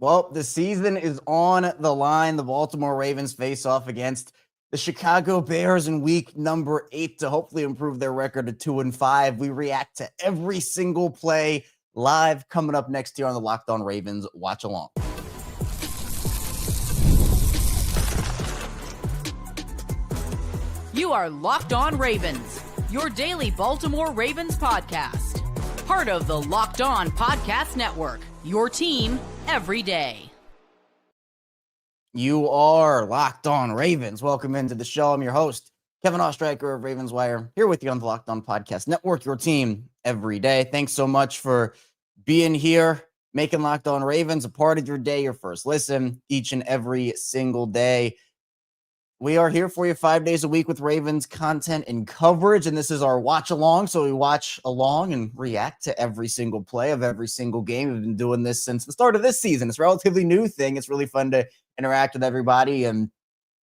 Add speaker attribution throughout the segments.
Speaker 1: Well, the season is on the line. The Baltimore Ravens face off against the Chicago Bears in week number 8 to hopefully improve their record to 2-5. We react to every single play live coming up next year on the Locked On Ravens Watch Along.
Speaker 2: You are Locked On Ravens, your daily Baltimore Ravens podcast. Part of the Locked On Podcast Network, your team every day.
Speaker 1: You are Locked On Ravens. Welcome into the show. I'm your host, Kevin Oestreicher of Ravens Wire, here with you on the Locked On Podcast Network, your team every day. Thanks so much for being here, making Locked On Ravens a part of your day, your first listen each and every single day. We are here for you 5 days a week with Ravens content and coverage, and this is our watch along. So we watch along and react to every single play of every single game. We've been doing this since the start of this season. It's a relatively new thing. It's really fun to interact with everybody, and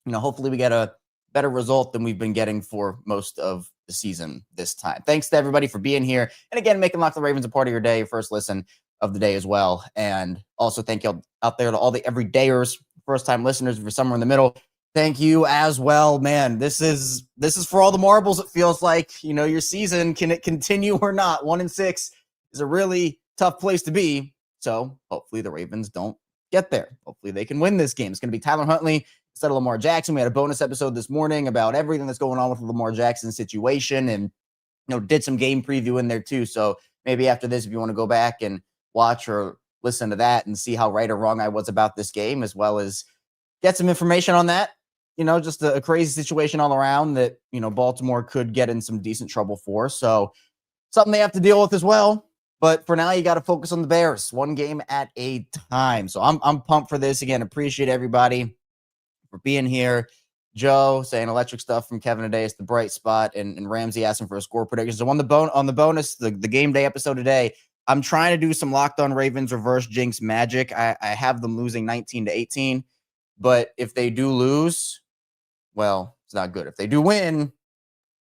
Speaker 1: hopefully we get a better result than we've been getting for most of the season this time. Thanks to everybody for being here, and again, making Locked On Ravens a part of your day, your first listen of the day as well. And also thank you out there to all the everydayers, first-time listeners, if you're somewhere in the middle. Thank you as well, man. This is for all the marbles. It feels like, your season, can it continue or not? 1-6 is a really tough place to be. So hopefully the Ravens don't get there. Hopefully they can win this game. It's going to be Tyler Huntley instead of Lamar Jackson. We had a bonus episode this morning about everything that's going on with the Lamar Jackson situation, and did some game preview in there too. So maybe after this, if you want to go back and watch or listen to that and see how right or wrong I was about this game, as well as get some information on that. Just a crazy situation all around that, Baltimore could get in some decent trouble for. So something they have to deal with as well. But for now, you got to focus on the Bears, one game at a time. So I'm pumped for this. Again, appreciate everybody for being here. Joe saying electric stuff from Kevin today is the bright spot, and Ramsey asking for a score prediction. So on the bonus, the game day episode today, I'm trying to do some Locked On Ravens reverse jinx magic. I have them losing 19-18, but if they do lose, well, it's not good. If they do win,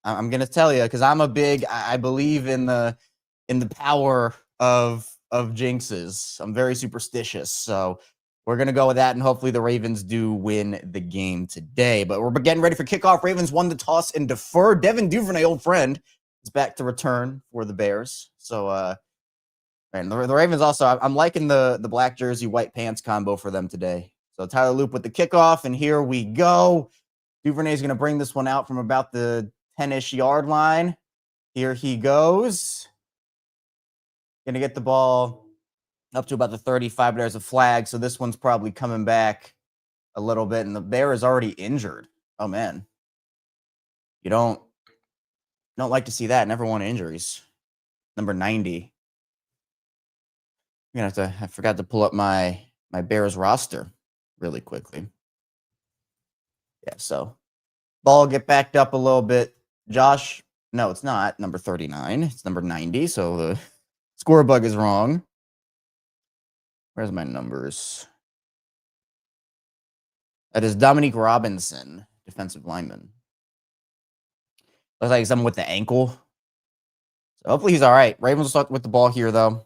Speaker 1: I'm going to tell you, because I believe in the power of jinxes. I'm very superstitious. So we're going to go with that, and hopefully the Ravens do win the game today. But we're getting ready for kickoff. Ravens won the toss and deferred. Devin Duvernay, old friend, is back to return for the Bears. So, and the Ravens also, I'm liking the black jersey, white pants combo for them today. So Tyler Loop with the kickoff, and here we go. Duvernay is going to bring this one out from about the 10-ish yard line. Here he goes. Going to get the ball up to about the 35, but there's a flag, so this one's probably coming back a little bit, and the Bear is already injured. Oh, man. You don't like to see that. Never want injuries. Number 90. I forgot to pull up my Bears roster really quickly. Yeah, so ball get backed up a little bit. Josh, no, it's not number 39. It's number 90, so the score bug is wrong. Where's my numbers? That is Dominique Robinson, defensive lineman. Looks like something with the ankle. So hopefully he's all right. Ravens will start with the ball here, though.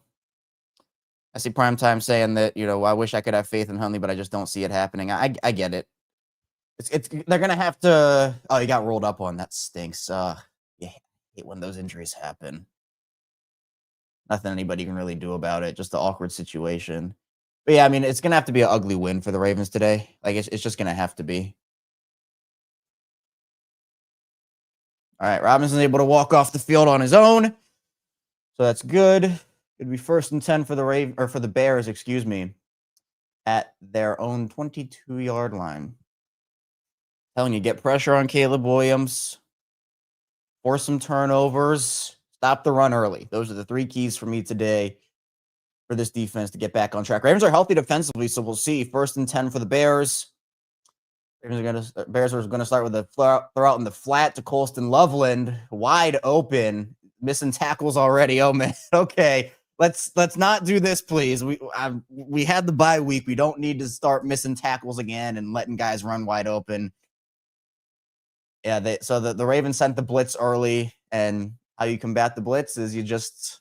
Speaker 1: I see Primetime saying that, I wish I could have faith in Huntley, but I just don't see it happening. I get it. They're going to have to... Oh, he got rolled up on. That stinks. Yeah, I hate when those injuries happen. Nothing anybody can really do about it. Just an awkward situation. But yeah, it's going to have to be an ugly win for the Ravens today. Like, it's just going to have to be. All right, Robinson's able to walk off the field on his own. So that's good. It'd be 1st and 10 for the Bears, at their own 22-yard line. Telling you, get pressure on Caleb Williams, force some turnovers, stop the run early. Those are the 3 keys for me today for this defense to get back on track. Ravens are healthy defensively, so we'll see. 1st and 10 for the Bears. Bears are going to start with a throw out in the flat to Colston Loveland, wide open, missing tackles already. Oh man, okay. Let's not do this, please. We had the bye week. We don't need to start missing tackles again and letting guys run wide open. Yeah, the Ravens sent the blitz early, and how you combat the blitz is you just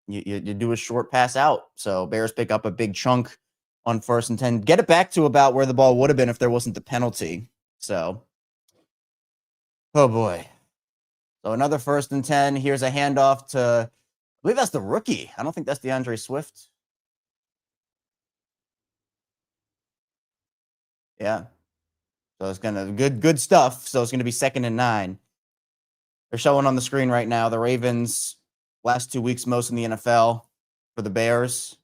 Speaker 1: you do a short pass out. So Bears pick up a big chunk on 1st and 10. Get it back to about where the ball would have been if there wasn't the penalty. So, oh boy. So another 1st and 10. Here's a handoff to, I believe that's the rookie. I don't think that's DeAndre Swift. Yeah. So it's gonna good stuff. So it's gonna be 2nd and 9. They're showing on the screen right now the Ravens last 2 weeks most in the NFL for the Bears,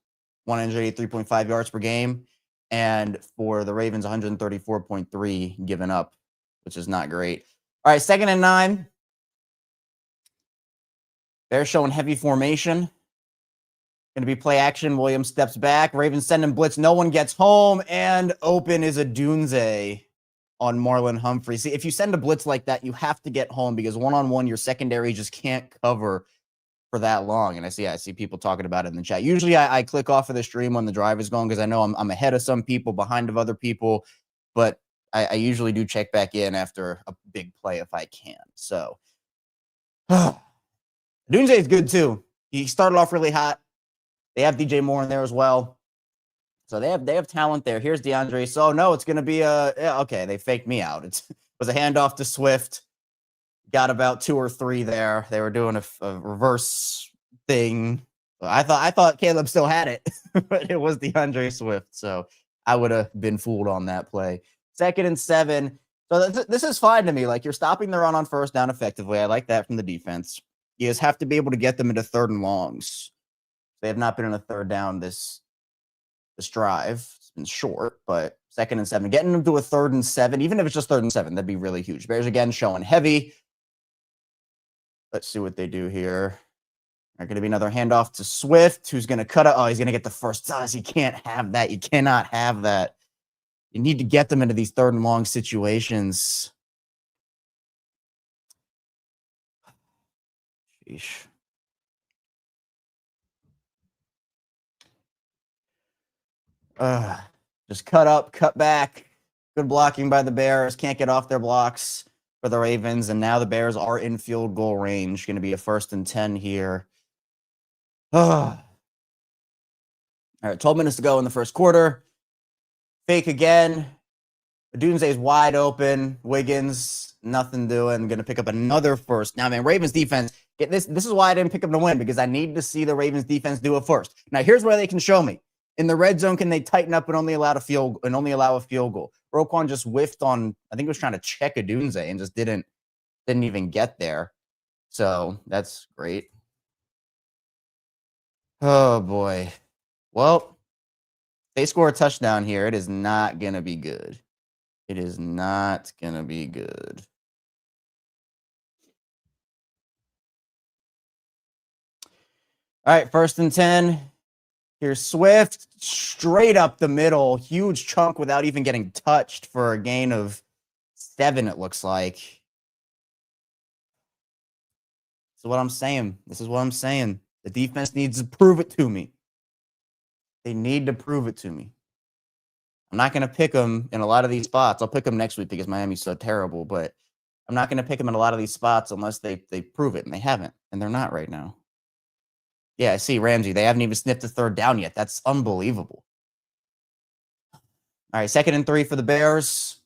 Speaker 1: 183.5 yards per game, and for the Ravens, 134.3 given up, which is not great. All right, 2nd and 9. They're showing heavy formation. Going to be play action. Williams steps back. Ravens send him blitz. No one gets home, and open is a Dunze on Marlon Humphrey. See, if you send a blitz like that, you have to get home because one-on-one, your secondary just can't cover for that long. And I see people talking about it in the chat. Usually I click off of the stream when the drive is going because I know I'm ahead of some people, behind of other people, but I usually do check back in after a big play if I can. So Dunze is good too. He started off really hot. They have DJ Moore in there as well. So they have talent there. Here's DeAndre. So no, it's going to be okay. They faked me out. It was a handoff to Swift. Got about 2 or 3 there. They were doing a reverse thing. I thought Caleb still had it, but it was DeAndre Swift. So I would have been fooled on that play. 2nd and 7. So this is fine to me. Like, you're stopping the run on 1st down effectively. I like that from the defense. You just have to be able to get them into 3rd and longs. They have not been in a 3rd down this drive. It's been short, but 2nd and 7. Getting them to a 3rd and 7, even if it's just 3rd and 7, that'd be really huge. Bears again showing heavy. Let's see what they do here. There's going to be another handoff to Swift, who's going to cut it. Oh, he's going to get the first toss. You can't have that. You cannot have that. You need to get them into these 3rd and long situations. Sheesh. Just cut up, cut back. Good blocking by the Bears. Can't get off their blocks for the Ravens. And now the Bears are in field goal range. Going to be a 1st and 10 here. All right, 12 minutes to go in the 1st quarter. Fake again. Dunze is wide open. Wiggins, nothing doing. Going to pick up another 1st. Now, man, Ravens defense. This is why I didn't pick up the win, because I need to see the Ravens defense do it first. Now, here's where they can show me. In the red zone, can they tighten up and only allow a field goal? Roquan just whiffed on, I think he was trying to check a Dunze and just didn't even get there. So that's great. Oh boy. Well, they score a touchdown here. It is not gonna be good. It is not gonna be good. All right, 1st and 10. Here's Swift, straight up the middle, huge chunk without even getting touched for a gain of 7, it looks like. This is what I'm saying. The defense needs to prove it to me. They need to prove it to me. I'm not going to pick them in a lot of these spots. I'll pick them next week because Miami's so terrible, but I'm not going to pick them in a lot of these spots unless they prove it, and they haven't, and they're not right now. Yeah, I see Ramsey. They haven't even sniffed the 3rd down yet. That's unbelievable. All right, 2nd and 3 for the Bears.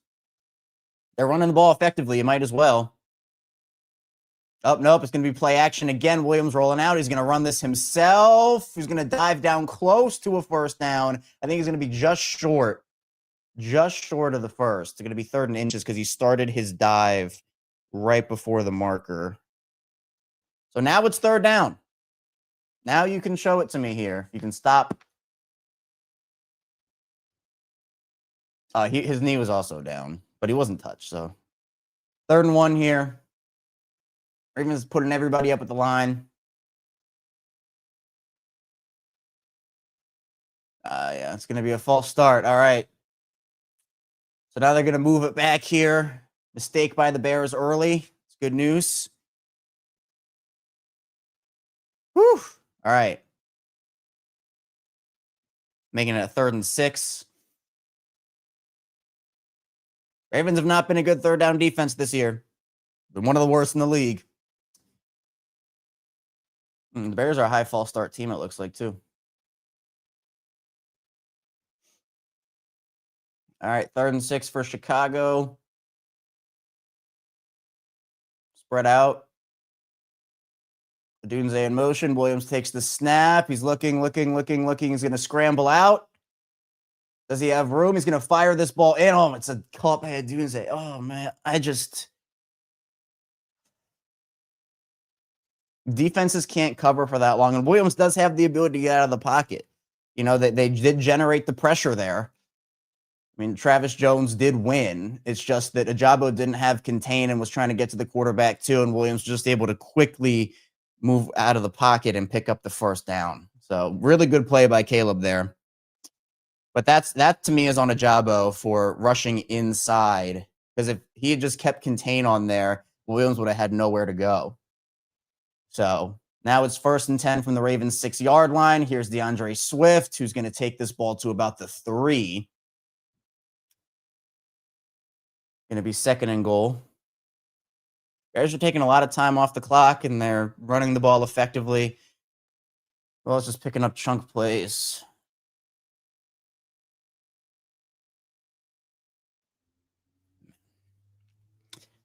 Speaker 1: They're running the ball effectively. You might as well. Oh, nope. It's going to be play action again. Williams rolling out. He's going to run this himself. He's going to dive down close to a 1st down. I think he's going to be just short of the 1st. It's going to be 3rd and inches because he started his dive right before the marker. So now it's 3rd down. Now you can show it to me here. You can stop. His knee was also down, but he wasn't touched. So 3rd and 1 here. Ravens putting everybody up at the line. Yeah, it's going to be a false start. All right. So now they're going to move it back here. Mistake by the Bears early. It's good news. Whew. All right. Making it a 3rd and 6. Ravens have not been a good 3rd down defense this year. Been one of the worst in the league. The Bears are a high false start team, it looks like, too. All right, 3rd and 6 for Chicago. Spread out. Odunze in motion. Williams takes the snap. He's looking. He's going to scramble out. Does he have room? He's going to fire this ball in. Oh, it's a caught by Odunze. Oh, man. Defenses can't cover for that long. And Williams does have the ability to get out of the pocket. You know, they did generate the pressure there. I mean, Travis Jones did win. It's just that Ajabo didn't have contain and was trying to get to the quarterback too, and Williams was just able to quickly move out of the pocket and pick up the first down. So really good play by Caleb there. But that to me is on Ajabo for rushing inside, because if he had just kept contain on there, Williams would have had nowhere to go. So now it's 1st and 10 from the Ravens 6-yard line. Here's DeAndre Swift, who's going to take this ball to about the 3. Going to be 2nd and goal. Bears are taking a lot of time off the clock, and they're running the ball effectively. Well, it's just picking up chunk plays.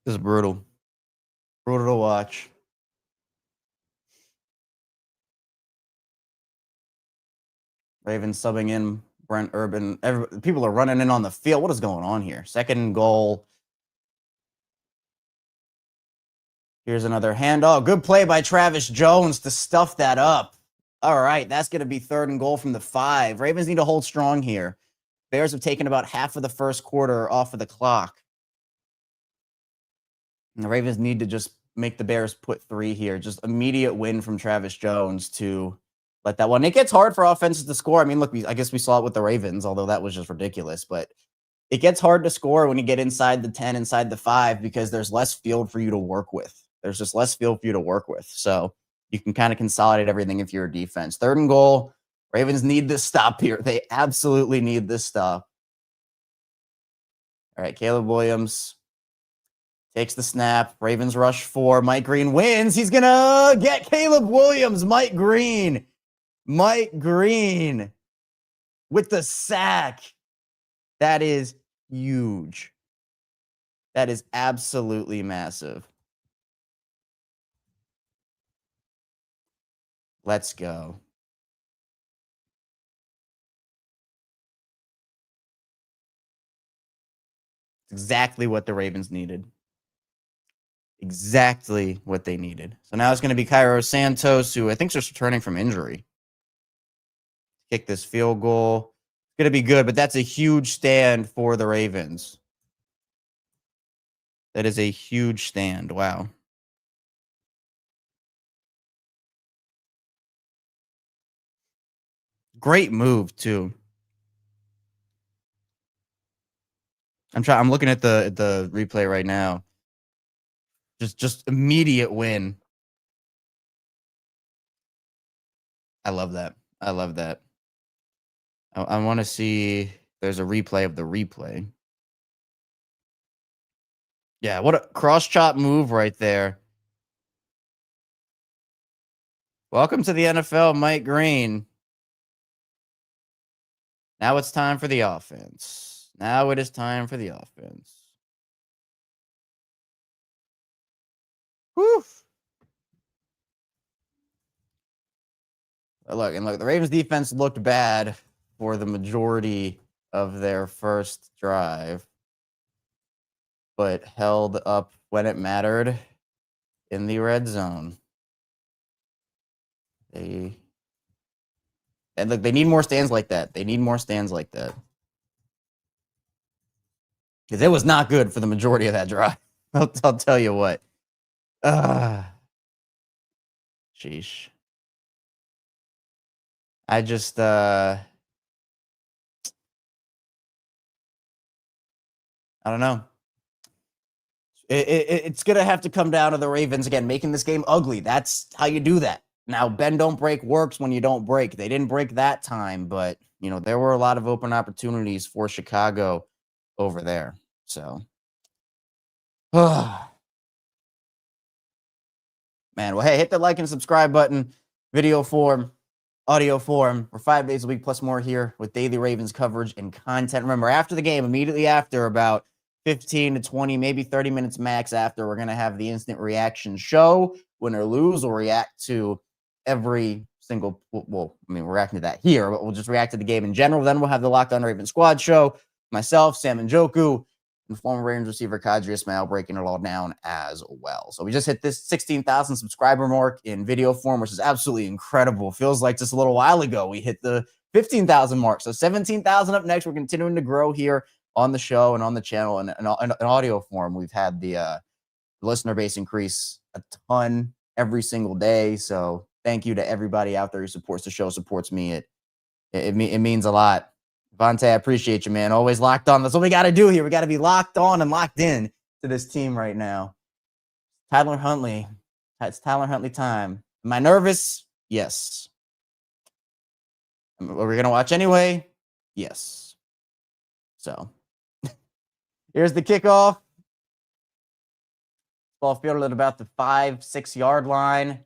Speaker 1: This is brutal. Brutal to watch. Ravens subbing in Brent Urban. People are running in on the field. What is going on here? 2nd and goal. Here's another handoff. Good play by Travis Jones to stuff that up. All right, that's going to be 3rd and goal from the 5. Ravens need to hold strong here. Bears have taken about half of the first quarter off of the clock. And the Ravens need to just make the Bears put 3 here. Just immediate win from Travis Jones to let that one. It gets hard for offenses to score. I mean, look, I guess we saw it with the Ravens, although that was just ridiculous. But it gets hard to score when you get inside the 10, inside the 5, because there's less field for you to work with. There's just less field for you to work with. So you can kind of consolidate everything if you're a defense. 3rd and goal. Ravens need this stop here. They absolutely need this stop. All right, Caleb Williams takes the snap. Ravens rush 4. Mike Green wins. He's going to get Caleb Williams. Mike Green with the sack. That is huge. That is absolutely massive. Let's go. Exactly what the Ravens needed. Exactly what they needed. So now it's going to be Cairo Santos, who I think is just returning from injury. Kick this field goal. It's going to be good, but that's a huge stand for the Ravens. That is a huge stand. Wow. Great move, too. I'm looking at the replay right now. Just immediate win. I love that. I want to see. There's a replay of the replay. Yeah, what a cross chop move right there. Welcome to the NFL, Mike Green. Now it's time for the offense. Now it is time for the offense. Whew. Look, the Ravens defense looked bad for the majority of their first drive, but held up when it mattered in the red zone. And look, they need more stands like that. Because it was not good for the majority of that drive. I'll tell you what. Sheesh. I just I don't know. It's gonna have to come down to the Ravens again, making this game ugly. That's how you do that. Now, bend don't break works when you don't break. They didn't break that time, but there were a lot of open opportunities for Chicago over there. So, man, well, hey, hit the like and subscribe button. video form, audio form. We're 5 days a week plus more here with daily Ravens coverage and content. Remember, after the game, immediately after, about 15 to 20, maybe 30 minutes max after, we're going to have the instant reaction show. Win or lose, we'll react to every single, well, I mean, we're reacting to that here, but we'll just react to the game in general. Then we'll have the Locked On Ravens squad show. Myself, Sam Njoku, and former Ravens receiver Kadri Ismail breaking it all down as well. So we just hit this 16,000 subscriber mark in video form, which is absolutely incredible. Feels like just a little while ago we hit the 15,000 mark. So 17,000 up next. We're continuing to grow here on the show and on the channel and in audio form. We've had the listener base increase a ton every single day. So thank you to everybody out there who supports the show, supports me. It means a lot. Vontae, I appreciate you, man. Always locked on. That's what we got to do here. We got to be locked on and locked in to this team right now. Tyler Huntley. It's Tyler Huntley time. Am I nervous? Yes. Are we going to watch anyway? Yes. So here's the kickoff. Ball fielded at about the 5-6 yard line.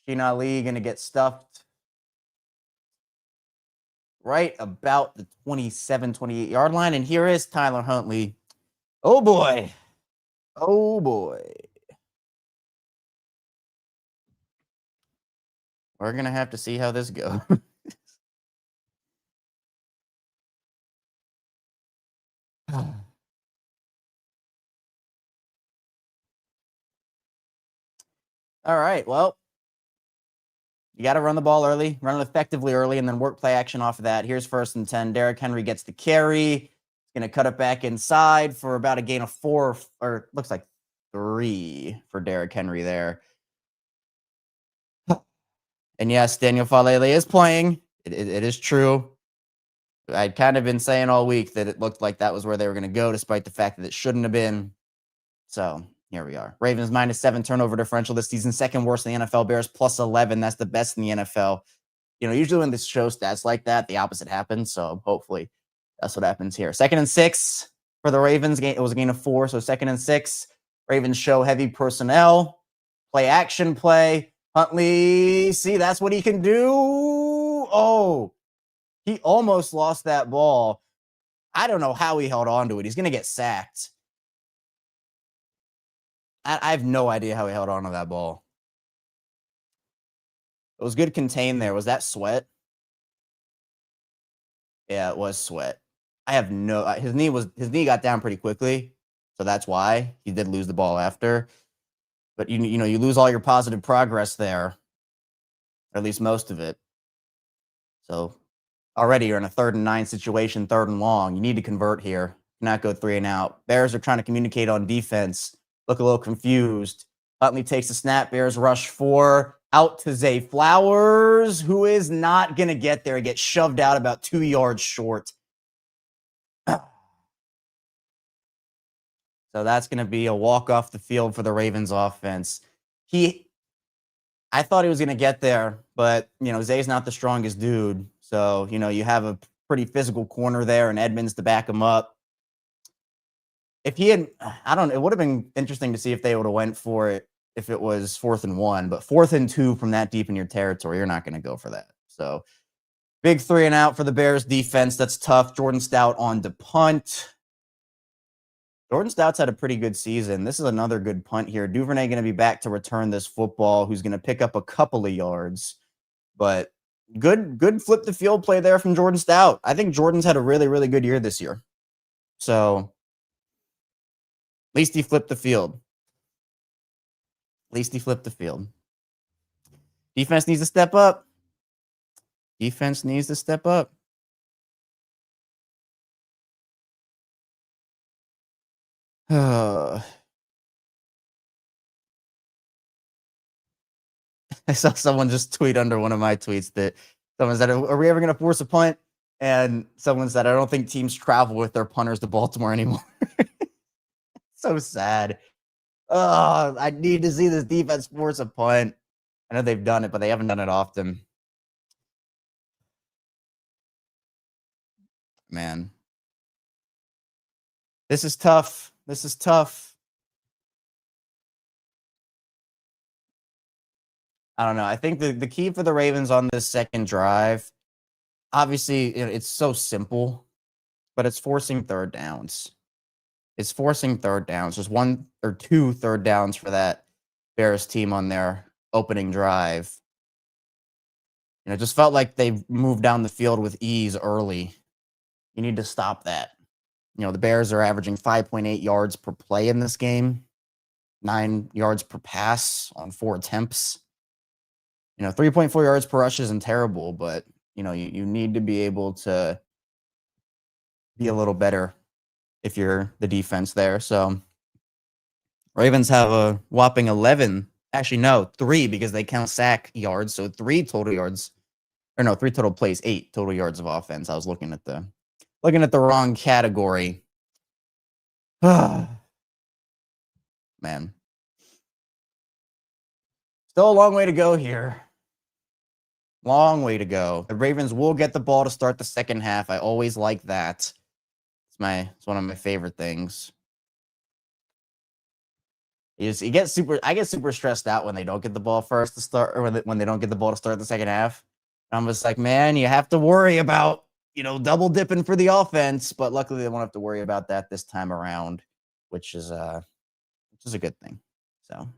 Speaker 1: Sheen Ali going to get stuffed right about the 27, 28 yard line. And here is Tyler Huntley. Oh boy. Oh boy. We're going to have to see how this goes. All right. Well, you got to run the ball early, run it effectively early, and then work play action off of that. Here's 1st and 10. Derrick Henry gets the carry. He's going to cut it back inside for about a gain of 4, or looks like 3 for Derrick Henry there. And yes, Daniel Falele is playing. It is true. I'd kind of been saying all week that it looked like that was where they were going to go, despite the fact that it shouldn't have been. So here we are. Ravens -7 turnover differential this season, second worst in the NFL. Bears +11. That's the best in the NFL. You know, usually when this show stats like that, the opposite happens. So hopefully that's what happens here. 2nd and 6 for the Ravens. It was a gain of 4. So 2nd and 6. Ravens show heavy personnel. Play action play. Huntley, see, that's what he can do. Oh, he almost lost that ball. I don't know how he held on to it. He's going to get sacked. I have no idea how he held on to that ball. It was good contained there. Was that Sweat? Yeah, it was Sweat. I have no. His knee got down pretty quickly, so that's why he did lose the ball after. But you know you lose all your positive progress there, or at least most of it. So already you're in a 3rd and 9 situation, 3rd and long. You need to convert here, not go 3 and out. Bears are trying to communicate on defense. Look a little confused. Huntley takes the snap. Bears rush 4 out to Zay Flowers, who is not going to get there. He gets shoved out about 2 yards short. So that's going to be a walk off the field for the Ravens offense. I thought he was going to get there, but, you know, Zay's not the strongest dude. So, you know, you have a pretty physical corner there and Edmonds to back him up. If he had, it would have been interesting to see if they would have went for it if it was 4th and 1, but 4th and 2 from that deep in your territory, you're not going to go for that. So big 3 and out for the Bears defense. That's tough. Jordan Stout on to punt. Jordan Stout's had a pretty good season. This is another good punt here. Duvernay going to be back to return this football, who's going to pick up a couple of yards. But good flip the field play there from Jordan Stout. I think Jordan's had a really, really good year this year. So at least he flipped the field. Defense needs to step up. I saw someone just tweet under one of my tweets that someone said, are we ever going to force a punt? And someone said, I don't think teams travel with their punters to Baltimore anymore. So sad. Oh, I need to see this defense force a punt. I know they've done it, but they haven't done it often. Man. This is tough. I don't know. I think the key for the Ravens on this second drive, obviously, it's so simple, but it's forcing third downs. It's forcing third downs. Just 1 or 2 third downs for that Bears team on their opening drive. It just felt like they moved down the field with ease early. You need to stop that. The Bears are averaging 5.8 yards per play in this game, 9 yards per pass on 4 attempts. 3.4 yards per rush isn't terrible, but you need to be able to be a little better if you're the defense there. So Ravens have a whopping 11. Actually, no, 3 because they count sack yards. So 3 total yards, or no, 3 total plays, 8 total yards of offense. I was looking at the wrong category. Man. Still a long way to go here. Long way to go. The Ravens will get the ball to start the second half. I always like that. It's one of my favorite things. I get super stressed out when they don't get the ball first to start, or when they don't get the ball to start the second half. I'm just like, man, you have to worry about, double dipping for the offense, but luckily they won't have to worry about that this time around, which is a good thing. So,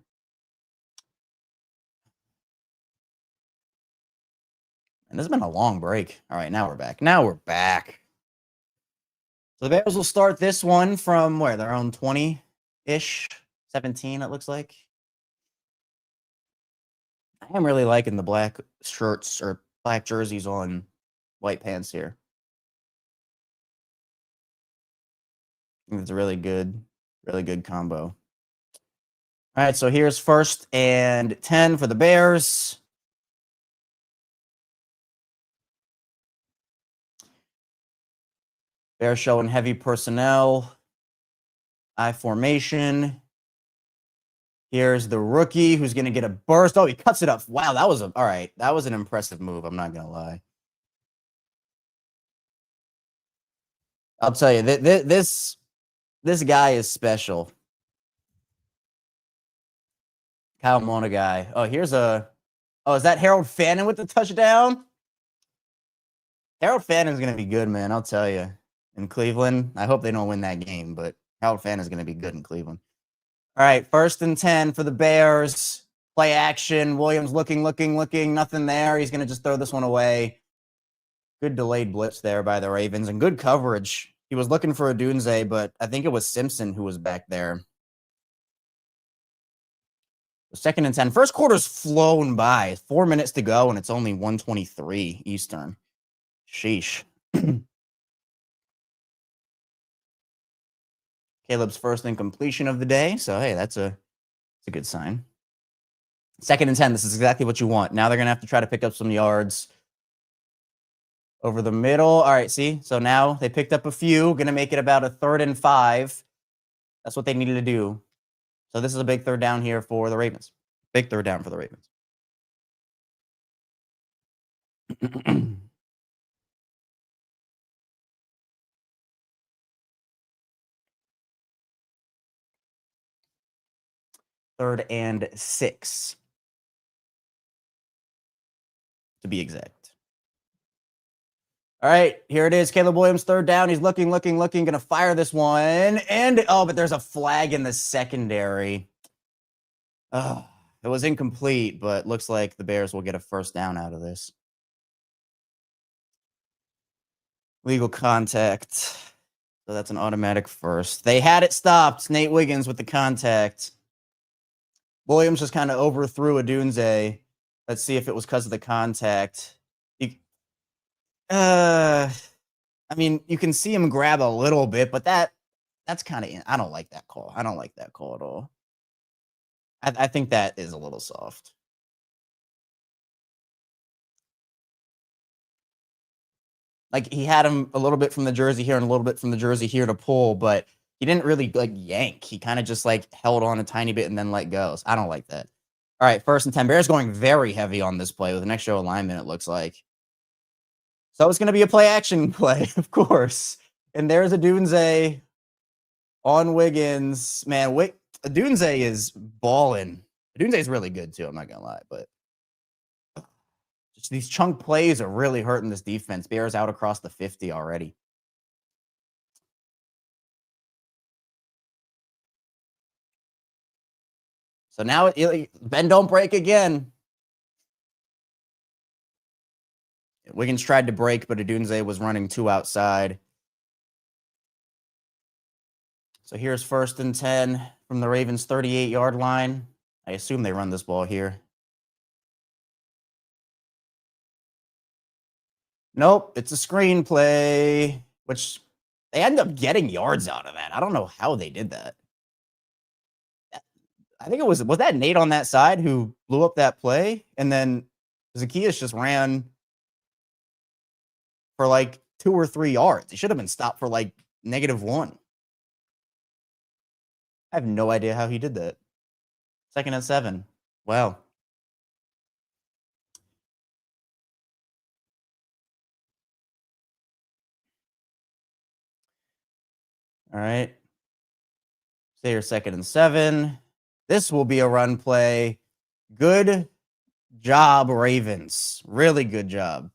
Speaker 1: and this has been a long break. All right, now we're back. So the Bears will start this one from where? Their own 20-ish, 17, it looks like. I am really liking the black shirts or black jerseys on white pants here. I think it's a really good combo. All right, so here's 1st and 10 for the Bears. Bears showing heavy personnel. I formation. Here's the rookie who's going to get a burst. Oh, he cuts it up. Wow, that was all right. That was an impressive move. I'm not going to lie. I'll tell you, this guy is special. Kyle Mona guy. Oh, is that Harold Fannin with the touchdown? Harold Fannon's going to be good, man. I'll tell you. In Cleveland, I hope they don't win that game, but Harold Fannon's going to be good in Cleveland. All right, 1st and 10 for the Bears. Play action. Williams looking. Nothing there. He's going to just throw this one away. Good delayed blitz there by the Ravens and good coverage. He was looking for Odunze, but I think it was Simpson who was back there. 2nd and 10. First quarter's flown by. 4 minutes to go, and it's only 1:23 Eastern. Sheesh. Caleb's first incompletion of the day. So, hey, that's a good sign. 2nd and 10. This is exactly what you want. Now they're going to have to try to pick up some yards over the middle. All right, see? So now they picked up a few. Going to make it about a 3rd and 5. That's what they needed to do. So this is a big 3rd down here for the Ravens. Big 3rd down for the Ravens. 3rd and 6. To be exact. All right, here it is. Caleb Williams, 3rd down. He's looking, going to fire this one. And, but there's a flag in the secondary. It was incomplete, but looks like the Bears will get a 1st down out of this. Legal contact. So that's an automatic 1st. They had it stopped. Nate Wiggins with the contact. Williams just kind of overthrew Odunze. Let's see if it was because of the contact. I mean, you can see him grab a little bit, but that's kind of, I don't like that call. I don't like that call at all. I think that is a little soft. Like, he had him a little bit from the jersey here and a little bit from the jersey here to pull, but he didn't really yank. He kind of just held on a tiny bit and then let go. So I don't like that. All right, 1st and 10. Bears going very heavy on this play with an extra alignment, it looks like. So it's going to be a play action play, of course. And there's Odunze on Wiggins. Man, Odunze is balling. Odunze is really good too, I'm not going to lie. But these chunk plays are really hurting this defense. Bears out across the 50 already. So now Ben don't break again. Wiggins tried to break, but Odunze was running 2 outside. So here's 1st and 10 from the Ravens 38-yard line. I assume they run this ball here. Nope, it's a screenplay, which they end up getting yards out of that. I don't know how they did that. I think it was that Nate on that side who blew up that play? And then Zacchaeus just ran for like 2 or 3 yards. He should have been stopped for like -1. I have no idea how he did that. 2nd and 7. Wow. All right. Stay your 2nd and 7. This will be a run play. Good job, Ravens. Really good job.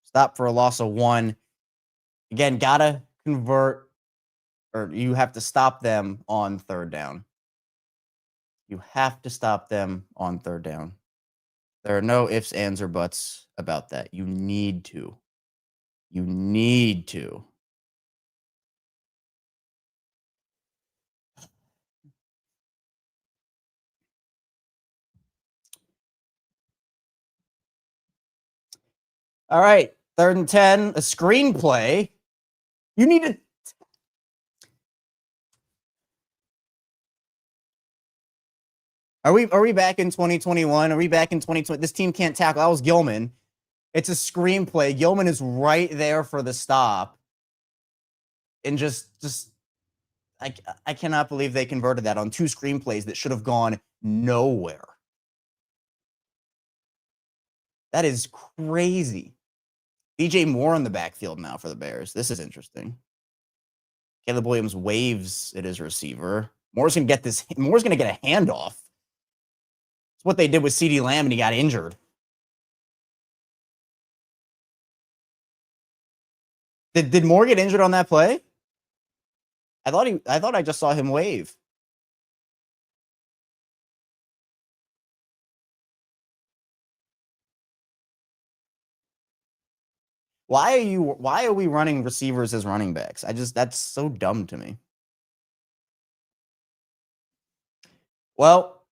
Speaker 1: Stop for a loss of 1. Again, gotta convert, or you have to stop them on 3rd down. You have to stop them on 3rd down. There are no ifs, ands, or buts about that. You need to. You need to. All right, 3rd and 10, a screenplay. You need to. Are we back in 2021? Are we back in 2020? This team can't tackle. That was Gilman. It's a screenplay. Gilman is right there for the stop. And just I cannot believe they converted that on 2 screenplays that should have gone nowhere. That is crazy. DJ Moore in the backfield now for the Bears. This is interesting. Caleb Williams waves at his receiver. Moore's going to get a handoff. It's what they did with CeeDee Lamb and he got injured. Did Moore get injured on that play? I thought I just saw him wave. Why are we running receivers as running backs? That's so dumb to me. Well,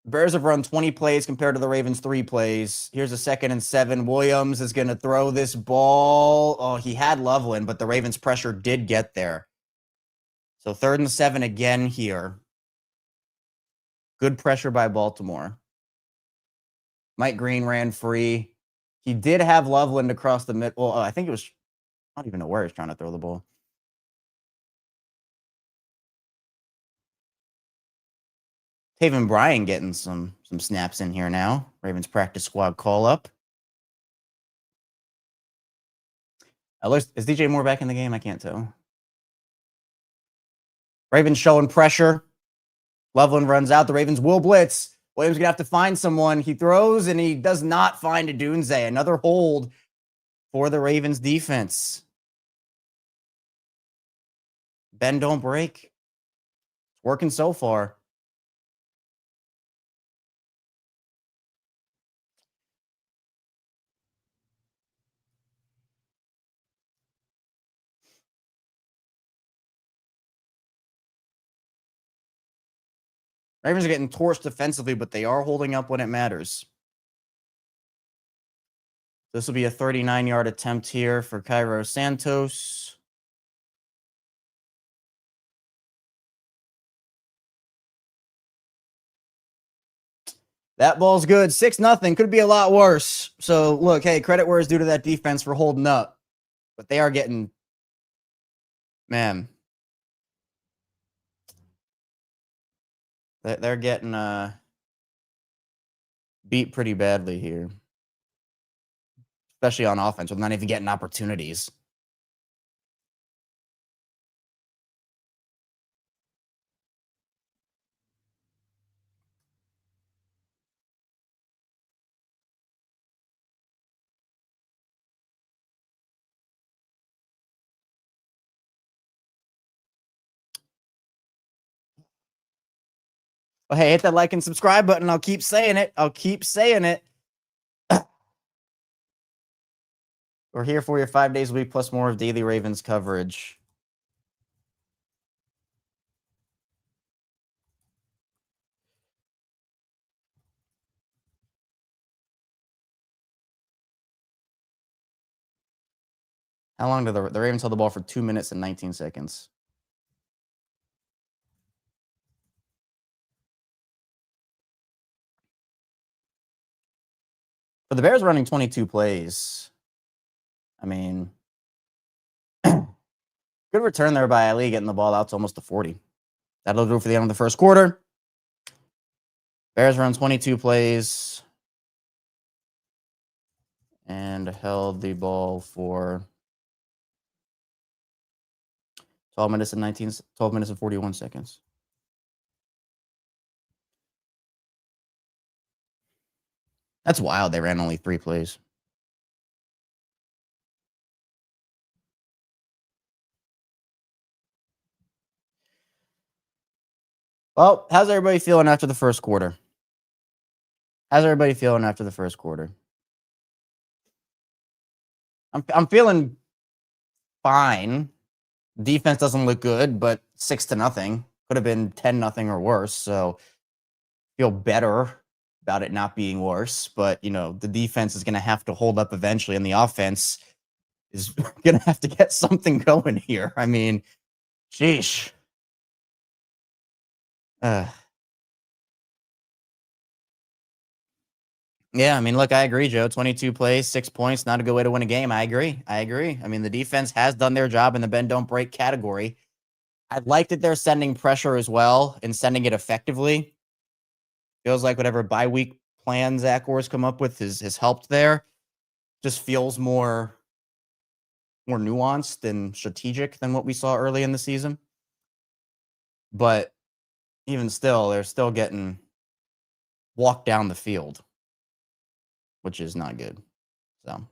Speaker 1: Bears have run 20 plays compared to the Ravens 3 plays. Here's a 2nd and 7. Williams is going to throw this ball. Oh, he had Loveland, but the Ravens pressure did get there. So 3rd and 7 again here. Good pressure by Baltimore. Mike Green ran free. He did have Loveland across the mid. Well, I think it was, I don't even know where he's trying to throw the ball. Taven Bryan getting some snaps in here now. Ravens practice squad call up. Is DJ Moore back in the game? I can't tell. Ravens showing pressure. Loveland runs out. The Ravens will blitz. Williams going to have to find someone. He throws, and he does not find Odunze. Another hold for the Ravens defense. Ben don't break. It's working so far. Ravens are getting torched defensively, but they are holding up when it matters. This will be a 39-yard attempt here for Cairo Santos. That ball's good. 6-0. Could be a lot worse. So, look, hey, credit where it's due to that defense for holding up. But they are getting, man, they're getting beat pretty badly here. Especially on offense with not even getting opportunities. Well, hey, hit that like and subscribe button. I'll keep saying it. We're here for you 5 days a week plus more of daily Ravens coverage. How long did the Ravens hold the ball for 2 minutes and 19 seconds? For the Bears running 22 plays. I mean, good return there by Ali getting the ball out to almost the 40. That'll do for the end of the first quarter. Bears run 22 plays and held the ball for 12 minutes and 41 seconds. That's wild. They ran only 3 plays. Well, how's everybody feeling after the first quarter? I'm feeling fine. Defense doesn't look good, but 6-0 could have been 10-0 or worse. So feel better about it not being worse. But the defense is going to have to hold up eventually, and the offense is going to have to get something going here. I mean, sheesh. Yeah, I mean, look, I agree, Joe. 22 plays, 6 points, not a good way to win a game. I agree. I mean, the defense has done their job in the bend don't break category. I like that they're sending pressure as well and sending it effectively. Feels like whatever bye week plan Zach Orr's come up with has helped there. Just feels more nuanced and strategic than what we saw early in the season. But even still, they're still getting walked down the field, which is not good. So,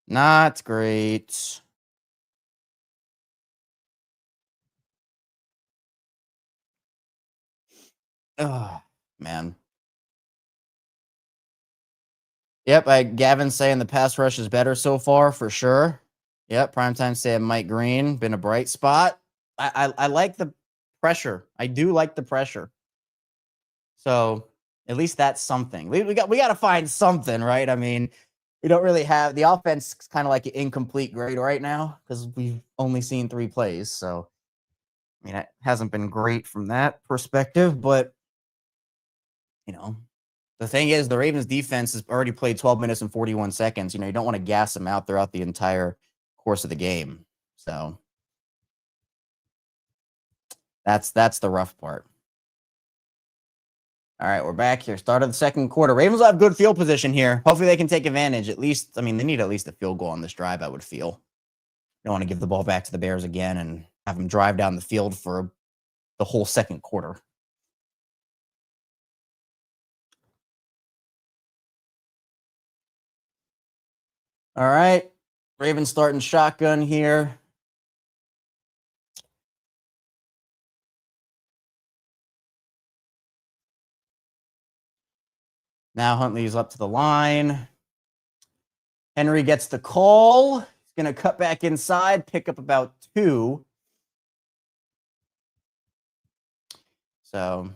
Speaker 1: not great. Oh, man. Yep, Gavin's saying the pass rush is better so far, for sure. Yep, Primetime saying Mike Green, been a bright spot. I like the pressure. I do like the pressure. So at least that's something. We got to find something, right? I mean, we don't really have the offense kind of like an incomplete grade right now because we've only seen 3 plays. So I mean, it hasn't been great from that perspective, but the thing is, the Ravens defense has already played 12 minutes and 41 seconds. You don't want to gas them out throughout the entire course of the game. So that's the rough part. All right, we're back here. Start of the second quarter. Ravens will have good field position here. Hopefully they can take advantage. At least, I mean, they need at least a field goal on this drive, I would feel. Don't want to give the ball back to the Bears again and have them drive down the field for the whole second quarter. All right. Ravens starting shotgun here. Now Huntley's up to the line. Henry gets the call. He's going to cut back inside, pick up about 2. So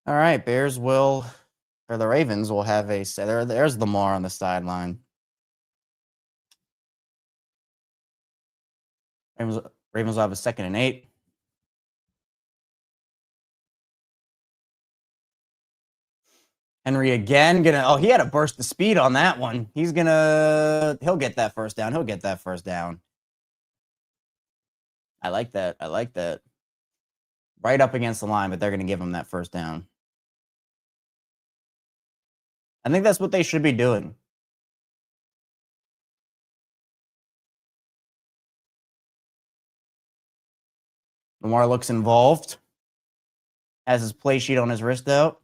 Speaker 1: all right, the Ravens will have a set. There's Lamar on the sideline. Ravens will have a 2nd and 8. Henry again he had a burst of speed on that one. He'll get that first down. I like that. Right up against the line, but they're going to give him that first down. I think that's what they should be doing. Lamar looks involved. Has his play sheet on his wrist out.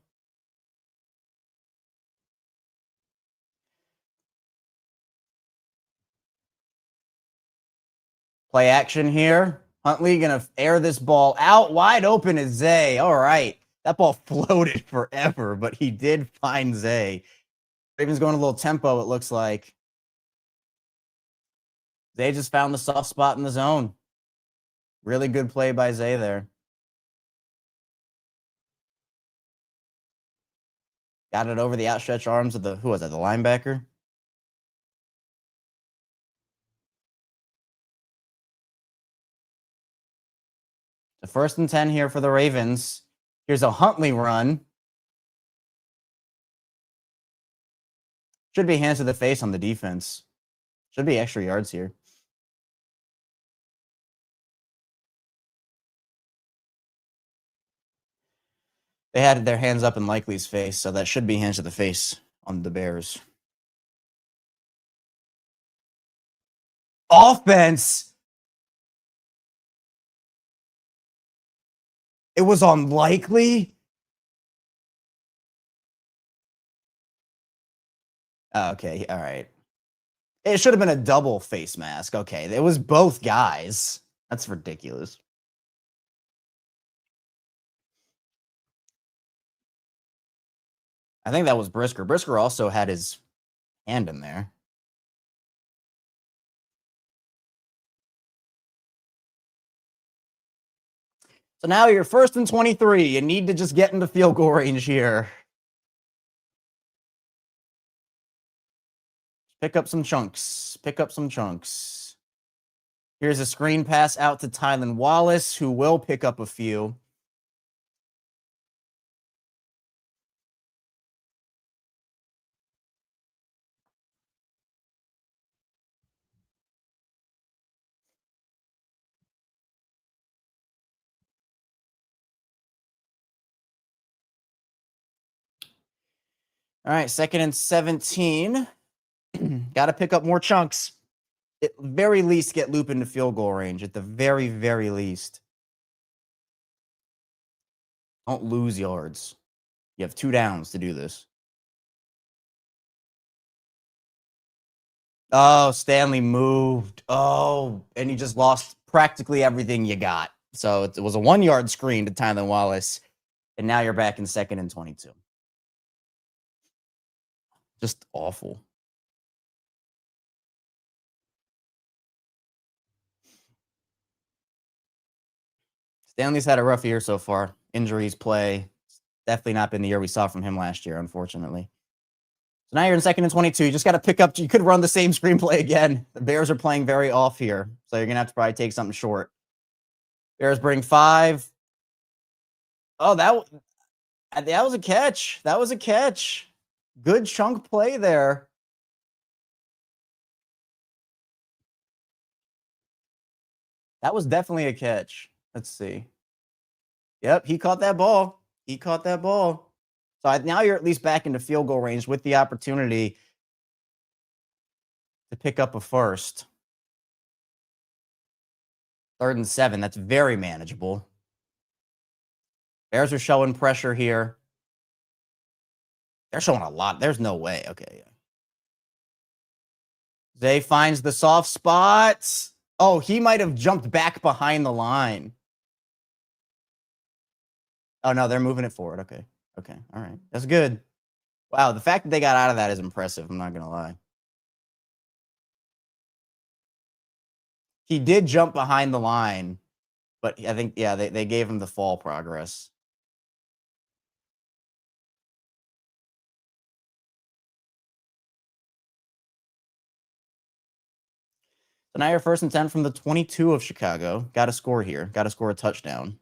Speaker 1: Play action here. Huntley going to air this ball out. Wide open is Zay. All right. That ball floated forever, but he did find Zay. Ravens going a little tempo, it looks like. Zay just found the soft spot in the zone. Really good play by Zay there. Got it over the outstretched arms of the, who was that, the linebacker? The 1st and 10 here for the Ravens. Here's a Huntley run. Should be hands to the face on the defense. Should be extra yards here. They had their hands up in Likely's face, so that should be hands to the face on the Bears. Offense. It was on Likely. Okay, all right. It should have been a double face mask. Okay, it was both guys. That's ridiculous. I think that was Brisker. Brisker also had his hand in there. So now you're 1st and 23. You need to just get into field goal range here. Pick up some chunks. Pick up some chunks. Here's a screen pass out to Tylan Wallace, who will pick up a few. All right, 2nd and 17. Got to pick up more chunks. At very least, get Loop into field goal range. At the very, very least. Don't lose yards. You have 2 downs to do this. Oh, Stanley moved. Oh, and you just lost practically everything you got. So it was a 1-yard screen to Tylan Wallace. And now you're back in 2nd and 22. Just awful. Stanley's had a rough year so far. Injuries, play. Definitely not been the year we saw from him last year, unfortunately. So now you're in 2nd and 22. You just got to pick up. You could run the same screenplay again. The Bears are playing very off here. So you're going to have to probably take something short. Bears bring 5. Oh, that was a catch. That was a catch. Good chunk play there. That was definitely a catch. Let's see. Yep, he caught that ball. He caught that ball. So now you're at least back into field goal range with the opportunity to pick up a first. 3rd and 7. That's very manageable. Bears are showing pressure here. They're showing a lot. There's no way. Okay. Zay finds the soft spots. Oh, he might have jumped back behind the line. Oh, no, they're moving it forward. Okay. Okay. All right. That's good. Wow. The fact that they got out of that is impressive. I'm not going to lie. He did jump behind the line, but I think, yeah, they gave him the fall progress. So now you're 1st and 10 from the 22 of Chicago. Got to score here. Got to score a touchdown.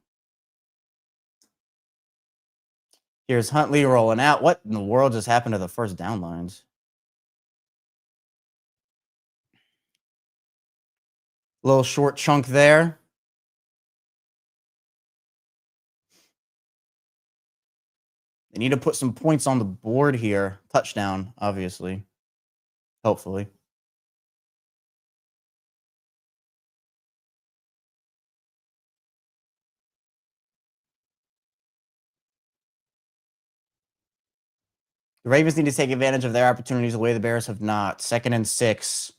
Speaker 1: Here's Huntley rolling out. What in the world just happened to the first down lines? Little short chunk there. They need to put some points on the board here. Touchdown, obviously. Hopefully. The Ravens need to take advantage of their opportunities the way the Bears have not. 2nd and 6.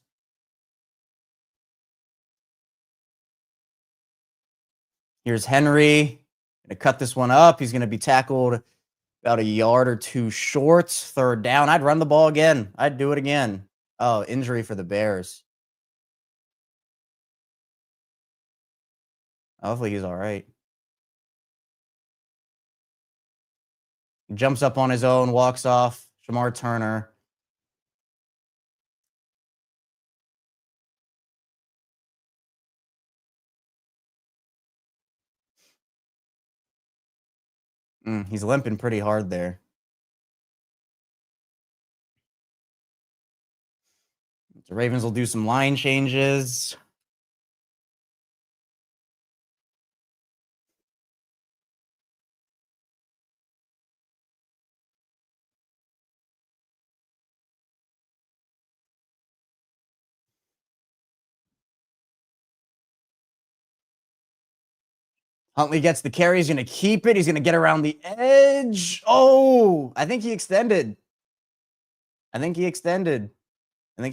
Speaker 1: Here's Henry. Gonna cut this one up. He's gonna be tackled about a yard or two short. Third down. I'd run the ball again. I'd do it again. Oh, injury for the Bears. Hopefully he's all right. He jumps up on his own, walks off. Shamar Turner. He's limping pretty hard there. The Ravens will do some line changes. Huntley gets the carry. He's going to keep it. He's going to get around the edge. Oh, I think he extended. I think he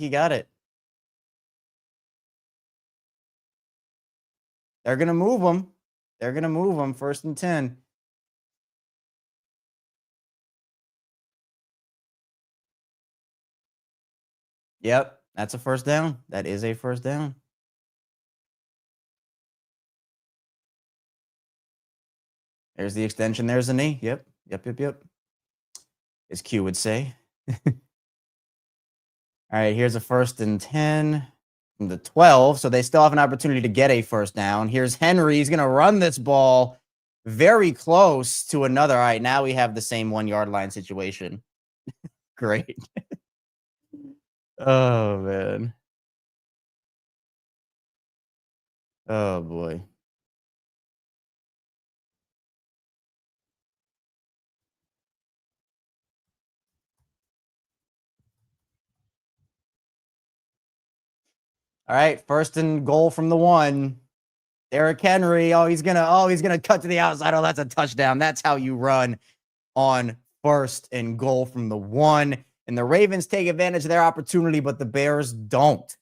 Speaker 1: got it. They're going to move him. 1st and 10. Yep, that's a first down. That is a first down. There's the extension. There's the knee. Yep. As Q would say. All right, here's a 1st and 10 from the 12. So they still have an opportunity to get a first down. Here's Henry. He's going to run this ball very close to another. All right, now we have the same 1 yard line situation. Great. Oh, man. Oh, boy. All right, 1st and goal from the 1. Derrick Henry. He's gonna cut to the outside. Oh, that's a touchdown. That's how you run on 1st and goal from the 1. And the Ravens take advantage of their opportunity, but the Bears don't.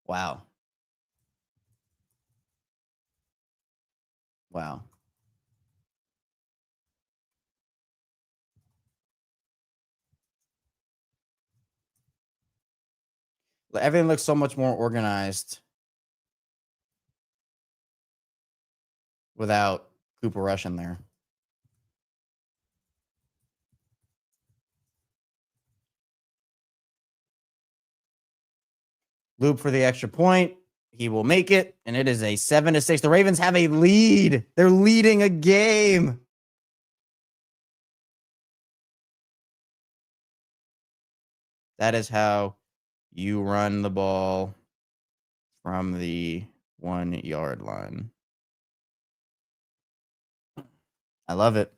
Speaker 1: Wow. Everything looks so much more organized without Cooper Rush in there. Loop for the extra point. He will make it, and it is a 7-6. The Ravens have a lead. They're leading a game. That is how you run the ball from the 1 yard line. I love it.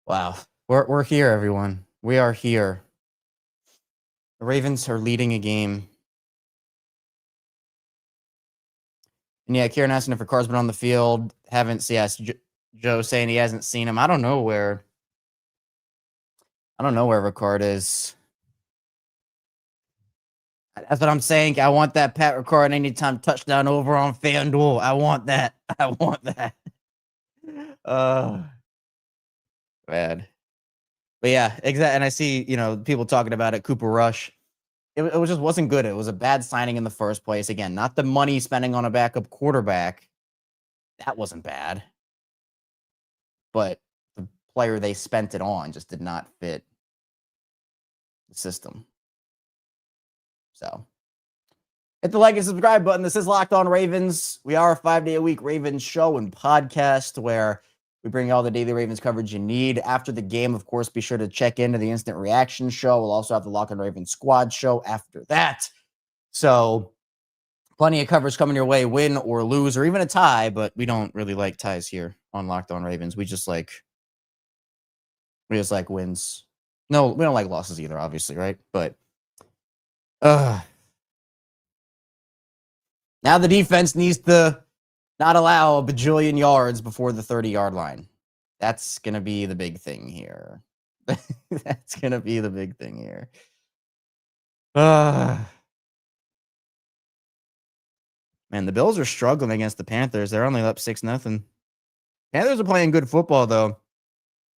Speaker 1: Wow. We're here, everyone. We are here. The Ravens are leading a game. And yeah, Kieran asking if Ricard's been on the field. Haven't seen. Yes, Joe saying he hasn't seen him. I don't know where Ricard is. That's what I'm saying. I want that Pat Ricard anytime touchdown over on FanDuel. I want that. Bad. But yeah, exactly. And I see, people talking about it. Cooper Rush. It just wasn't good. It was a bad signing in the first place. Again, not the money spending on a backup quarterback. That wasn't bad. But the player they spent it on just did not fit the system. So hit the like and subscribe button. This is Locked On Ravens. We are a 5-day-a-week Ravens show and podcast where we bring you all the daily Ravens coverage you need. After the game, of course, be sure to check into the Instant Reaction show. We'll also have the Locked On Ravens squad show after that. So plenty of coverage coming your way, win or lose, or even a tie, but we don't really like ties here on Locked On Ravens. We just like wins. No, we don't like losses either, obviously, right? But now the defense needs to not allow a bajillion yards before the 30-yard line. That's going to be the big thing here. That's going to be the big thing here. Man, the Bills are struggling against the Panthers. They're only up 6-0. Panthers are playing good football, though.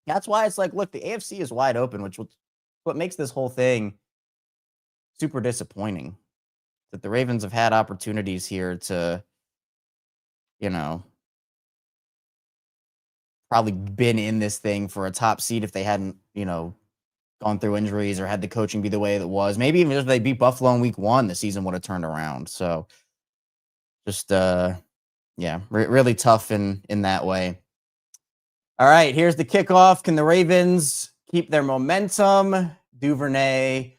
Speaker 1: That's why it's like, look, the AFC is wide open, which what makes this whole thing super disappointing. That the Ravens have had opportunities here to, probably been in this thing for a top seed if they hadn't, gone through injuries or had the coaching be the way that was. Maybe even if they beat Buffalo in week 1, the season would have turned around. So just, really tough in that way. All right, here's the kickoff. Can the Ravens keep their momentum? Duvernay.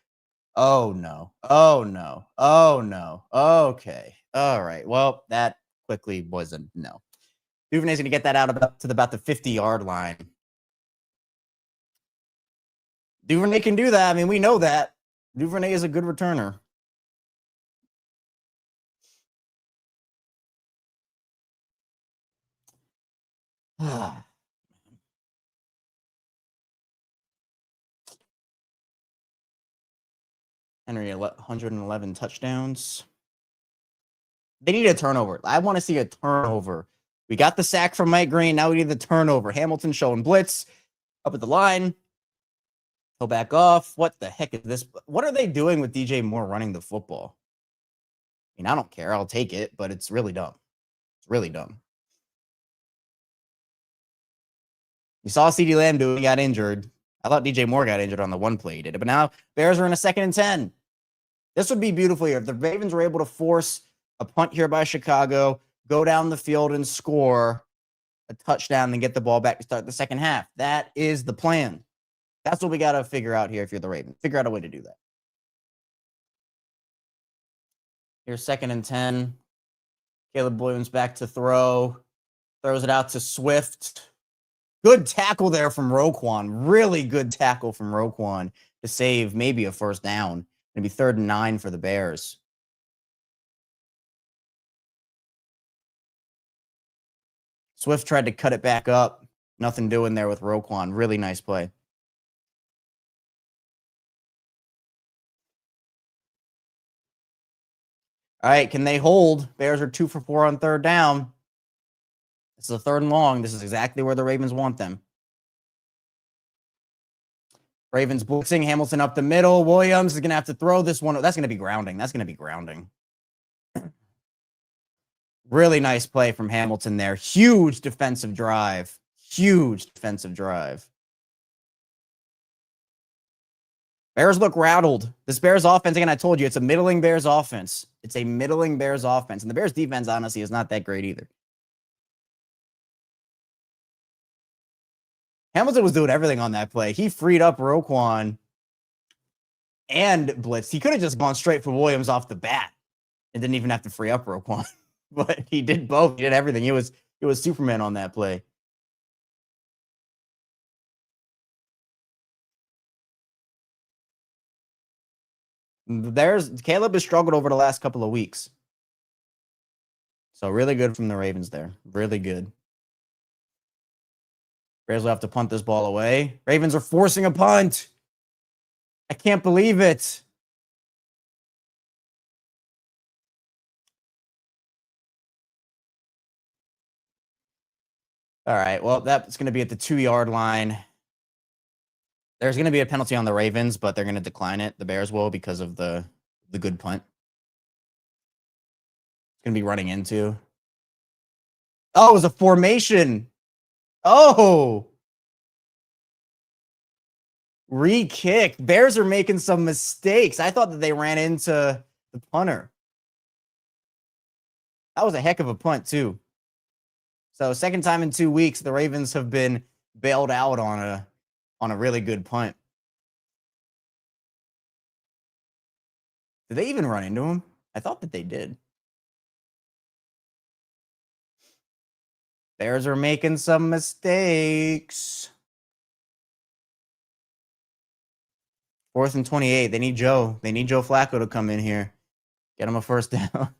Speaker 1: Oh, no. Oh, no. Oh, no. Okay. All right. Well, that quickly was a no. Duvernay's going to get that out about the 50-yard line. Duvernay can do that. I mean, we know that. Duvernay is a good returner. Henry, 111 touchdowns. They need a turnover. I want to see a turnover. We got the sack from Mike Green. Now we need the turnover. Hamilton showing blitz up at the line. He'll back off. What the heck is this? What are they doing with DJ Moore running the football? I mean, I don't care. I'll take it, but it's really dumb. It's really dumb. You saw CeeDee Lamb do it. He got injured. I thought DJ Moore got injured on the one play he did it, but now Bears are in a 2nd and 10. This would be beautiful here. If the Ravens were able to force a punt here by Chicago, go down the field and score a touchdown, then get the ball back to start the second half. That is the plan. That's what we got to figure out here if you're the Ravens. Figure out a way to do that. Here's 2nd and 10. Caleb Williams back to throw. Throws it out to Swift. Good tackle there from Roquan. Really good tackle from Roquan to save maybe a first down. It'll be 3rd and 9 for the Bears. Swift tried to cut it back up. Nothing doing there with Roquan. Really nice play. All right, can they hold? Bears are 2 for 4 on 3rd down. This is a 3rd and long. This is exactly where the Ravens want them. Ravens blitzing. Hamilton up the middle. Williams is going to have to throw this one. That's going to be grounding. That's going to be grounding. Really nice play from Hamilton there. Huge defensive drive. Huge defensive drive. Bears look rattled. This Bears offense, again, I told you, it's a middling Bears offense. It's a middling Bears offense. And the Bears defense, honestly, is not that great either. Hamilton was doing everything on that play. He freed up Roquan and blitzed. He could have just gone straight for Williams off the bat and didn't even have to free up Roquan. But he did both. He did everything. It was Superman on that play. Caleb has struggled over the last couple of weeks. So really good from the Ravens there. Really good. Bears will have to punt this ball away. Ravens are forcing a punt. I can't believe it. All right. Well, that's going to be at the 2-yard line. There's going to be a penalty on the Ravens, but they're going to decline it. The Bears will because of the good punt. It's going to be running into. Oh, it was a formation. Oh. Re-kick. Bears are making some mistakes. I thought that they ran into the punter. That was a heck of a punt, too. So, 2nd time in 2 weeks, the Ravens have been bailed out on a really good punt. Did they even run into him? I thought that they did. Bears are making some mistakes. 4th and 28. They need Joe. They need Joe Flacco to come in here. Get him a first down.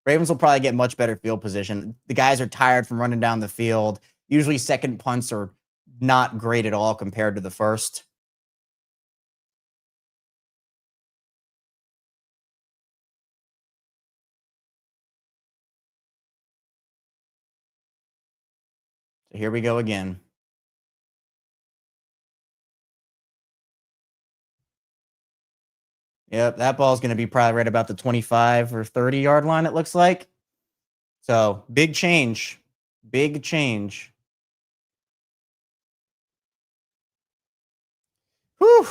Speaker 1: Ravens will probably get much better field position. The guys are tired from running down the field. Usually second punts are not great at all compared to the first. So here we go again. Yep, that ball's going to be probably right about the 25 or 30-yard line, it looks like. So, big change. Big change. Whew.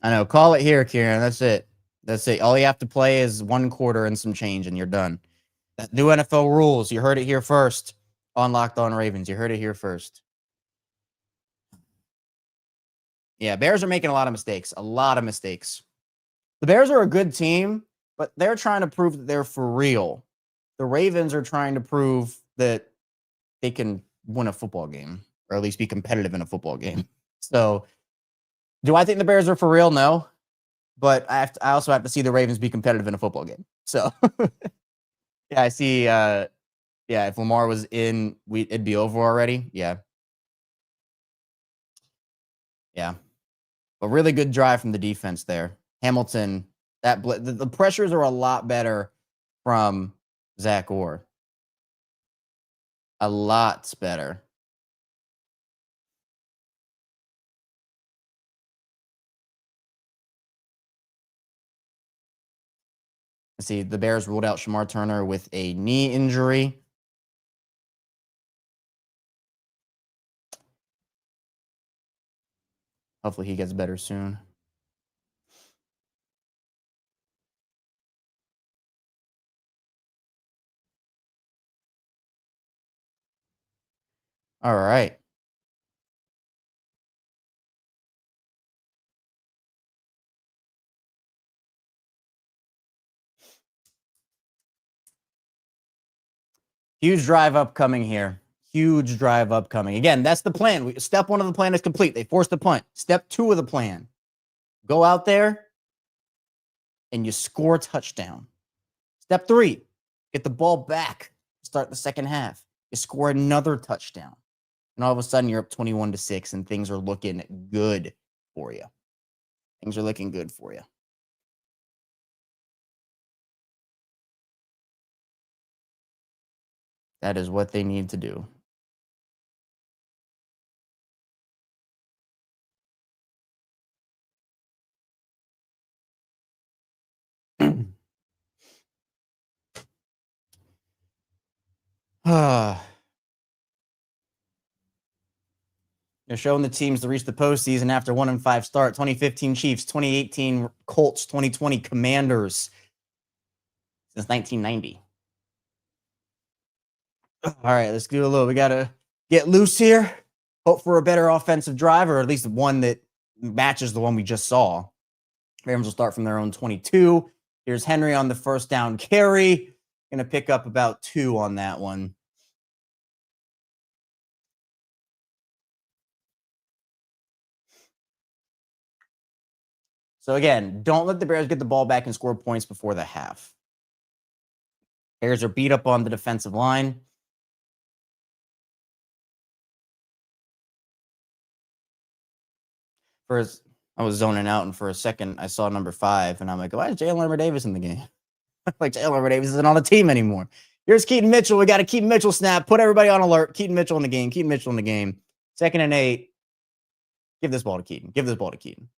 Speaker 1: I know. Call it here, Kieran. That's it. That's it. All you have to play is 1 quarter and some change, and you're done. That new NFL rules. You heard it here first on Locked On Ravens. You heard it here first. Yeah, Bears are making a lot of mistakes. A lot of mistakes. The Bears are a good team, but they're trying to prove that they're for real. The Ravens are trying to prove that they can win a football game, or at least be competitive in a football game. So, do I think the Bears are for real? No. But I also have to see the Ravens be competitive in a football game. So, yeah, I see. Yeah, if Lamar was in, it'd be over already. Yeah. Yeah. A really good drive from the defense there. Hamilton, the pressures are a lot better from Zach Orr. A lot better. Let's see, the Bears ruled out Shamar Turner with a knee injury. Hopefully he gets better soon. All right. Huge drive upcoming here. Huge drive upcoming. Again, that's the plan. Step 1 of the plan is complete. They forced the punt. Step 2 of the plan. Go out there and you score a touchdown. Step 3, get the ball back. Start the second half. You score another touchdown. And all of a sudden you're up 21-6 and things are looking good for you. Things are looking good for you. That is what they need to do. They're showing the teams to reach the postseason after 1-5 start. 2015 Chiefs, 2018 Colts, 2020 Commanders. Since 1990. All right, let's do a little. We got to get loose here. Hope for a better offensive drive, or at least one that matches the one we just saw. Ravens will start from their own 22. Here's Henry on the first down carry. Going to pick up about 2 on that one. So again, don't let the Bears get the ball back and score points before the half. Bears are beat up on the defensive line. First, I was zoning out, and for a second, I saw number 5, and I'm like, why is Jalen Davis in the game? Like, Jalen Davis isn't on the team anymore. Here's Keaton Mitchell. We got to Keaton Mitchell snap. Put everybody on alert. Keaton Mitchell in the game. Keaton Mitchell in the game. 2nd and 8. Give this ball to Keaton. Give this ball to Keaton.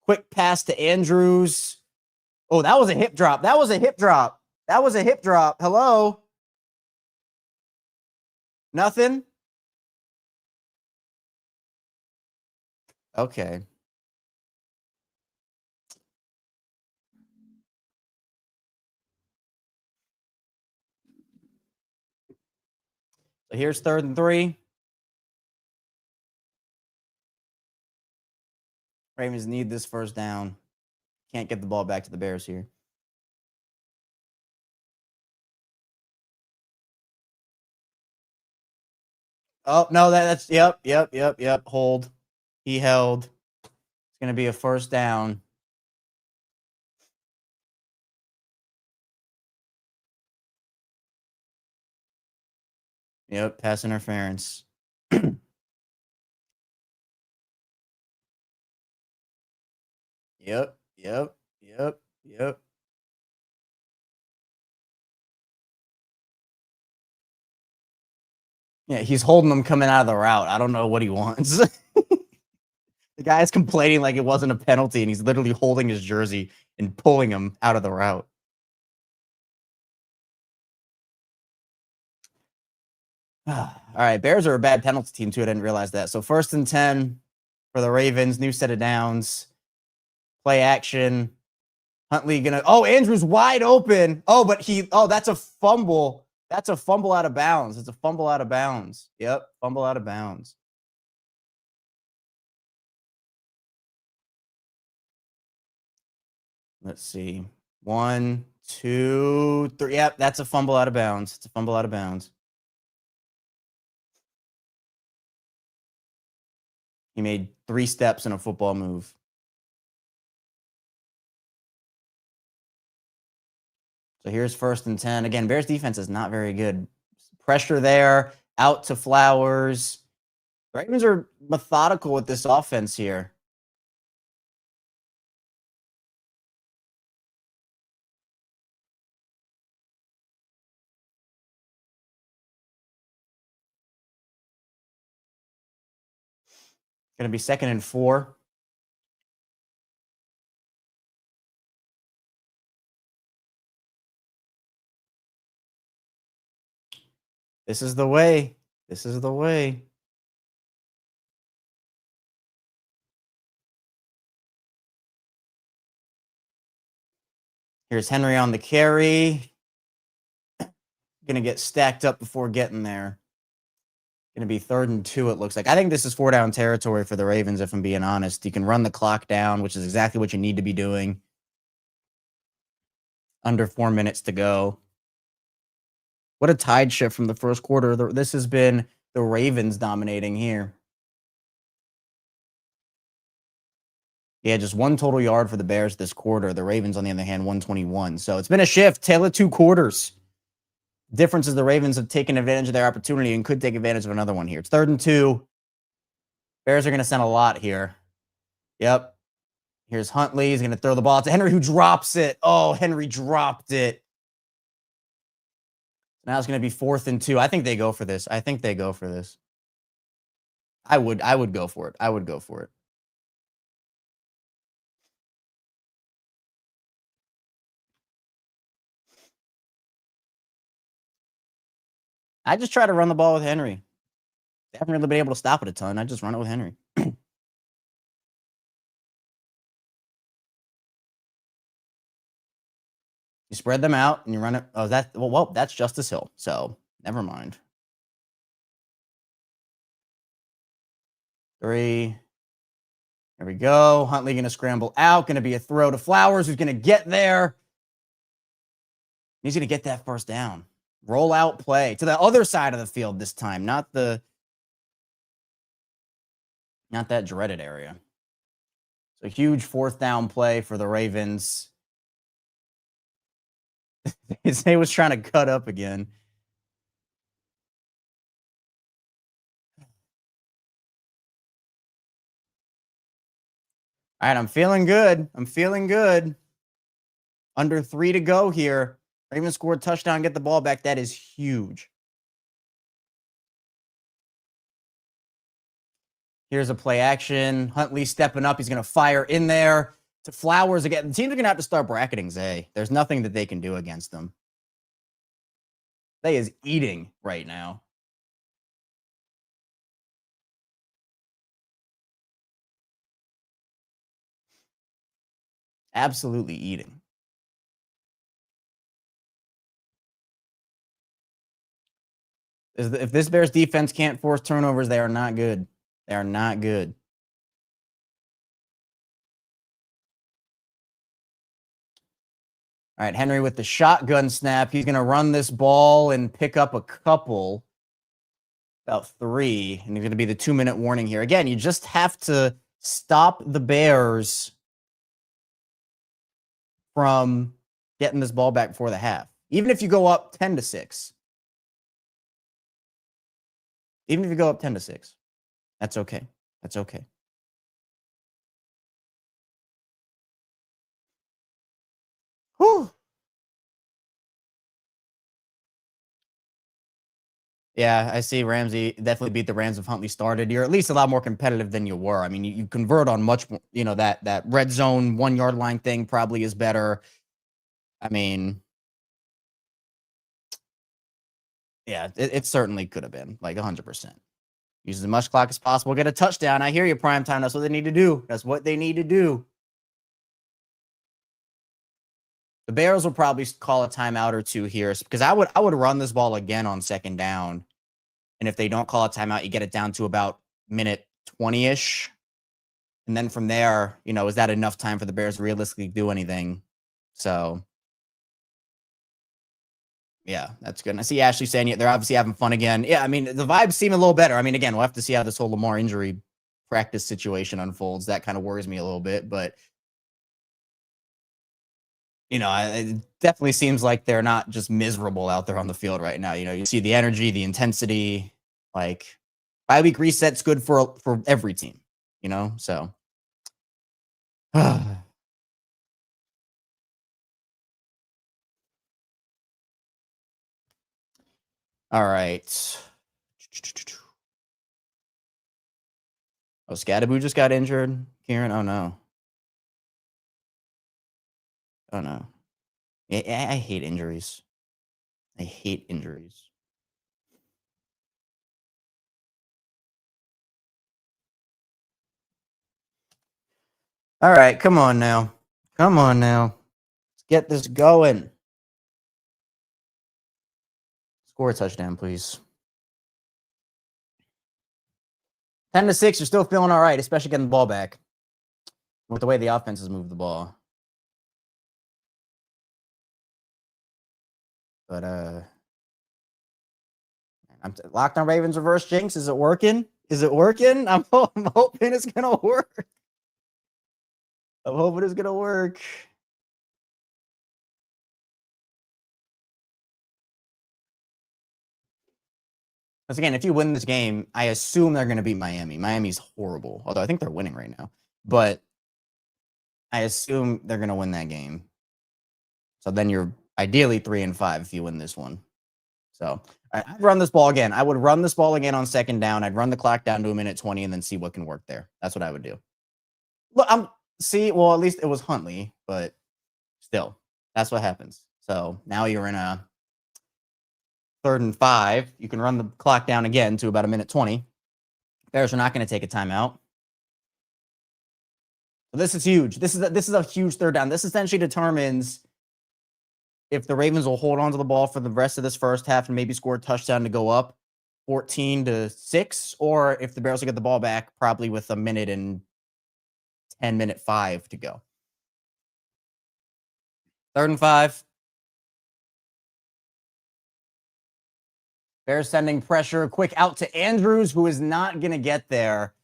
Speaker 1: Quick pass to Andrews. Oh, that was a hip drop. That was a hip drop. That was a hip drop. Hello? Nothing? Okay. So here's 3rd and 3. Ravens need this first down. Can't get the ball back to the Bears here. Oh, no, that's yep. Hold. He held. It's going to be a first down. Yep, pass interference. Yep. Yeah, he's holding them coming out of the route. I don't know what he wants. The guy's complaining like it wasn't a penalty, and he's literally holding his jersey and pulling him out of the route. All right, Bears are a bad penalty team, too. I didn't realize that. So 1st and 10 for the Ravens. New set of downs. Play action. Huntley gonna. Oh, Andrews wide open. Oh, but he. Oh, that's a fumble. That's a fumble out of bounds. It's a fumble out of bounds. Yep, fumble out of bounds. Let's see. 1, 2, 3. Yep, that's a fumble out of bounds. It's a fumble out of bounds. He made 3 steps in a football move. So here's 1st and 10. Again, Bears defense is not very good. Pressure there, out to Flowers. The Ravens are methodical with this offense here. Going to be 2nd and 4. This is the way. This is the way. Here's Henry on the carry. Going to get stacked up before getting there. Going to be 3rd and 2, it looks like. I think this is 4-down territory for the Ravens, if I'm being honest. You can run the clock down, which is exactly what you need to be doing. Under 4 minutes to go. What a tide shift from the first quarter. This has been the Ravens dominating here. Yeah, just 1 total yard for the Bears this quarter. The Ravens, on the other hand, 121. So it's been a shift. Tale of 2 quarters. Difference is the Ravens have taken advantage of their opportunity and could take advantage of another one here. It's 3rd and 2. Bears are going to send a lot here. Yep. Here's Huntley. He's going to throw the ball to Henry, who drops it. Oh, Henry dropped it. Now it's going to be 4th and 2. I think they go for this. I would go for it. I just try to run the ball with Henry. They haven't really been able to stop it a ton. I just run it with Henry. You spread them out and you run it. Oh, that's Justice Hill. So never mind. 3. There we go. Huntley going to scramble out. Going to be a throw to Flowers, who's going to get there. He's going to get that first down. Roll out play to the other side of the field this time, not that dreaded area. So huge 4th down play for the Ravens. He was trying to cut up again. All right, I'm feeling good. Under 3 to go here. Ravens scored a touchdown, get the ball back. That is huge. Here's a play action. Huntley stepping up. He's going to fire in there to Flowers again. The teams are going to have to start bracketing Zay. There's nothing that they can do against them. Zay is eating right now. Absolutely eating. If this Bears defense can't force turnovers, they are not good. They are not good. All right, Henry with the shotgun snap. He's going to run this ball and pick up a couple. About 3, and it's going to be the 2-minute warning here. Again, you just have to stop the Bears from getting this ball back before the half. Even if you go up 10-6. Even if you go up 10-6. That's okay. That's okay. Whew. Yeah, I see Ramsey definitely beat the Rams if Huntley started. You're at least a lot more competitive than you were. I mean, you convert on much more, that red zone 1-yard line thing probably is better. I mean, yeah, it certainly could have been like 100%. Use as much clock as possible. Get a touchdown. I hear you, prime time. That's what they need to do. That's what they need to do. The Bears will probably call a timeout or two here because I would run this ball again on 2nd down. And if they don't call a timeout, you get it down to about minute 20-ish. And then from there, is that enough time for the Bears to realistically do anything? So, yeah, that's good. And I see Ashley saying they're obviously having fun again. Yeah, I mean, the vibes seem a little better. I mean, again, we'll have to see how this whole Lamar injury practice situation unfolds. That kind of worries me a little bit, but it definitely seems like they're not just miserable out there on the field right now. You see the energy, the intensity, like bye-week reset's good for every team, so. All right. Oh, Scadaboo just got injured. Kieran, oh no. Oh no. Yeah, I hate injuries. I hate injuries. All right, come on now. Come on now. Let's get this going. Score a touchdown, please. 10-6, you're still feeling all right, especially getting the ball back. With the way the offense has moved the ball. But I'm Locked on Ravens reverse jinx. Is it working? Is it working? I'm hoping it's gonna work. I'm hoping it's gonna work. Because again, if you win this game, I assume they're going to beat Miami. Miami's horrible, although I think they're winning right now. But I assume they're going to win that game. So then you're ideally 3-5 if you win this one. So I'd run this ball again. I would run this ball again on 2nd down. I'd run the clock down to a minute 20 and then see what can work there. That's what I would do. Look, at least it was Huntley, but still, that's what happens. So now you're in a 3rd and 5. You can run the clock down again to about a minute 20. Bears are not going to take a timeout. So this is huge. This is a huge 3rd down. This essentially determines if the Ravens will hold on to the ball for the rest of this first half and maybe score a touchdown to go up 14-6, or if the Bears will get the ball back probably with a minute and 10-minute 5 to go. 3rd and 5. Bears sending pressure. Quick out to Andrews, who is not going to get there.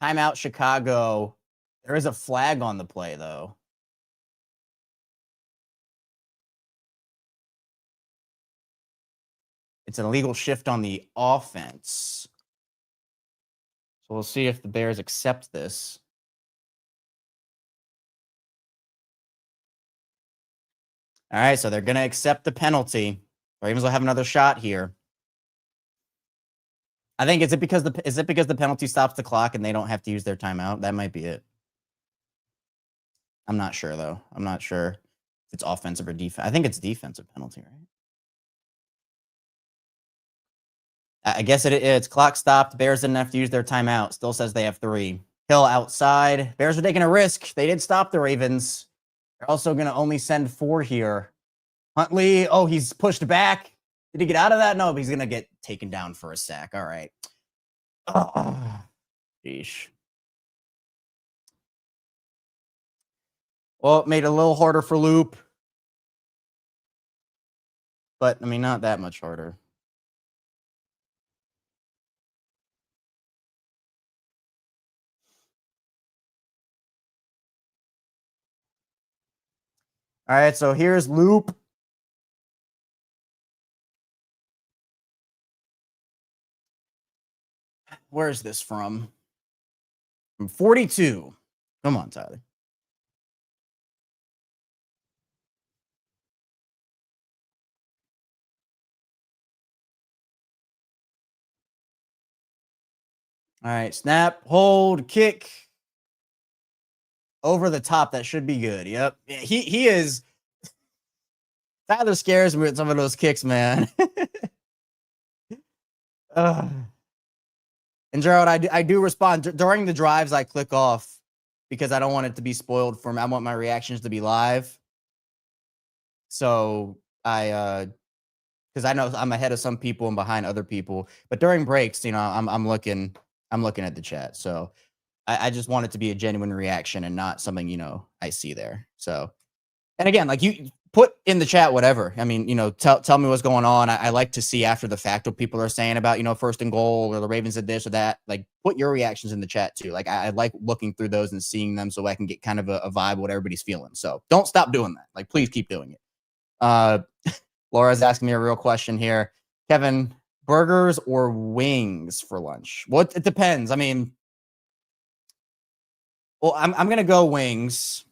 Speaker 1: Timeout, Chicago. There is a flag on the play, though. It's an illegal shift on the offense. So we'll see if the Bears accept this. All right, so they're going to accept the penalty. Ravens will have another shot here. I think is it because the penalty stops the clock and they don't have to use their timeout? That might be it. I'm not sure though. I'm not sure if it's offensive or defense. I think it's defensive penalty, right? I guess it's clock stopped. Bears didn't have to use their timeout. Still says they have 3. Hill outside. Bears are taking a risk. They did stop the Ravens. They're also going to only send 4 here. Huntley, oh, he's pushed back. Did he get out of that? No, but he's going to get taken down for a sack. All right. Oh, sheesh. Well, it made it a little harder for Loop. But, I mean, not that much harder. All right, so here's Loop. Where's this from? From 42. Come on, Tyler. All right, snap, hold, kick. Over the top, that should be good. Yep. He is. Tyler scares me with some of those kicks, man. And Gerald, I do respond during the drives. I click off because I don't want it to be spoiled for me. I want my reactions to be live. So because I know I'm ahead of some people and behind other people. But during breaks, I'm looking at the chat. So I just want it to be a genuine reaction and not something I see there. So, and again, like you put in the chat whatever. I mean, tell me what's going on. I like to see after the fact what people are saying about first and goal or the Ravens did this or that. Like put your reactions in the chat too. Like I like looking through those and seeing them so I can get kind of a vibe of what everybody's feeling. So don't stop doing that. Like please keep doing it. Laura's asking me a real question here. Kevin, burgers or wings for lunch? Well, it depends. I mean, well, I'm gonna go wings.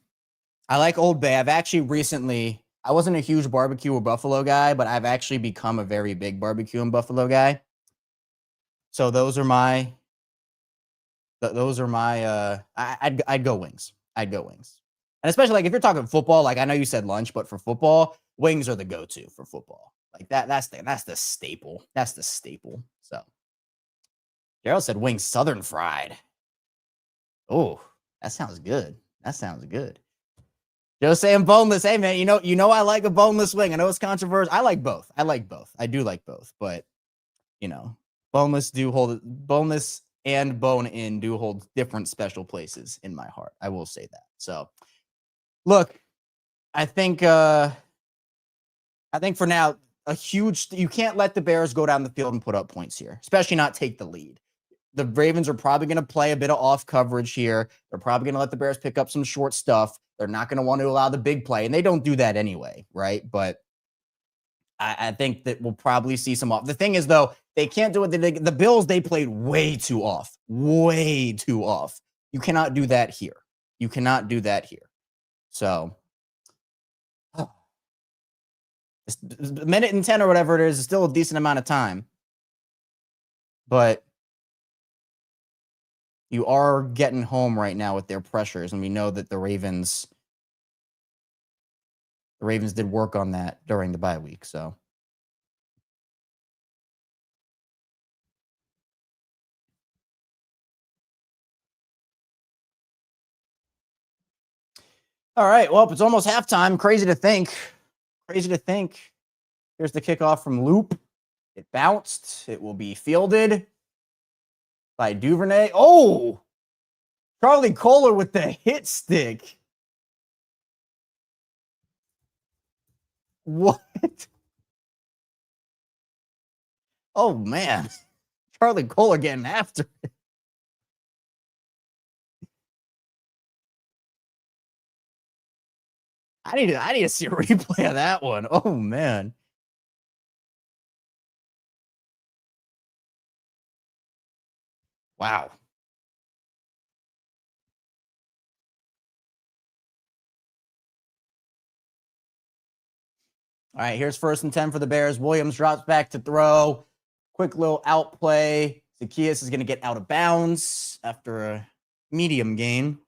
Speaker 1: I like Old Bay. I've actually recently, I wasn't a huge barbecue or buffalo guy, but I've actually become a very big barbecue and buffalo guy. So those are my I'd go wings. I'd go wings. And especially like if you're talking football, like I know you said lunch, but for football, wings are the go-to for football. Like that's the staple. That's the staple. So Gerald said wings southern fried. Oh, that sounds good. That sounds good. Joe saying boneless. Hey man, you know I like a boneless wing. I know it's controversial. I like both. I do like both, but boneless and bone-in do hold different special places in my heart. I will say that. So look, I think for now, you can't let the Bears go down the field and put up points here, especially not take the lead. The Ravens are probably going to play a bit of off coverage here. They're probably going to let the Bears pick up some short stuff. They're not going to want to allow the big play, and they don't do that anyway, right? But I think that we'll probably see some off. The thing is, though, they can't do it. The Bills, they played way too off. Way too off. You cannot do that here. You cannot do that here. So, a minute and 10 or whatever it is still a decent amount of time. But you are getting home right now with their pressures, and we know that the Ravens did work on that during the bye week. So, all right. Well, it's almost halftime. Crazy to think. Here's the kickoff from Loop. It bounced. It will be fielded by Duvernay. Oh, Charlie Kohler with the hit stick. What? Oh, man. Charlie Kohler getting after it. I need to see a replay of that one. Oh, man. Wow. All right, here's 1st and 10 for the Bears. Williams drops back to throw. Quick little out play. Zacchaeus is going to get out of bounds after a medium gain.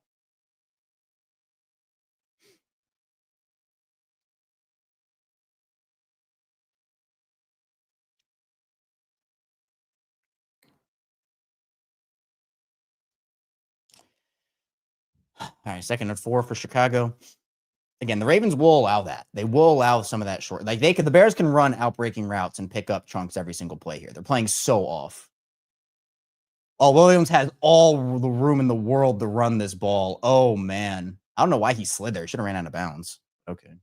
Speaker 1: All right, 2nd and 4 for Chicago. Again, the Ravens will allow that. They will allow some of that short. Like the Bears can run outbreaking routes and pick up chunks every single play here. They're playing so off. Oh, Williams has all the room in the world to run this ball. Oh, man. I don't know why he slid there. Should have ran out of bounds. Okay.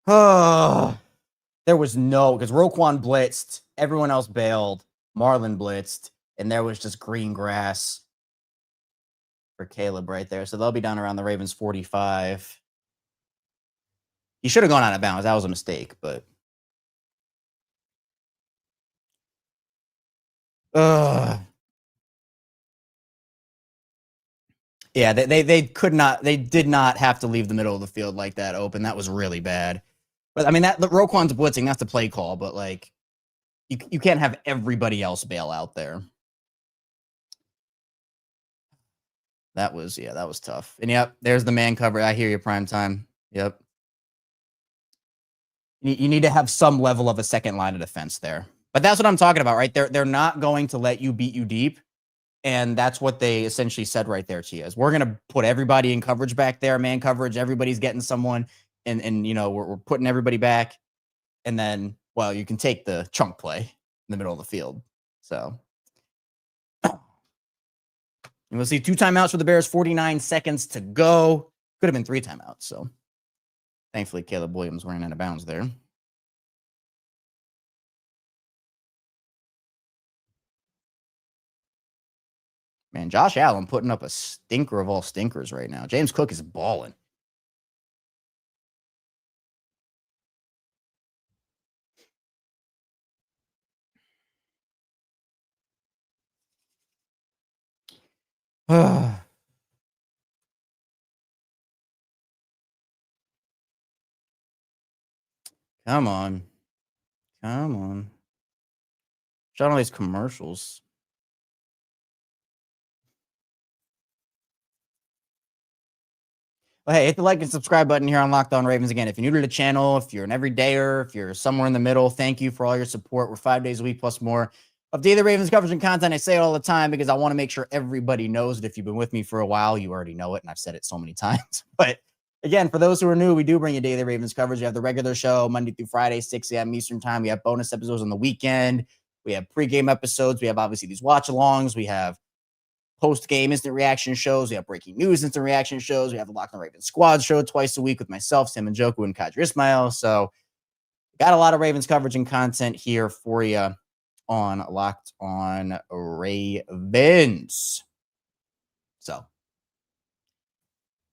Speaker 1: Oh, there was because Roquan blitzed. Everyone else bailed. Marlon blitzed. And there was just green grass. for Caleb right there. So they'll be down around the Ravens 45. He should have gone out of bounds. That was a mistake, but yeah, they could not, they did not have to leave the middle of the field like that open. That was really bad. But I mean, that the Roquan's blitzing, that's the play call, but like you can't have everybody else bail out there. That was tough. And yep, there's the man cover. I hear you, prime time. Yep. You need to have some level of a second line of defense there. But that's what I'm talking about, right? They're not going to let you beat you deep. And that's what they essentially said right there to you, is we're going to put everybody in coverage back there, man coverage. Everybody's getting someone, and you know, we're putting everybody back. And then, well, you can take the chunk play in the middle of the field. So and we'll see 2 timeouts for the Bears, 49 seconds to go. Could have been 3 timeouts. So thankfully, Caleb Williams ran out of bounds there. Man, Josh Allen putting up a stinker of all stinkers right now. James Cook is balling. Come on. Come on. Shut all these commercials. Well, hey, hit the like and subscribe button here on Locked On Ravens. Again, if you're new to the channel, if you're an everydayer, if you're somewhere in the middle, thank you for all your support. We're 5 days a week plus more of daily Ravens coverage and content. I say it all the time because I want to make sure everybody knows that if you've been with me for a while, you already know it, and I've said it so many times. But again, for those who are new, we do bring you daily Ravens coverage. We have the regular show Monday through Friday, 6 a.m. Eastern time. We have bonus episodes on the weekend. We have pregame episodes. We have obviously these watch-alongs. We have post-game instant reaction shows. We have breaking news instant reaction shows. We have the Locked On Ravens squad show twice a week with myself, Sam Njoku, and Kadri Ismail. So got a lot of Ravens coverage and content here for you on Locked On Ravens. So, all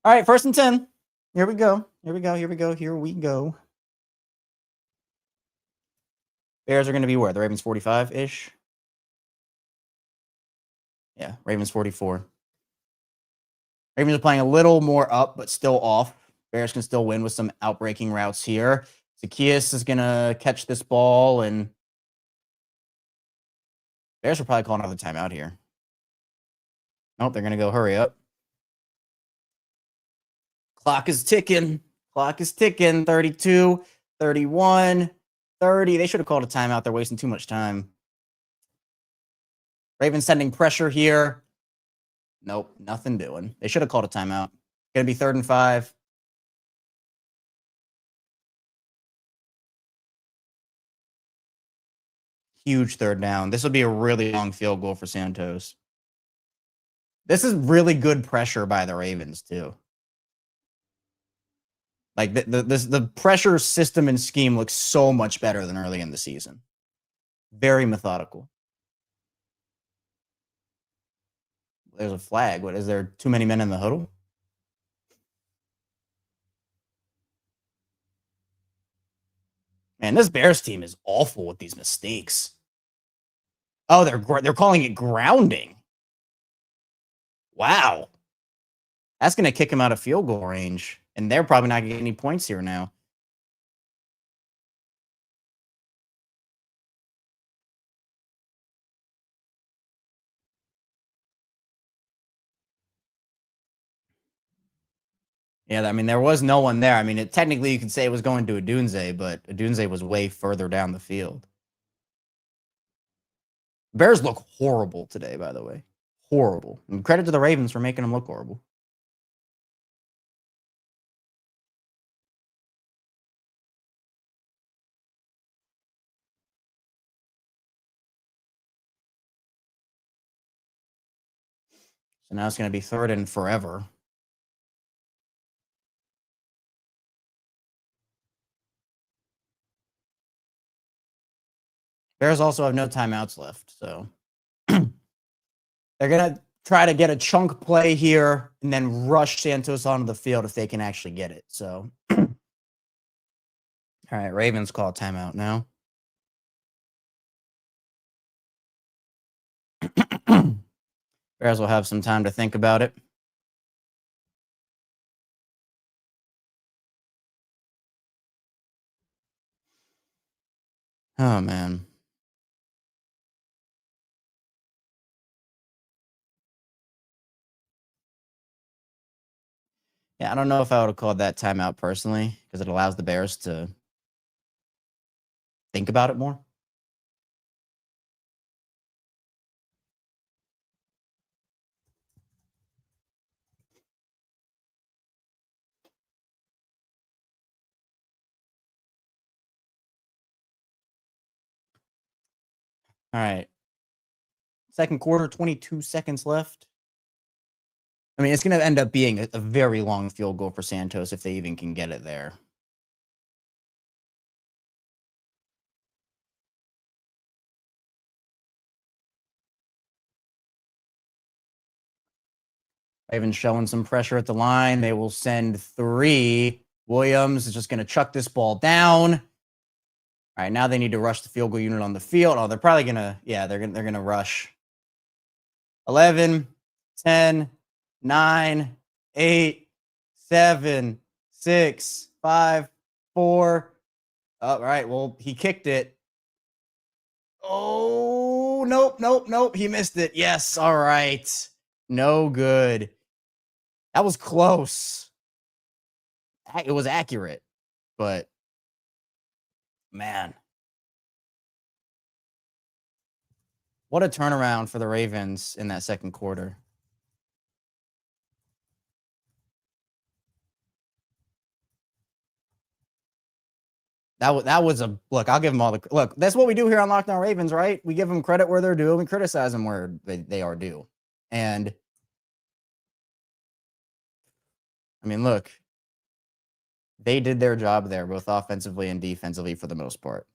Speaker 1: right, 1st and 10. Here we go. Here we go. Bears are going to be where? The Ravens 45-ish? Yeah, Ravens 44. Ravens are playing a little more up, but still off. Bears can still win with some outbreaking routes here. Zacchaeus is going to catch this ball, and Bears will probably call another timeout here. Nope, they're going to go hurry up. Clock is ticking. 32, 31, 30. They should have called a timeout. They're wasting too much time. Ravens sending pressure here. Nope, nothing doing. They should have called a timeout. Going to be 3rd and 5. Huge 3rd down. This would be a really long field goal for Santos. This is really good pressure by the Ravens, too. Like, the pressure system and scheme looks so much better than early in the season. Very methodical. There's a flag. What, is there too many men in the huddle? Man, this Bears team is awful with these mistakes. Oh, they're calling it grounding. Wow. That's going to kick him out of field goal range, and they're probably not going to get any points here now. Yeah, I mean, there was no one there. I mean, technically you could say it was going to Odunze, but Odunze was way further down the field. Bears look horrible today, by the way. Horrible. And credit to the Ravens for making them look horrible. So now it's going to be 3rd and forever. Bears also have no timeouts left, so they're going to try to get a chunk play here and then rush Santos onto the field if they can actually get it. So, all right, Ravens call timeout now. Bears will have some time to think about it. Oh, man. Yeah, I don't know if I would have called that timeout personally because it allows the Bears to think about it more. All right. Second quarter, 22 seconds left. I mean, it's going to end up being a very long field goal for Santos if they even can get it there. Ravens showing some pressure at the line. They will send 3. Williams is just going to chuck this ball down. All right, now they need to rush the field goal unit on the field. Oh, they're probably going to, yeah, they're going to rush. 11, 10, 9, 8, 7, 6, 5, 4. All right, well, he kicked it. Oh, nope. He missed it. Yes, all right. No good. That was close. It was accurate, but man. What a turnaround for the Ravens in that second quarter. That was a look. I'll give them all the look. That's what we do here on Lockdown Ravens, right? We give them credit where they're due, and we criticize them where they are due. And I mean, look, they did their job there, both offensively and defensively for the most part.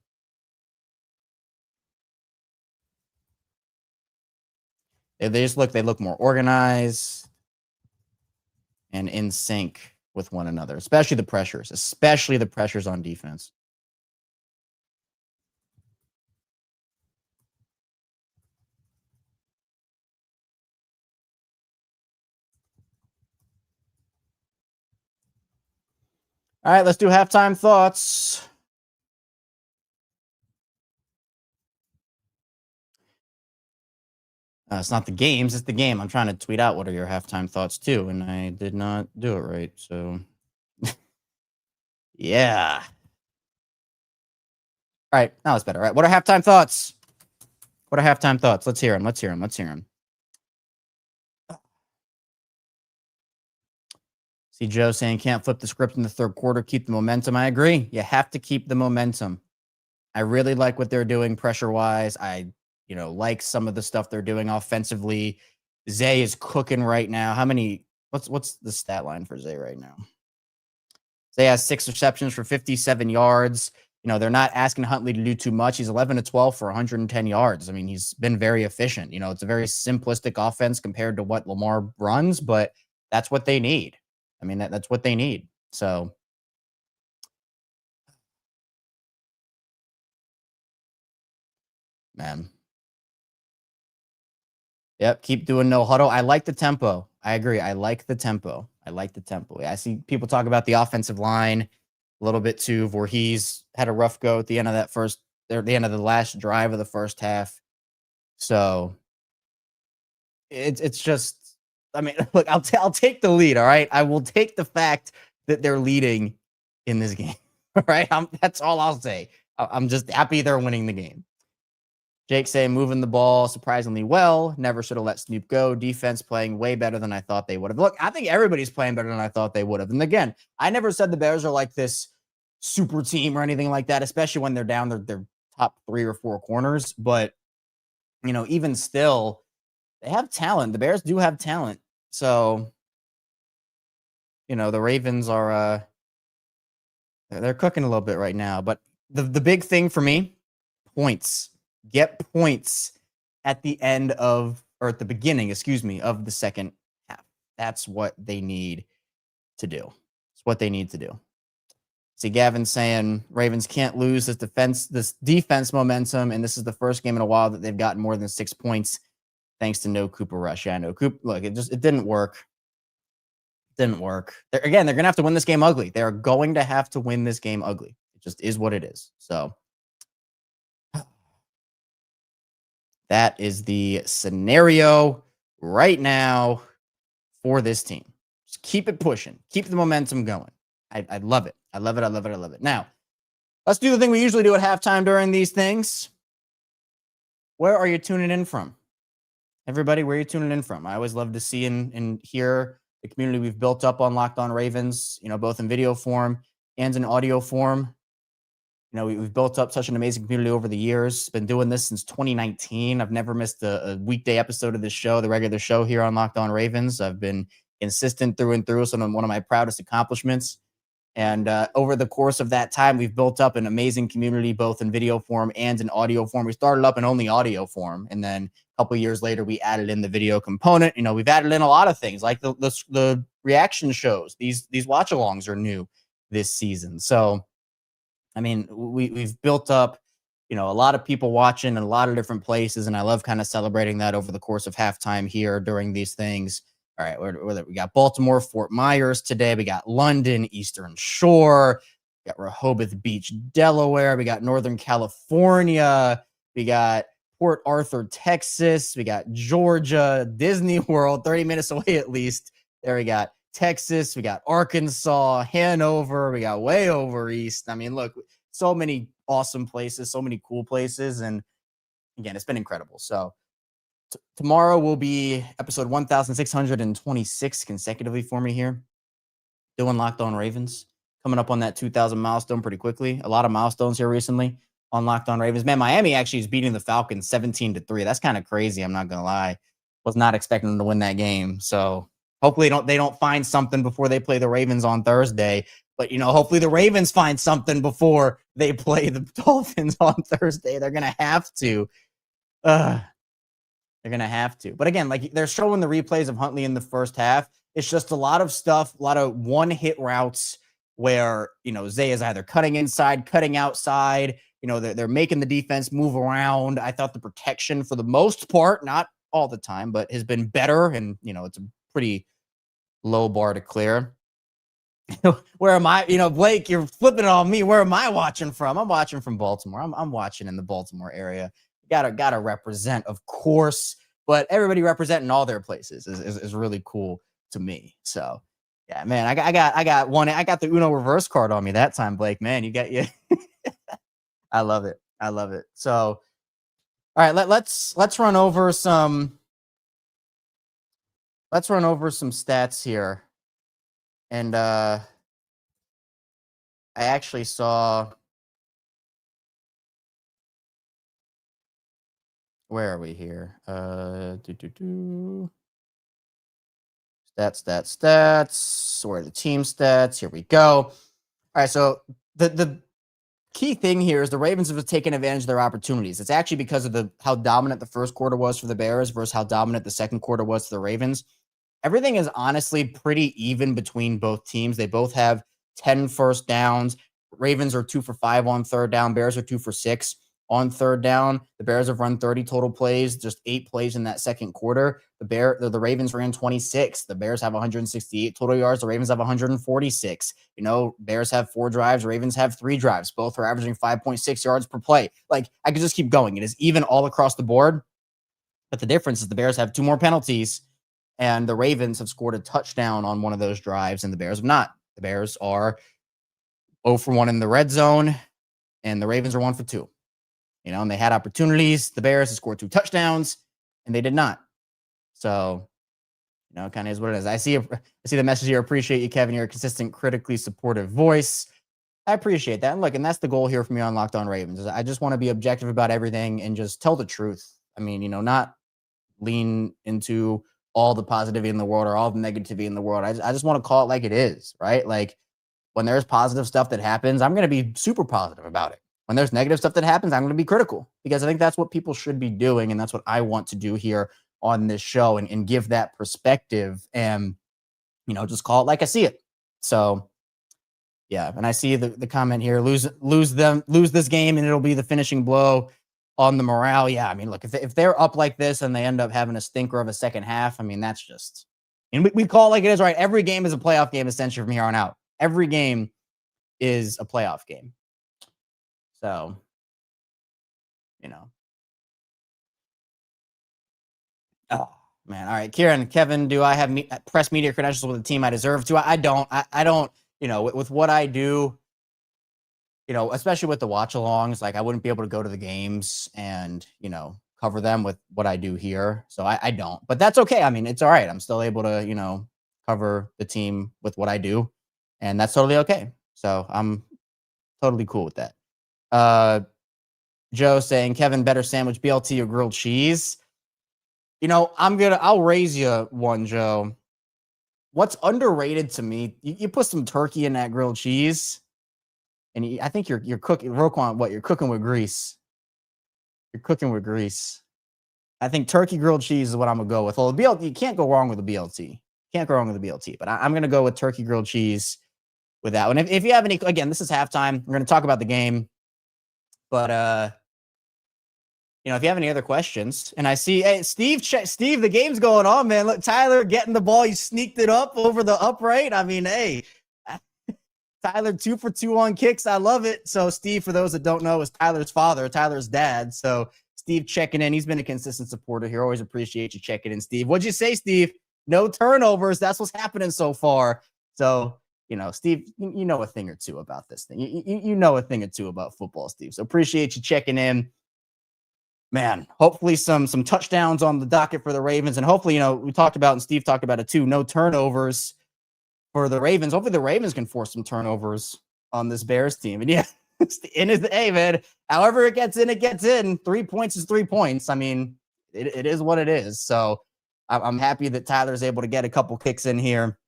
Speaker 1: They just look. They look more organized and in sync with one another, especially the pressures on defense. All right, let's do halftime thoughts. It's not the games, it's the game. I'm trying to tweet out what are your halftime thoughts too, and I did not do it right. So, yeah. All right, now it's better. All right, what are halftime thoughts? Let's hear them. See Joe saying can't flip the script in the third quarter, keep the momentum. I agree. You have to keep the momentum. I really like what they're doing pressure-wise. I like some of the stuff they're doing offensively. Zay is cooking right now. What's the stat line for Zay right now? Zay has 6 receptions for 57 yards. They're not asking Huntley to do too much. He's 11 to 12 for 110 yards. I mean, he's been very efficient. It's a very simplistic offense compared to what Lamar runs, but that's what they need. I mean, that's what they need. So, man. Yep, keep doing no huddle. I like the tempo. I agree. I like the tempo. I see people talk about the offensive line a little bit too. Voorhees had a rough go at the end of the end of the last drive of the first half. So it's just, I mean, look, I'll take the lead. All right, I will take the fact that they're leading in this game. All right, that's all I'll say. I'm just happy they're winning the game. Jake saying moving the ball surprisingly well. Never should have let Snoop go. Defense playing way better than I thought they would have. Look, I think everybody's playing better than I thought they would have. And again, I never said the Bears are like this super team or anything like that, especially when they're down their top 3 or 4 corners. But, even still, they have talent. The Bears do have talent. So, the Ravens are they're cooking a little bit right now. But the big thing for me, points. Get points at the end of or at the beginning, of the second half. That's what they need to do. It's what they need to do. See, Gavin saying Ravens can't lose this defense momentum, and this is the first game in a while that they've gotten more than 6 points thanks to no Cooper Rush. Yeah, no Coop. Look, it didn't work. Didn't work. They're going to have to win this game ugly. They're going to have to win this game ugly. It just is what it is. So that is the scenario right now for this team. Just keep it pushing. Keep the momentum going. I love it. I love it. I love it. I love it. Now, let's do the thing we usually do at halftime during these things. Where are you tuning in from? Everybody, where are you tuning in from? I always love to see and hear the community we've built up on Locked On Ravens, both in video form and in audio form. We've built up such an amazing community over the years. Been doing this since 2019. I've never missed a weekday episode of this show, the regular show here on Locked On Ravens. I've been consistent through and through. So one of my proudest accomplishments. And over the course of that time, we've built up an amazing community, both in video form and in audio form. We started up in only audio form. And then a couple of years later, we added in the video component. We've added in a lot of things like the reaction shows. These watch-alongs are new this season. So, I mean, we've built up, a lot of people watching in a lot of different places. And I love kind of celebrating that over the course of halftime here during these things. All right, we got Baltimore, Fort Myers today. We got London, Eastern Shore. We got Rehoboth Beach, Delaware. We got Northern California. We got Port Arthur, Texas. We got Georgia, Disney World, 30 minutes away at least. There we got Texas. We got Arkansas, Hanover. We got way over east. I mean, look, so many awesome places, so many cool places. And again, it's been incredible. So tomorrow will be episode 1626 consecutively for me here, doing Locked On Ravens, coming up on that 2,000 milestone pretty quickly. A lot of milestones here recently on Locked On Ravens. Man, Miami actually is beating the Falcons 17-3. That's kind of crazy. I'm not gonna lie. Was not expecting them to win that game. So hopefully they don't find something before they play the Ravens on Thursday. But hopefully the Ravens find something before they play the Dolphins on Thursday. They're gonna have to. They're going to have to. But again, like they're showing the replays of Huntley in the first half. It's just a lot of stuff, a lot of one-hit routes where, Zay is either cutting inside, cutting outside. They're making the defense move around. I thought the protection for the most part, not all the time, but has been better. And, it's a pretty low bar to clear. Where am I? Blake, you're flipping it on me. Where am I watching from? I'm watching from Baltimore. I'm watching in the Baltimore area. Gotta represent, of course, but everybody representing all their places is really cool to me. So yeah, man, I got one. I got the Uno reverse card on me that time, Blake. Man, you got you. I love it. I love it. So all right, let's run over some. Let's run over some stats here, and I actually saw. Where are we here? Stats. Where are the team stats? Here we go. All right, so the key thing here is the Ravens have taken advantage of their opportunities. It's actually because of how dominant the first quarter was for the Bears versus how dominant the second quarter was for the Ravens. Everything is honestly pretty even between both teams. They both have 10 first downs. Ravens are 2 for 5 on third down. Bears are 2 for 6 on third down. The Bears have run 30 total plays, just 8 plays in that second quarter. The Ravens ran 26. The Bears have 168 total yards. The Ravens have 146. Bears have 4 drives. Ravens have 3 drives. Both are averaging 5.6 yards per play. Like, I could just keep going. It is even all across the board. But the difference is the Bears have 2 more penalties, and the Ravens have scored a touchdown on one of those drives, and the Bears have not. The Bears are 0 for 1 in the red zone, and the Ravens are 1 for 2. And they had opportunities. The Bears have scored 2 touchdowns, and they did not. So, it kind of is what it is. I see the message here. Appreciate you, Kevin. You're a consistent, critically supportive voice. I appreciate that. And look, and that's the goal here for me on Locked On Ravens. I just want to be objective about everything and just tell the truth. I mean, not lean into all the positivity in the world or all the negativity in the world. I just want to call it like it is, right? Like, when there's positive stuff that happens, I'm going to be super positive about it. When there's negative stuff that happens, I'm going to be critical, because I think that's what people should be doing. And that's what I want to do here on this show and give that perspective and, just call it like I see it. So, yeah. And I see the comment here, lose this game and it'll be the finishing blow on the morale. Yeah. I mean, look, if they're up like this and they end up having a stinker of a second half, I mean, that's just, and we call it like it is, right? Every game is a playoff game essentially from here on out. Every game is a playoff game. So, oh man. All right. Kevin, do I have press media credentials with the team I deserve to? I don't, I don't, with what I do, especially with the watch alongs, like I wouldn't be able to go to the games and, cover them with what I do here. So I don't, but that's okay. I mean, it's all right. I'm still able to, cover the team with what I do, and that's totally okay. So I'm totally cool with that. Joe saying, Kevin, better sandwich, BLT or grilled cheese? I'll raise you one, Joe. What's underrated to me, you put some turkey in that grilled cheese, and I think you're cooking, Roquan, what, you're cooking with grease. You're cooking with grease. I think turkey grilled cheese is what I'm going to go with. Well, the BLT, you can't go wrong with the BLT. Can't go wrong with the BLT, but I'm going to go with turkey grilled cheese with that one. If you have any, again, this is halftime. We're going to talk about the game, but, if you have any other questions, and I see, hey, Steve, the game's going on, man. Look, Tyler getting the ball. He sneaked it up over the upright. I mean, hey, Tyler 2 for 2 on kicks. I love it. So Steve, for those that don't know, is Tyler's father, Tyler's dad. So Steve checking in. He's been a consistent supporter here. Always appreciate you checking in, Steve. What'd you say, Steve? No turnovers. That's what's happening so far. So, Steve, you know a thing or two about this thing. You know a thing or two about football, Steve. So appreciate you checking in. Man, hopefully some touchdowns on the docket for the Ravens. And hopefully, we talked about, and Steve talked about it too, no turnovers for the Ravens. Hopefully the Ravens can force some turnovers on this Bears team. And yeah, hey, man, however it gets in, it gets in. 3 points is 3 points. I mean, it is what it is. So I'm happy that Tyler's able to get a couple kicks in here.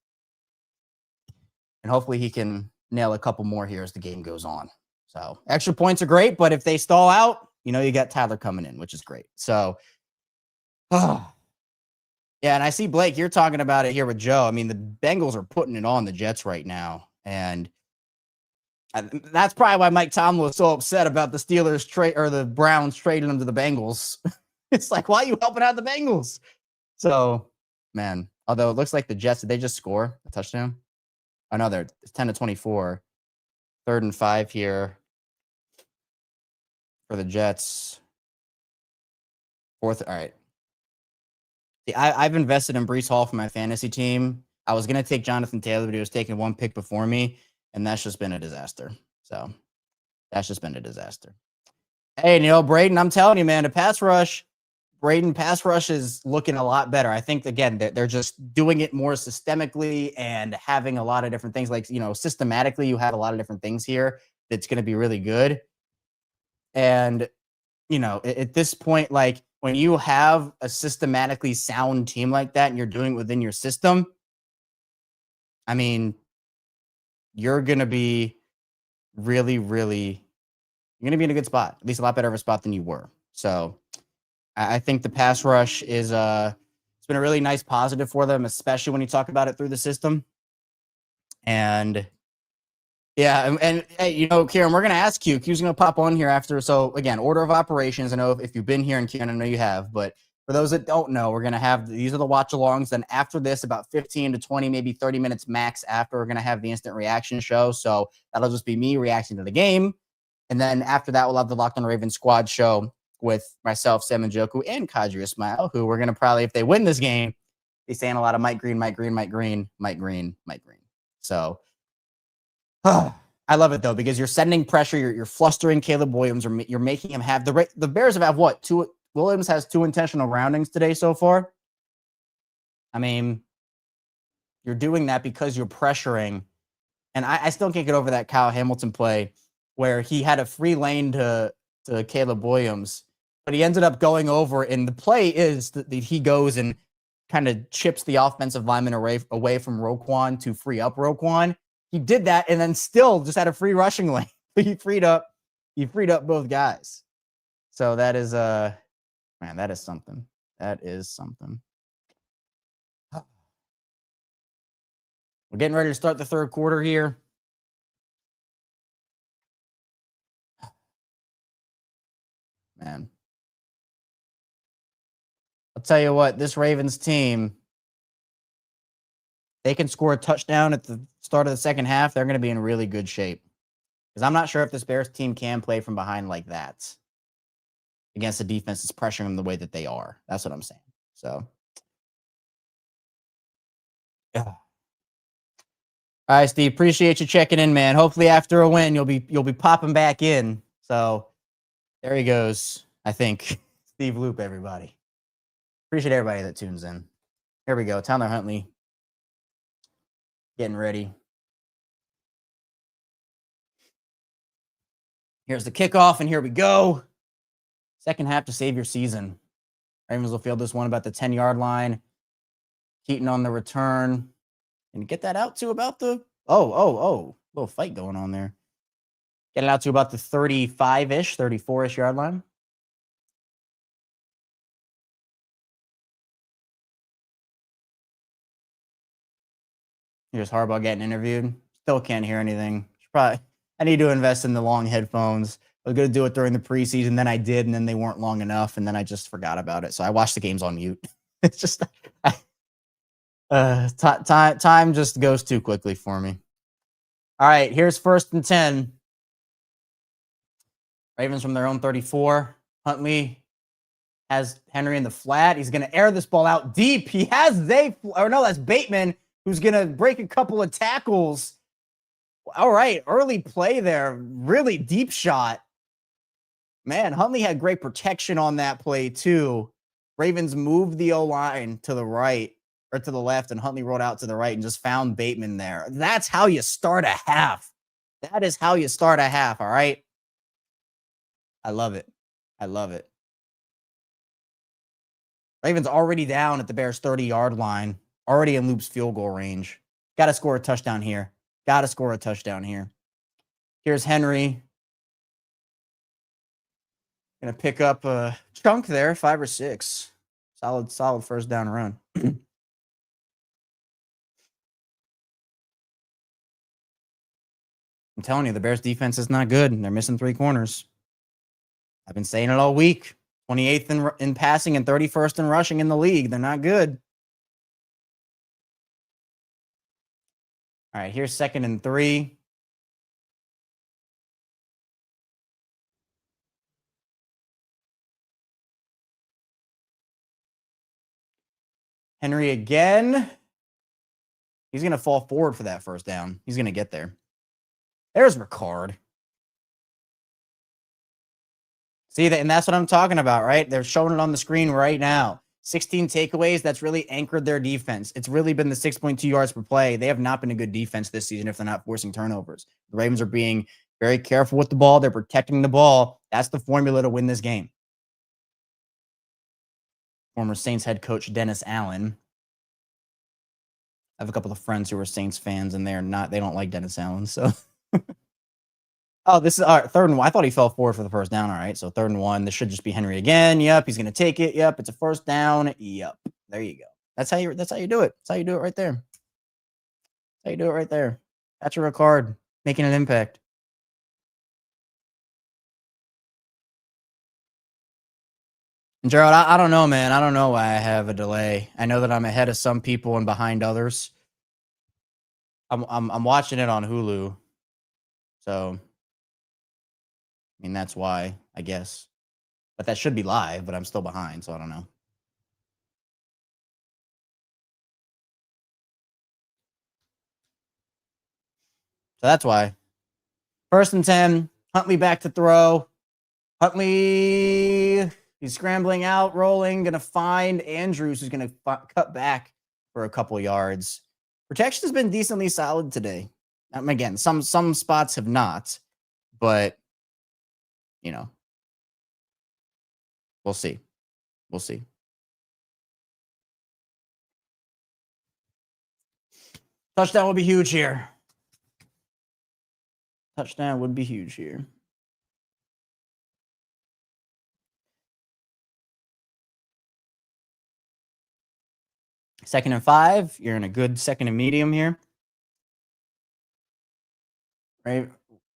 Speaker 1: And hopefully he can nail a couple more here as the game goes on. So extra points are great, but if they stall out, you got Tyler coming in, which is great. So, yeah, and I see, Blake, you're talking about it here with Joe. I mean, the Bengals are putting it on the Jets right now. And that's probably why Mike Tomlin was so upset about the Steelers trade or the Browns trading them to the Bengals. It's like, why are you helping out the Bengals? So, man, although it looks like the Jets, did they just score a touchdown? Oh, no, they're 10-24. 3rd and 5 here for the Jets. 4th. All right. See, I've invested in Breece Hall for my fantasy team. I was going to take Jonathan Taylor, but he was taking one pick before me, and that's just been a disaster. So that's just been a disaster. Hey, Braden, I'm telling you, man, pass rush is looking a lot better. I think, again, they're just doing it more systemically and having a lot of different things. Like, systematically, you have a lot of different things here that's going to be really good. And, at this point, like when you have a systematically sound team like that and you're doing it within your system, I mean, you're going to be really, really, you're going to be in a good spot, at least a lot better of a spot than you were. So I think the pass rush is, it's been a really nice positive for them, especially when you talk about it through the system. And yeah, and hey, Kieran, we're going to ask Q. Q's going to pop on here after. So again, order of operations. I know if you've been here, and Kieran, I know you have, but for those that don't know, we're going to have, these are the watch alongs. Then after this, about 15 to 20, maybe 30 minutes max after, we're going to have the instant reaction show. So that'll just be me reacting to the game. And then after that, we'll have the Locked on Ravens squad show with myself, Sam Njoku, and Kadri Ismail, who we're going to probably, if they win this game, be saying a lot of Mike Green. So I love it, though, because you're sending pressure. You're flustering Caleb Williams, or you're making him have the Bears have what? Williams has 2 intentional groundings today so far. I mean, you're doing that because you're pressuring. And I still can't get over that Kyle Hamilton play where he had a free lane to Caleb Williams, but he ended up going over. And the play is that he goes and kind of chips the offensive lineman away from Roquan to free up Roquan. He did that and then still just had a free rushing lane. He freed up both guys. So that is man, that is something. That is something. We're getting ready to start the third quarter here. Man. I'll tell you what, this Ravens team, they can score a touchdown at the start of the second half, they're going to be in really good shape. Because I'm not sure if this Bears team can play from behind like that against a defense that's pressuring them the way that they are. That's what I'm saying. So, yeah. All right, Steve. Appreciate you checking in, man. Hopefully, after a win, you'll be popping back in. So, there he goes. I think Steve Loop, everybody. Appreciate everybody that tunes in. Here we go. Tyler Huntley getting ready. Here's the kickoff, and here we go. Second half to save your season. Ravens will field this one about the 10-yard line. Keaton on the return. And get that out to about the little fight going on there. Get it out to about the 35-ish, 34-ish yard line. Here's Harbaugh getting interviewed. Still can't hear anything. I need to invest in the long headphones. I was going to do it during the preseason, then I did, and then they weren't long enough, and then I just forgot about it. So I watched the games on mute. It's just time just goes too quickly for me. All right, here's 1st and 10. Ravens from their own 34. Huntley has Henry in the flat. He's going to air this ball out deep. He has that's Bateman, who's going to break a couple of tackles. All right, early play there. Really deep shot. Man, Huntley had great protection on that play too. Ravens moved the O-line to the right or to the left, and Huntley rolled out to the right and just found Bateman there. That's how you start a half. That is how you start a half, all right? I love it. I love it. Ravens already down at the Bears' 30-yard line, already in Loop's field goal range. Got to score a touchdown here. Got to score a touchdown here. Here's Henry. Going to pick up a chunk there, 5 or 6. Solid first down run. I'm telling you, the Bears defense is not good. They're missing 3 corners. I've been saying it all week. 28th in passing and 31st in rushing in the league. They're not good. All right, here's 2nd and 3. Henry again. He's going to fall forward for that first down. He's going to get there. There's Ricard. See that, and that's what I'm talking about, right? They're showing it on the screen right now. 16 takeaways. That's really anchored their defense. It's really been the 6.2 yards per play. They have not been a good defense this season if they're not forcing turnovers. The Ravens are being very careful with the ball. They're protecting the ball. That's the formula to win this game. Former Saints head coach Dennis Allen. I have a couple of friends who are Saints fans, and they don't like Dennis Allen. So, oh, this is all right, 3rd and 1. I thought he fell forward for the first down. All right, so 3rd and 1. This should just be Henry again. Yep, he's gonna take it. Yep, it's a first down. Yep, there you go. That's how you do it. That's how you do it right there. That's how you do it right there. That's your Ricard making an impact. And Gerald, I don't know, man. I don't know why I have a delay. I know that I'm ahead of some people and behind others. I'm watching it on Hulu, so I mean that's why, I guess. But that should be live, but I'm still behind, so I don't know. So that's why. 1st and 10. Huntley back to throw. Huntley, he's scrambling out, rolling, going to find Andrews, who's going to cut back for a couple yards. Protection has been decently solid today. Again, some spots have not, but, you know, we'll see. We'll see. Touchdown would be huge here. Touchdown would be huge here. 2nd and 5. You're in a good 2nd and medium here. Right?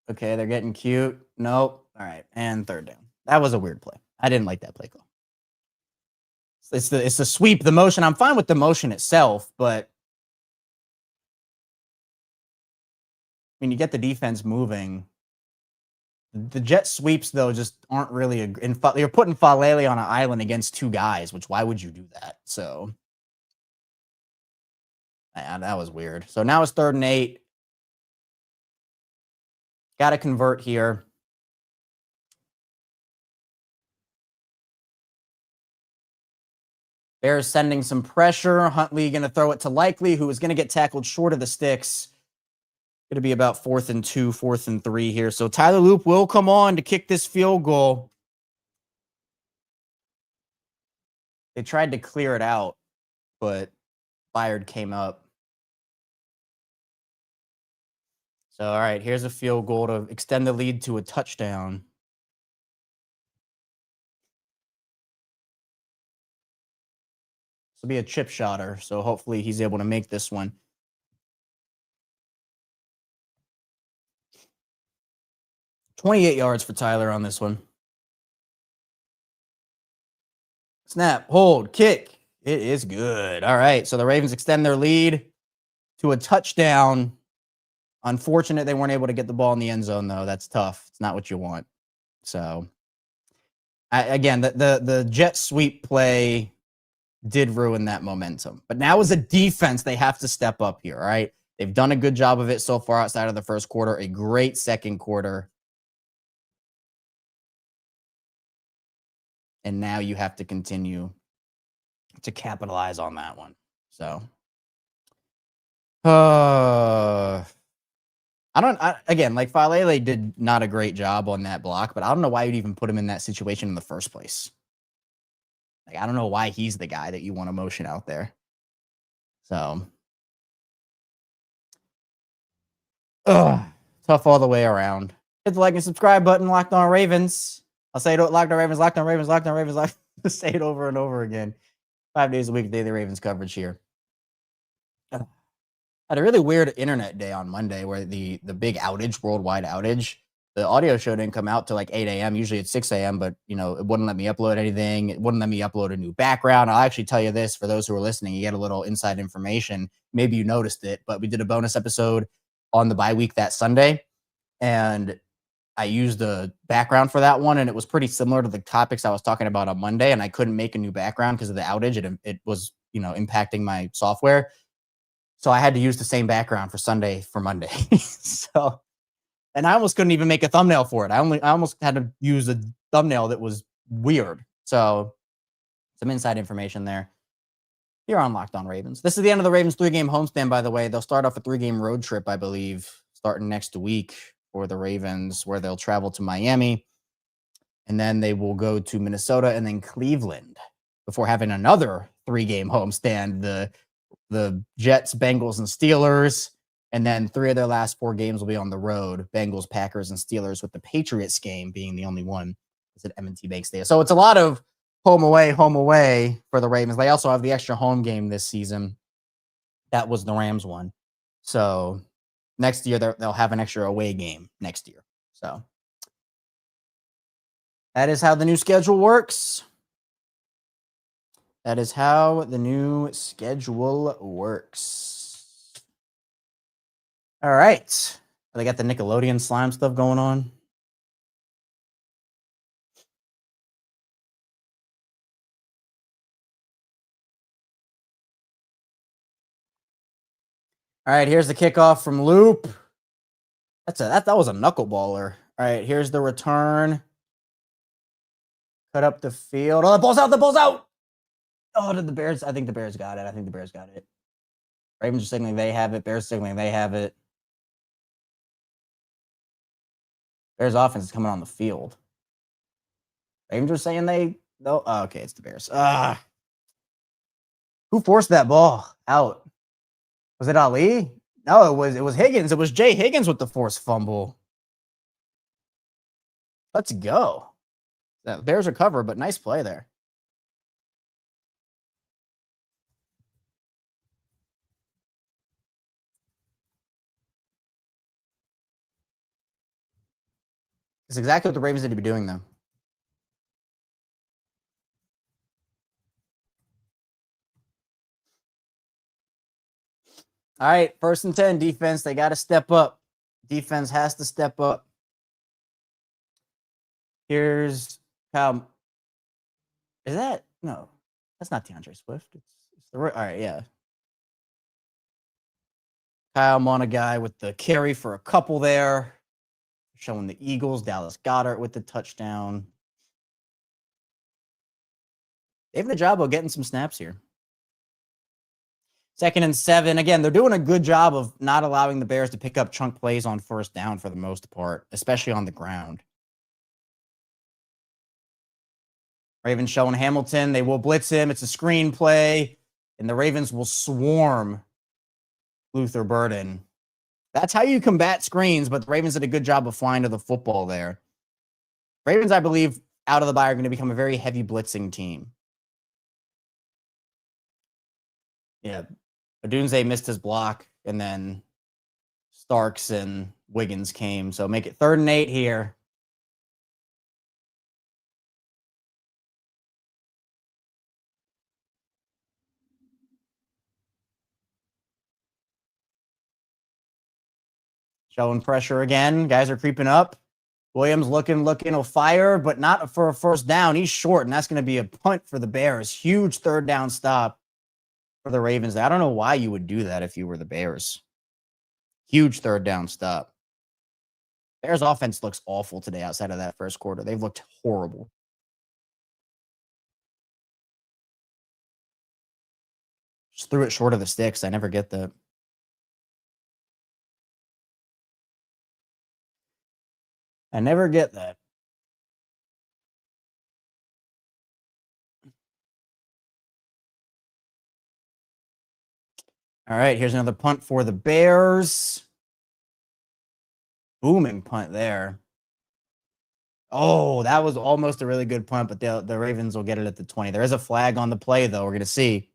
Speaker 1: Okay, they're getting cute. Nope. All right, and 3rd down. That was a weird play. I didn't like that play call. It's the sweep, the motion. I'm fine with the motion itself, but when you get the defense moving, the jet sweeps though just aren't really you're putting Falele on an island against 2 guys, which why would you do that? So that was weird. So now it's 3rd and 8. Got to convert here. Bears sending some pressure. Huntley going to throw it to Likely, who is going to get tackled short of the sticks. Going to be about 4th and 2, 4th and 3 here. So Tyler Loop will come on to kick this field goal. They tried to clear it out, but Byard came up. So, all right, here's a field goal to extend the lead to a touchdown. This will be a chip shotter, so hopefully he's able to make this one. $28 yards for Tyler on this one. Snap, hold, kick. It is good. All right, so the Ravens extend their lead to a touchdown. Unfortunate they weren't able to get the ball in the end zone, though. That's tough. It's not what you want. So, again, the jet sweep play did ruin that momentum. But now as a defense, they have to step up here, all right? They've done a good job of it so far outside of the first quarter, a great 2nd quarter. And now you have to continue to capitalize on that one. So, again, like Falele did not a great job on that block, but I don't know why you'd even put him in that situation in the first place. Like, I don't know why he's the guy that you want to motion out there. So, tough all the way around. Hit the like and subscribe button, Locked On Ravens. I'll say it, Locked On Ravens, Locked On Ravens, Locked On Ravens, say it over and over again. 5 days a week, daily Ravens coverage here. Had a really weird internet day on Monday where the big outage, worldwide outage, the audio show didn't come out till like 8 a.m. Usually it's 6 a.m., but it wouldn't let me upload anything. It wouldn't let me upload a new background. I'll actually tell you this for those who are listening, you get a little inside information. Maybe you noticed it, but we did a bonus episode on the bye week that Sunday, and I used the background for that one, and it was pretty similar to the topics I was talking about on Monday, and I couldn't make a new background because of the outage. It was, impacting my software. So I had to use the same background for Sunday for Monday. And I almost couldn't even make a thumbnail for it. I almost had to use a thumbnail that was weird. So some inside information there. Here on Locked On Ravens. This is the end of the Ravens 3-game homestand, by the way. They'll start off a 3-game road trip, I believe, starting next week for the Ravens, where they'll travel to Miami. And then they will go to Minnesota and then Cleveland before having another 3-game homestand. The Jets, Bengals, and Steelers. And then 3 of their last 4 games will be on the road. Bengals, Packers, and Steelers, with the Patriots game being the only one that's at M&T Bank Stadium. So it's a lot of home away for the Ravens. They also have the extra home game this season. That was the Rams one. So next year, they'll have an extra away game next year. So that is how the new schedule works. That is how the new schedule works. All right. They got the Nickelodeon slime stuff going on. All right, here's the kickoff from Loop. That was a knuckleballer. All right, here's the return. Cut up the field. Oh, the ball's out. Oh, did the Bears? I think the Bears got it. Ravens are signaling they have it. Bears signaling they have it. Bears offense is coming on the field. Ravens are saying no. Oh, okay, it's the Bears. Who forced that ball out? Was it Ali? No, it was Higgins. It was Jay Higgins with the forced fumble. Let's go. The Bears recover, but nice play there. It's exactly what the Ravens need to be doing, though. All right, 1st and 10, defense. They got to step up. Defense has to step up. Here's Kyle. Is that? No, that's not DeAndre Swift. It's the all right, yeah. Kyle on a guy with the carry for a couple there. Showing the Eagles. Dallas Goedert with the touchdown. They have the job of getting some snaps here. 2nd and 7. Again, they're doing a good job of not allowing the Bears to pick up chunk plays on 1st down for the most part, especially on the ground. Ravens showing Hamilton. They will blitz him. It's a screen play, and the Ravens will swarm Luther Burden. That's how you combat screens, but the Ravens did a good job of flying to the football there. Ravens, I believe, out of the bye are going to become a very heavy blitzing team. Yeah. Odunze missed his block, and then Starks and Wiggins came. So make it 3rd and 8 here. Showing pressure again. Guys are creeping up. Williams looking, will fire, but not for a 1st down. He's short, and that's going to be a punt for the Bears. Huge 3rd down stop for the Ravens. I don't know why you would do that if you were the Bears. Huge 3rd down stop. Bears offense looks awful today outside of that 1st quarter. They've looked horrible. Just threw it short of the sticks. I never get that. I never get that. All right, here's another punt for the Bears. Booming punt there. Oh, that was almost a really good punt, but the Ravens will get it at the 20. There is a flag on the play, though. We're going to see.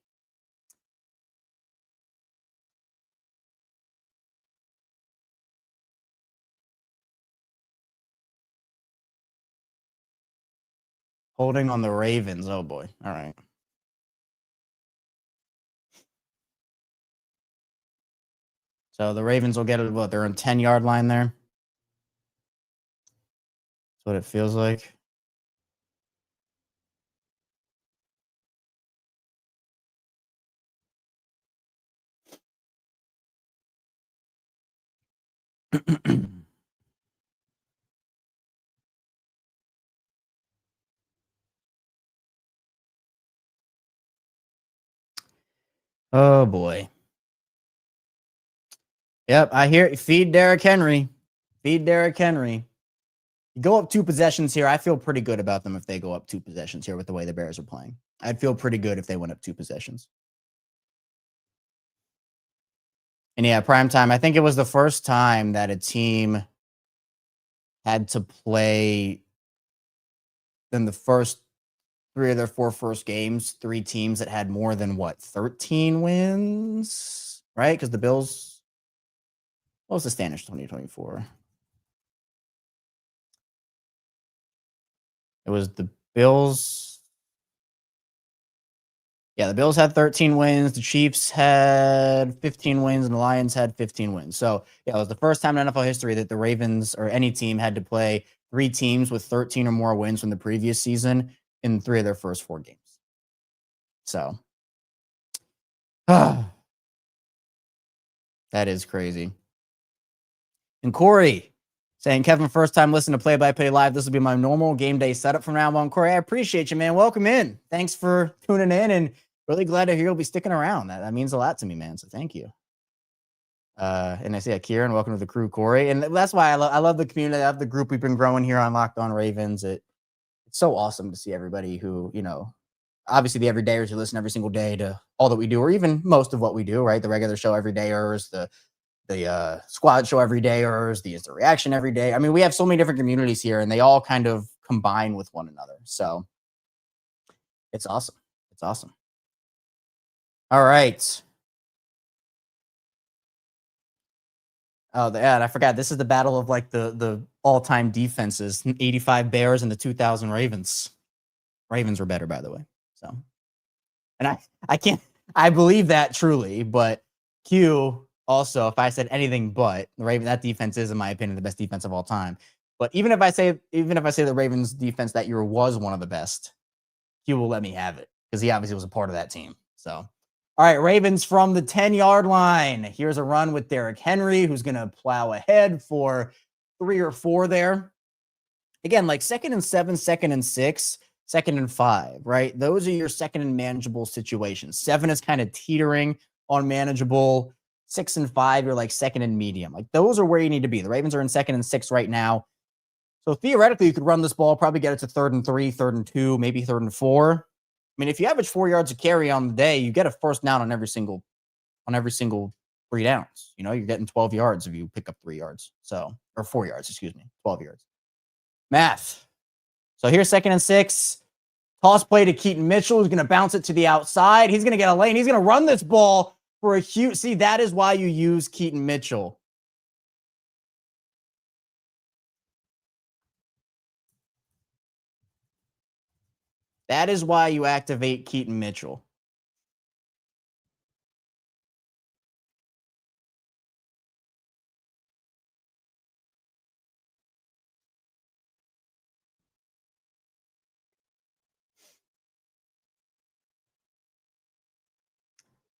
Speaker 1: Holding on the Ravens. Oh, boy. All right. So the Ravens will get it. What? They're on 10-yard line there. That's what it feels like. Oh, boy. Yep, I hear. Feed Derrick Henry. Feed Derrick Henry. You go up 2 possessions here. I feel pretty good about them if they go up 2 possessions here with the way the Bears are playing. I'd feel pretty good if they went up 2 possessions. And yeah, prime time. I think it was the first time that a team had to play in the first 3 of their 4 first games, 3 teams that had more than 13 wins, right? Because the Bills, what was the standings 2024? It was the Bills. Yeah, the Bills had 13 wins. The Chiefs had 15 wins, and the Lions had 15 wins. So, yeah, it was the first time in NFL history that the Ravens or any team had to play 3 teams with 13 or more wins from the previous season in 3 of their first 4 games. So, that is crazy. And Corey saying, Kevin, first time listening to Play-by-Play Live. This will be my normal game day setup from now on. Corey, I appreciate you, man. Welcome in. Thanks for tuning in, and really glad to hear you'll be sticking around. That means a lot to me, man. So thank you. And I see Kieran, welcome to the crew, Corey. And that's why I love the community. I love the group we've been growing here on Locked On Ravens. It's so awesome to see everybody who, obviously the everydayers who listen every single day to all that we do, or even most of what we do, right? The regular show everydayers, the squad show everydayers, the instant reaction every day. I mean, we have so many different communities here, and they all kind of combine with one another. So it's awesome. It's awesome. All right. Oh, yeah, and I forgot. This is the battle of like the all-time defenses. 85 Bears and the 2000 Ravens. Ravens were better, by the way. So, and I can't, I believe that truly, but Q also, if I said anything but the Ravens, that defense is, in my opinion, the best defense of all time. But even if I say the Ravens defense that year was one of the best, Q will let me have it because he obviously was a part of that team. So, all right, Ravens from the 10-yard line. Here's a run with Derrick Henry, who's going to plow ahead for 3 or 4 there. Again, like 2nd and 7, 2nd and 6, 2nd and 5, right? Those are your 2nd and manageable situations. 7 is kind of teetering on manageable. 6 and 5, you're like 2nd and medium. Like those are where you need to be. The Ravens are in 2nd and 6 right now. So theoretically, you could run this ball, probably get it to 3rd and 3, 3rd and 2, maybe 3rd and 4. I mean, if you average 4 yards a carry on the day, you get a first down on every single 3 downs. You know, you're getting 12 yards if you pick up 3 yards. So, or 4 yards, excuse me, 12 yards. Math. So here's 2nd and 6. Toss play to Keaton Mitchell, who's going to bounce it to the outside. He's going to get a lane. He's going to run this ball for a huge. See, that is why you use Keaton Mitchell. That is why you activate Keaton Mitchell.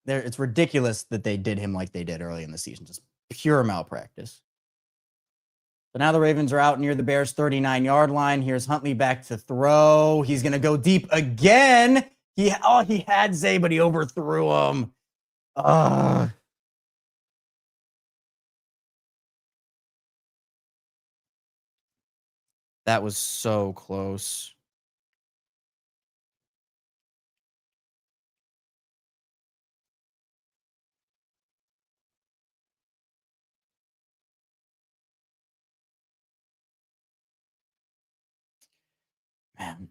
Speaker 1: It's ridiculous that they did him like they did early in the season. Just pure malpractice. So now the Ravens are out near the Bears' 39-yard line. Here's Huntley back to throw. He's going to go deep again. He had Zay, but he overthrew him. That was so close. Man.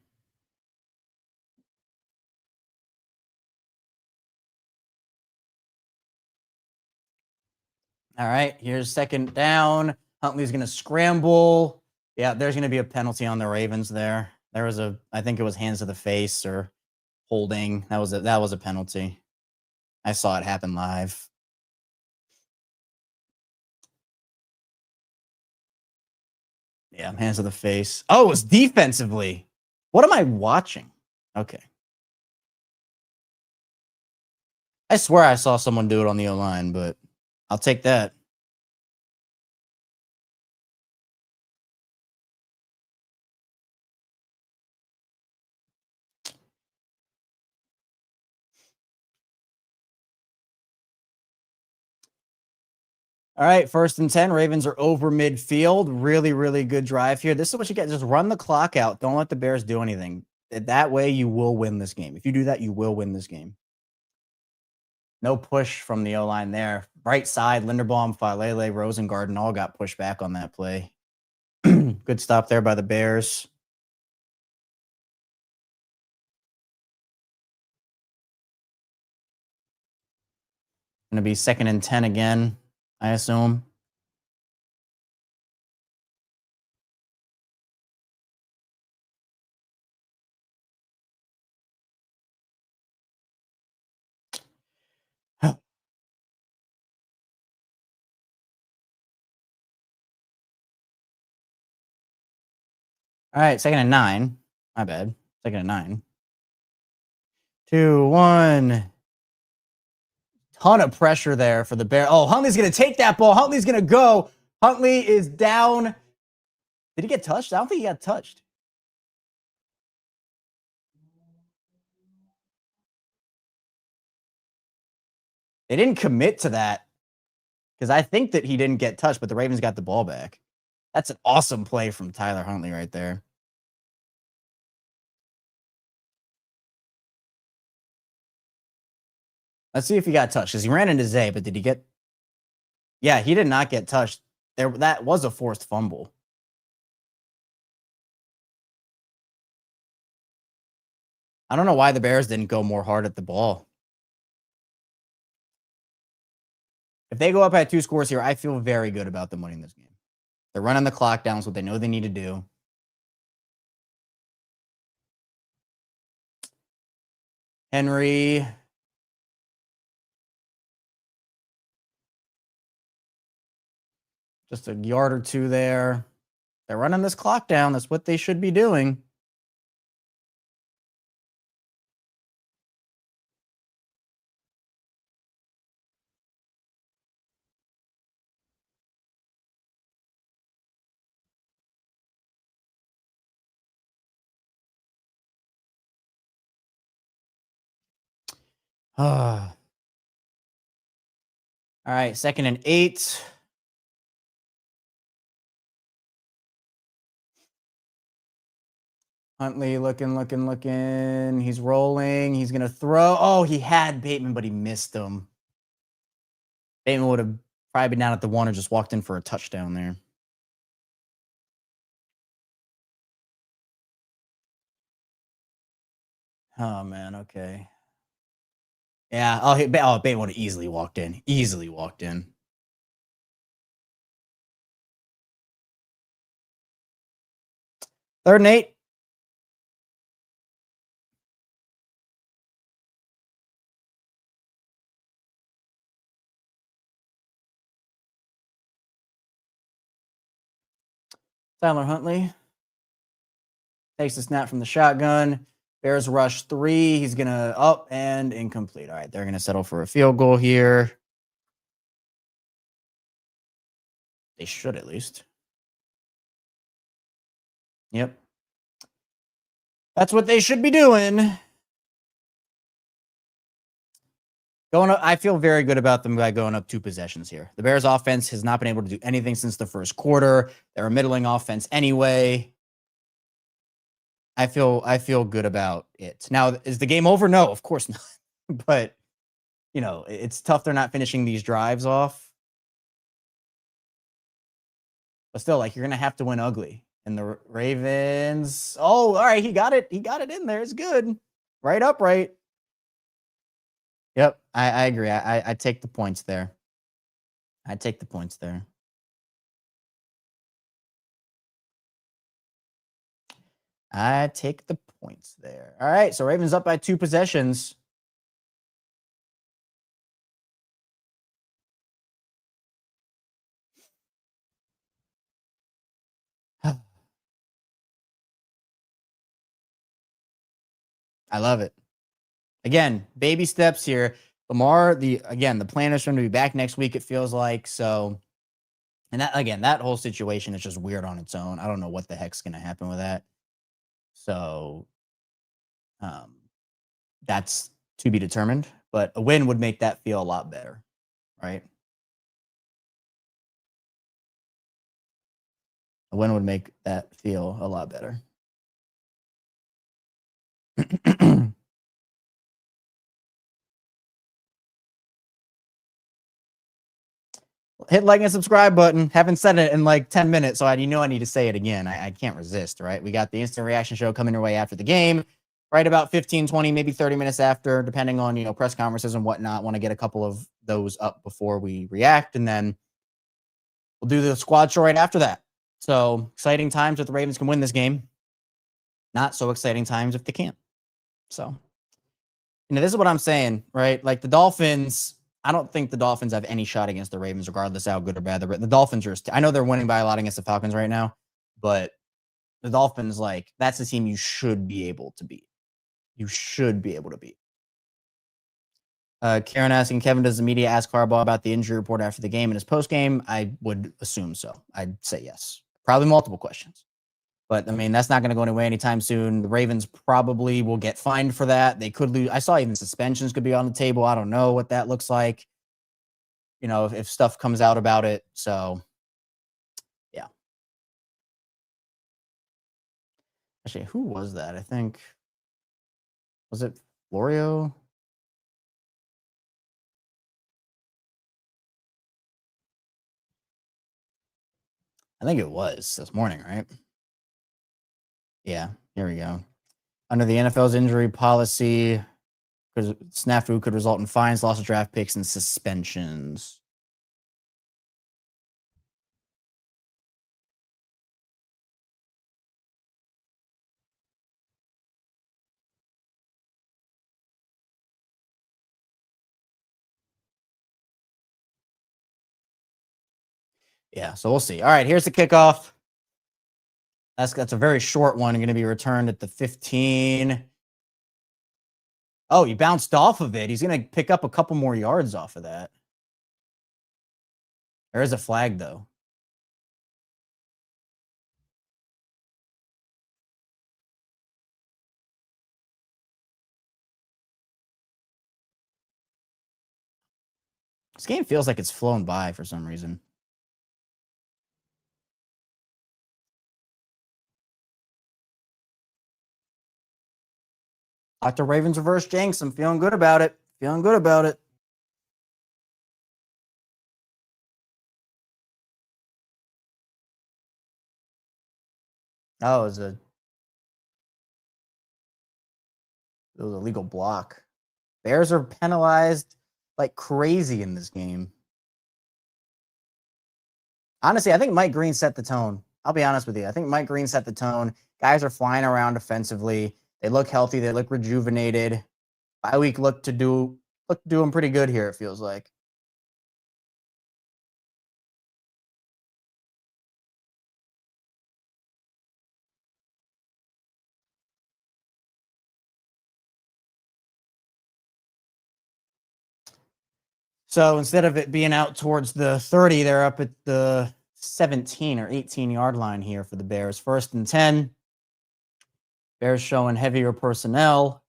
Speaker 1: All right, here's 2nd down. Huntley's going to scramble. Yeah, there's going to be a penalty on the Ravens there. There was I think it was hands to the face or holding. That was a penalty. I saw it happen live. Yeah, hands to the face. Oh, it was defensively. What am I watching? Okay. I swear I saw someone do it on the O-line, but I'll take that. All right, 1st and 10. Ravens are over midfield. Really, really good drive here. This is what you get. Just run the clock out. Don't let the Bears do anything. That way you will win this game. If you do that, you will win this game. No push from the O-line there. Right side, Linderbaum, Falele, Rosengarten all got pushed back on that play. Good stop there by the Bears. Going to be 2nd and 10 again, I assume. All right, 2nd and 9. My bad. 2nd and 9. 2, 1. Ton of pressure there for the Bears. Oh, Huntley's going to take that ball. Huntley's going to go. Huntley is down. Did he get touched? I don't think he got touched. They didn't commit to that because I think that he didn't get touched, but the Ravens got the ball back. That's an awesome play from Tyler Huntley right there. Let's see if he got touched because he ran into Zay, but did he get? Yeah, he did not get touched. That was a forced fumble. I don't know why the Bears didn't go more hard at the ball. If they go up at 2 scores here, I feel very good about them winning this game. They're running the clock down, so what they know they need to do. Henry. Just a yard or two there. They're running this clock down. That's what they should be doing. All right, 2nd and 8. Huntley looking. He's rolling. He's going to throw. Oh, he had Bateman, but he missed him. Bateman would have probably been down at the 1 or just walked in for a touchdown there. Oh, man. Okay. Yeah. Bateman would have easily walked in. 3rd and 8. Tyler Huntley takes the snap from the shotgun. Bears rush 3. He's going to up and incomplete. All right, they're going to settle for a field goal here. They should at least. Yep. That's what they should be doing. I feel very good about them by going up 2 possessions here. The Bears offense has not been able to do anything since the first quarter. They're a middling offense anyway. I feel good about it. Now, is the game over? No, of course not. But, it's tough they're not finishing these drives off. But still, you're going to have to win ugly. And the Ravens, all right, he got it. He got it in there. It's good. Right upright. Yep, I agree. I take the points there. I take the points there. All right, so Ravens up by 2 possessions. I love it. Again, baby steps here. Lamar, the plan is for him to be back next week, it feels like. So, and that whole situation is just weird on its own. I don't know what the heck's going to happen with that. So, that's to be determined. But a win would make that feel a lot better, right? A win would make that feel a lot better. Hit like and subscribe button. Haven't said it in 10 minutes, so I need to say it again. I can't resist, right? We got the instant reaction show coming your way after the game, right about 15, 20, maybe 30 minutes after, depending on, press conferences and whatnot. Want to get a couple of those up before we react, and then we'll do the squad show right after that. So exciting times if the Ravens can win this game. Not so exciting times if they can't. So, this is what I'm saying, right? The Dolphins, I don't think the Dolphins have any shot against the Ravens, regardless of how good or bad the Dolphins are. I know they're winning by a lot against the Falcons right now, but the Dolphins, that's the team you should be able to beat. Karen asking, Kevin, does the media ask Harbaugh about the injury report after the game and his post game? I would assume so. I'd say yes. Probably multiple questions. But, that's not going to go anywhere anytime soon. The Ravens probably will get fined for that. They could lose. I saw even suspensions could be on the table. I don't know what that looks like, if stuff comes out about it. So, yeah. Actually, who was that? I think, was it Florio? I think it was this morning, right? Yeah, here we go. Under the NFL's injury policy, because snafu could result in fines, loss of draft picks, and suspensions. Yeah, so we'll see. All right, here's the kickoff. That's a very short one. Going to be returned at the 15. Oh, he bounced off of it. He's going to pick up a couple more yards off of that. There is a flag, though. This game feels like it's flown by for some reason. Dr. Ravens reverse jinx. I'm feeling good about it. Feeling good about it. Oh, it was a legal block. Bears are penalized like crazy in this game. Honestly, I think Mike Green set the tone. I'll be honest with you. I think Mike Green set the tone. Guys are flying around defensively. They look healthy. They look rejuvenated. Bye week look to do them pretty good here, it feels like. So instead of it being out towards the 30, they're up at the 17 or 18-yard line here for the Bears. 1st and 10. Bears showing heavier personnel.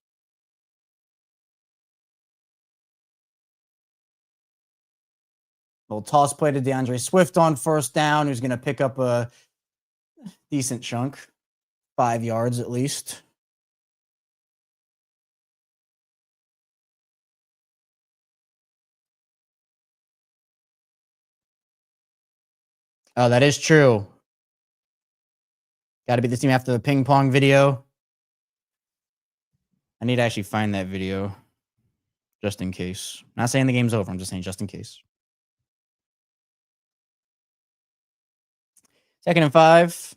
Speaker 1: Little toss play to DeAndre Swift on 1st down, who's going to pick up a decent chunk, 5 yards at least. Oh, that is true. Got to be the team after the ping pong video. I need to actually find that video just in case. Not saying the game's over. I'm just saying just in case. 2nd and 5.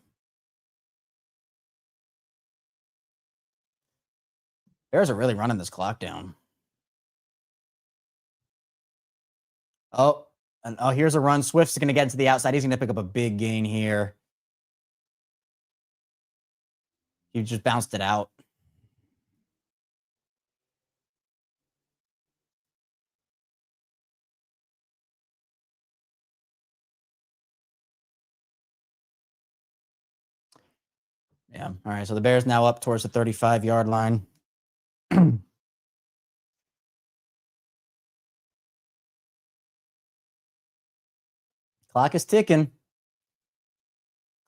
Speaker 1: Bears are really running this clock down. Oh, and here's a run. Swift's going to get into the outside. He's going to pick up a big gain here. He just bounced it out. Yeah. All right. So the Bears now up towards the 35-yard line. Clock is ticking.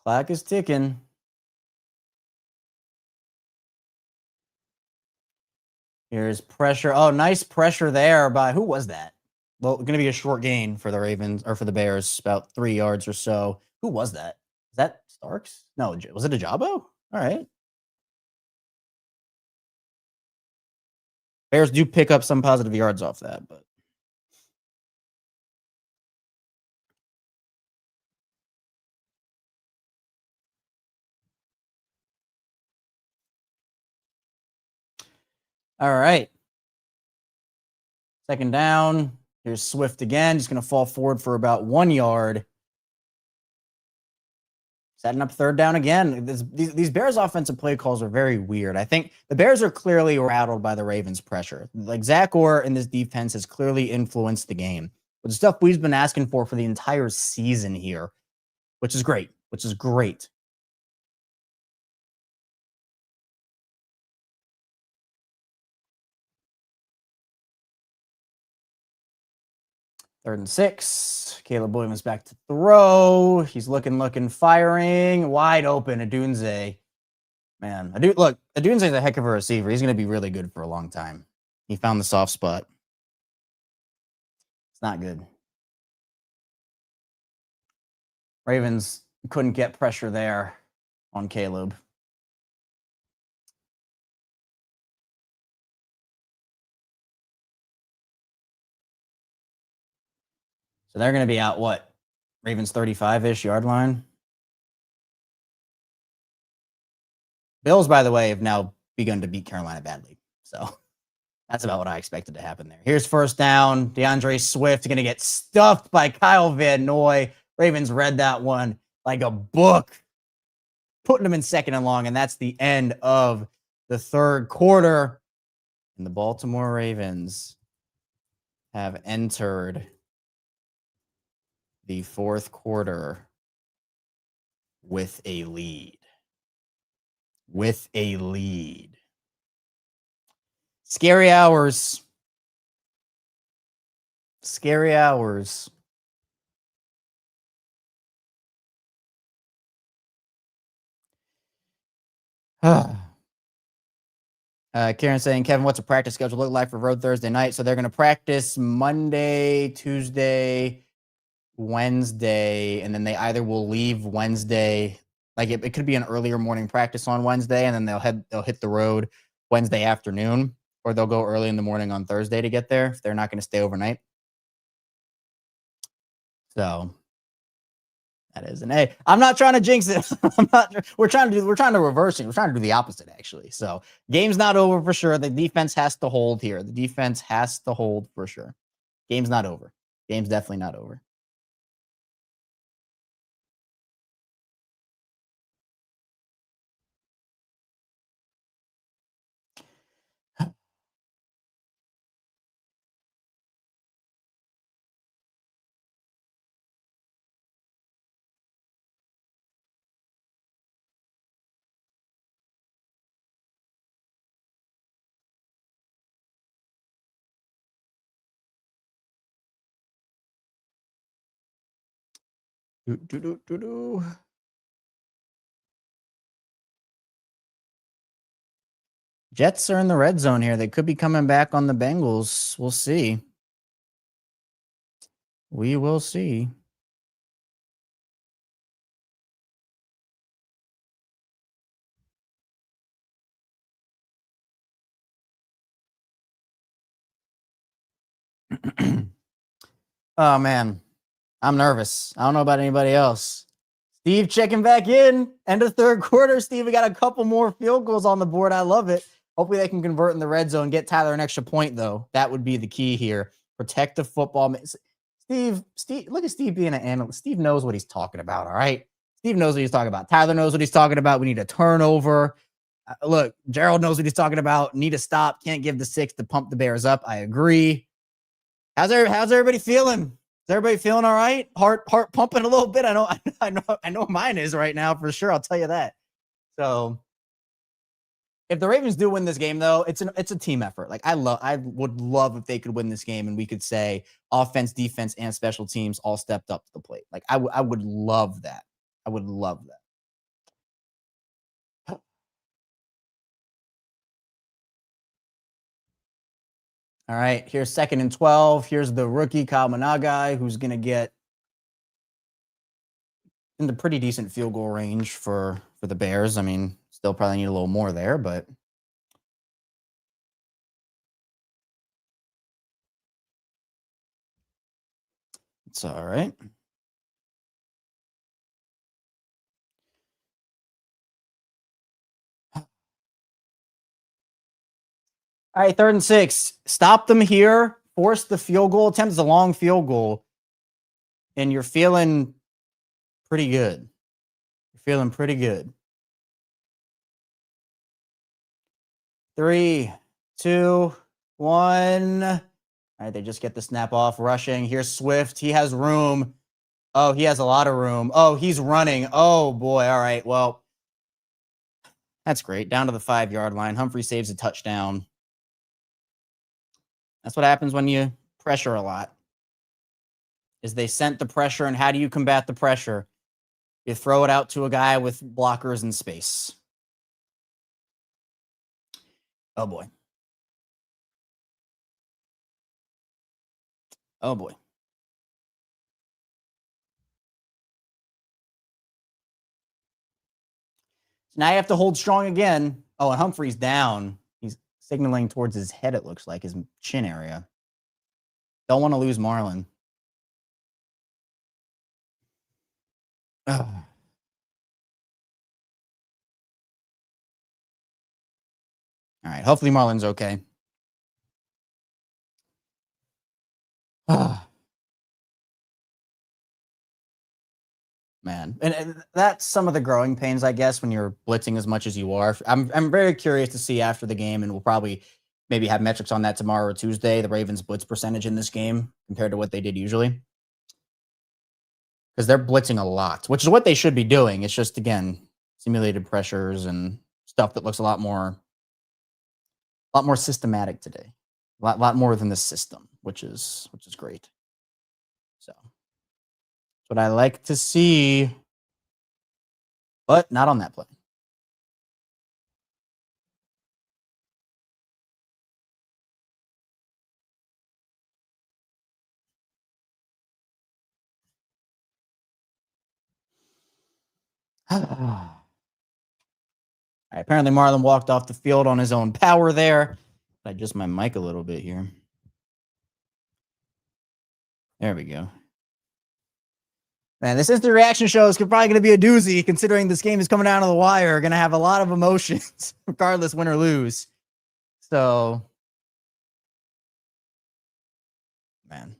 Speaker 1: Clock is ticking. Here's pressure. Oh, nice pressure there by who was that? Well, going to be a short gain for the Ravens or for the Bears, about 3 yards or so. Who was that? Is that Starks? No, was it a Jabo? All right. Bears do pick up some positive yards off that, but all right. 2nd down. Here's Swift again. Just going to fall forward for about 1 yard. Setting up 3rd down again. These Bears offensive play calls are very weird. I think the Bears are clearly rattled by the Ravens' pressure. Like Zach Orr in this defense has clearly influenced the game. But the stuff we've been asking for the entire season here, which is great. Which is great. Third and 6. Caleb Williams back to throw. He's looking, firing. Wide open. Adunze. Man, Adunze is a heck of a receiver. He's going to be really good for a long time. He found the soft spot. It's not good. Ravens couldn't get pressure there on Caleb. So they're going to be out, what? Ravens 35-ish yard line. Bills, by the way, have now begun to beat Carolina badly. So that's about what I expected to happen there. Here's 1st down. DeAndre Swift going to get stuffed by Kyle Van Noy. Ravens read that one like a book, putting them in second and long, and that's the end of the third quarter. And the Baltimore Ravens have entered the fourth quarter with a lead. Scary hours. Karen saying, Kevin, what's a practice schedule look like for road Thursday night? So they're going to practice Monday, Tuesday, Wednesday, and then they either will leave Wednesday. Like it could be an earlier morning practice on Wednesday, and then they'll hit the road Wednesday afternoon, or they'll go early in the morning on Thursday to get there if they're not going to stay overnight. So that is an A. I'm not trying to jinx it. We're trying to reverse it. We're trying to do the opposite, actually. So game's not over for sure. The defense has to hold here. The defense has to hold for sure. Game's not over. Game's definitely not over. Jets are in the red zone here. They could be coming back on the Bengals. We'll see. We will see. Oh, man. I'm nervous. I don't know about anybody else. Steve checking back in. End of third quarter. Steve, we got a couple more field goals on the board. I love it. Hopefully they can convert in the red zone. Get Tyler an extra point, though. That would be the key here. Protect the football. Steve, look at Steve being an analyst. Steve knows what he's talking about, all right? Steve knows what he's talking about. Tyler knows what he's talking about. We need a turnover. Look, Gerald knows what he's talking about. Need a stop. Can't give the 6 to pump the Bears up. I agree. How's everybody feeling? Is everybody feeling all right? Heart pumping a little bit. I know mine is right now for sure. I'll tell you that. So if the Ravens do win this game, though, it's a team effort. Like I would love if they could win this game and we could say offense, defense, and special teams all stepped up to the plate. Like I would love that. I would love that. All right, here's 2nd and 12. Here's the rookie Kyle Managai, who's going to get in the pretty decent field goal range for the Bears. I mean, still probably need a little more there, but it's all right. All right, 3rd and 6. Stop them here. Force the field goal attempt. Is a long field goal. And you're feeling pretty good. You're feeling pretty good. 3, 2, 1. All right, they just get the snap off. Rushing. Here's Swift. He has room. Oh, he has a lot of room. Oh, he's running. Oh, boy. All right, well, that's great. Down to the 5-yard line. Humphrey saves a touchdown. That's what happens when you pressure a lot. Is they sent the pressure, and how do you combat the pressure? You throw it out to a guy with blockers in space. Oh, boy. Oh, boy. So now you have to hold strong again. Oh, and Humphrey's down. He's signaling towards his head, it looks like, his chin area. Don't want to lose Marlon. Oh. All right, hopefully Marlon's okay. man. And that's some of the growing pains, I guess, when you're blitzing as much as you are. I'm very curious to see after the game, and we'll probably maybe have metrics on that tomorrow or Tuesday, the Ravens blitz percentage in this game compared to what they did usually. Because they're blitzing a lot, which is what they should be doing. It's just, again, simulated pressures and stuff that looks a lot more systematic today. A lot more than the system, which is great. So that's what I like to see. But not on that play. Apparently Marlon walked off the field on his own power there. I adjust my mic a little bit here. There we go. Man, this instant reaction show is probably going to be a doozy, considering this game is coming down to the wire. Going to have a lot of emotions, regardless win or lose. So, man.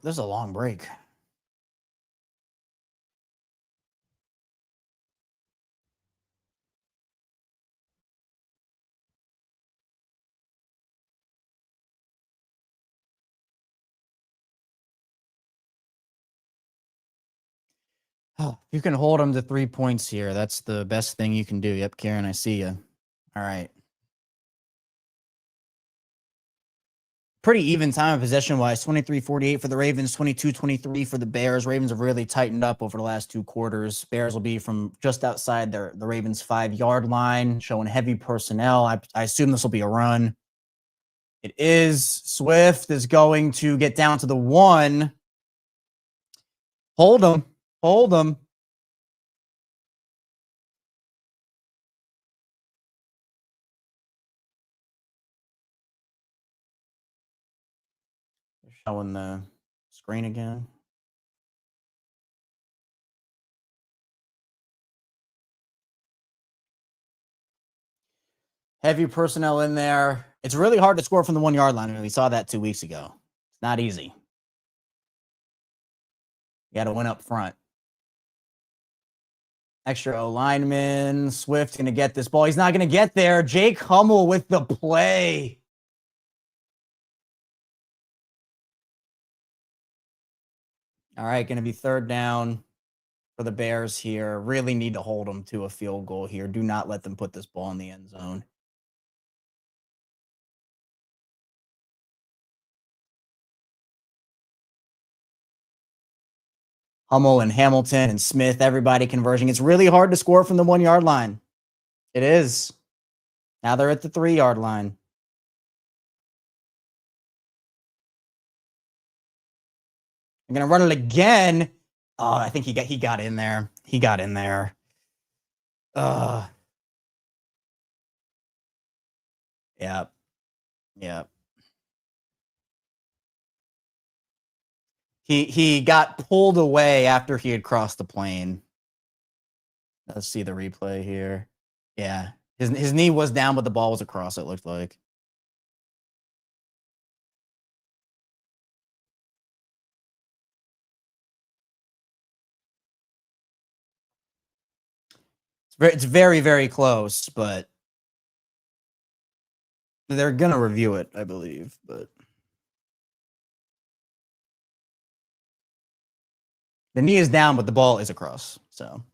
Speaker 1: There's a long break. Oh, you can hold them to 3 points here. That's the best thing you can do. Yep, Karen, I see you. All right. Pretty even time of possession-wise. 23-48 for the Ravens, 22-23 for the Bears. Ravens have really tightened up over the last 2 quarters. Bears will be from just outside the Ravens' 5-yard line, showing heavy personnel. I assume this will be a run. It is. Swift is going to get down to the 1. Hold him. Hold him. Showing the screen again. Heavy personnel in there. It's really hard to score from the 1-yard line. I mean, we saw that 2 weeks ago. It's not easy. You got to win up front. Extra O lineman. Swift going to get this ball. He's not going to get there. Jake Hummel with the play. All right, going to be 3rd down for the Bears here. Really need to hold them to a field goal here. Do not let them put this ball in the end zone. Hummel and Hamilton and Smith, everybody converging. It's really hard to score from the 1-yard line. It is. Now they're at the 3-yard line. I'm going to run it again. Oh, I think he got in there. He got in there. Yep. Yep. He got pulled away after he had crossed the plane. Let's see the replay here. Yeah. His knee was down, but the ball was across, it looked like. It's very, very close, but they're going to review it, I believe. But the knee is down, but the ball is across. So,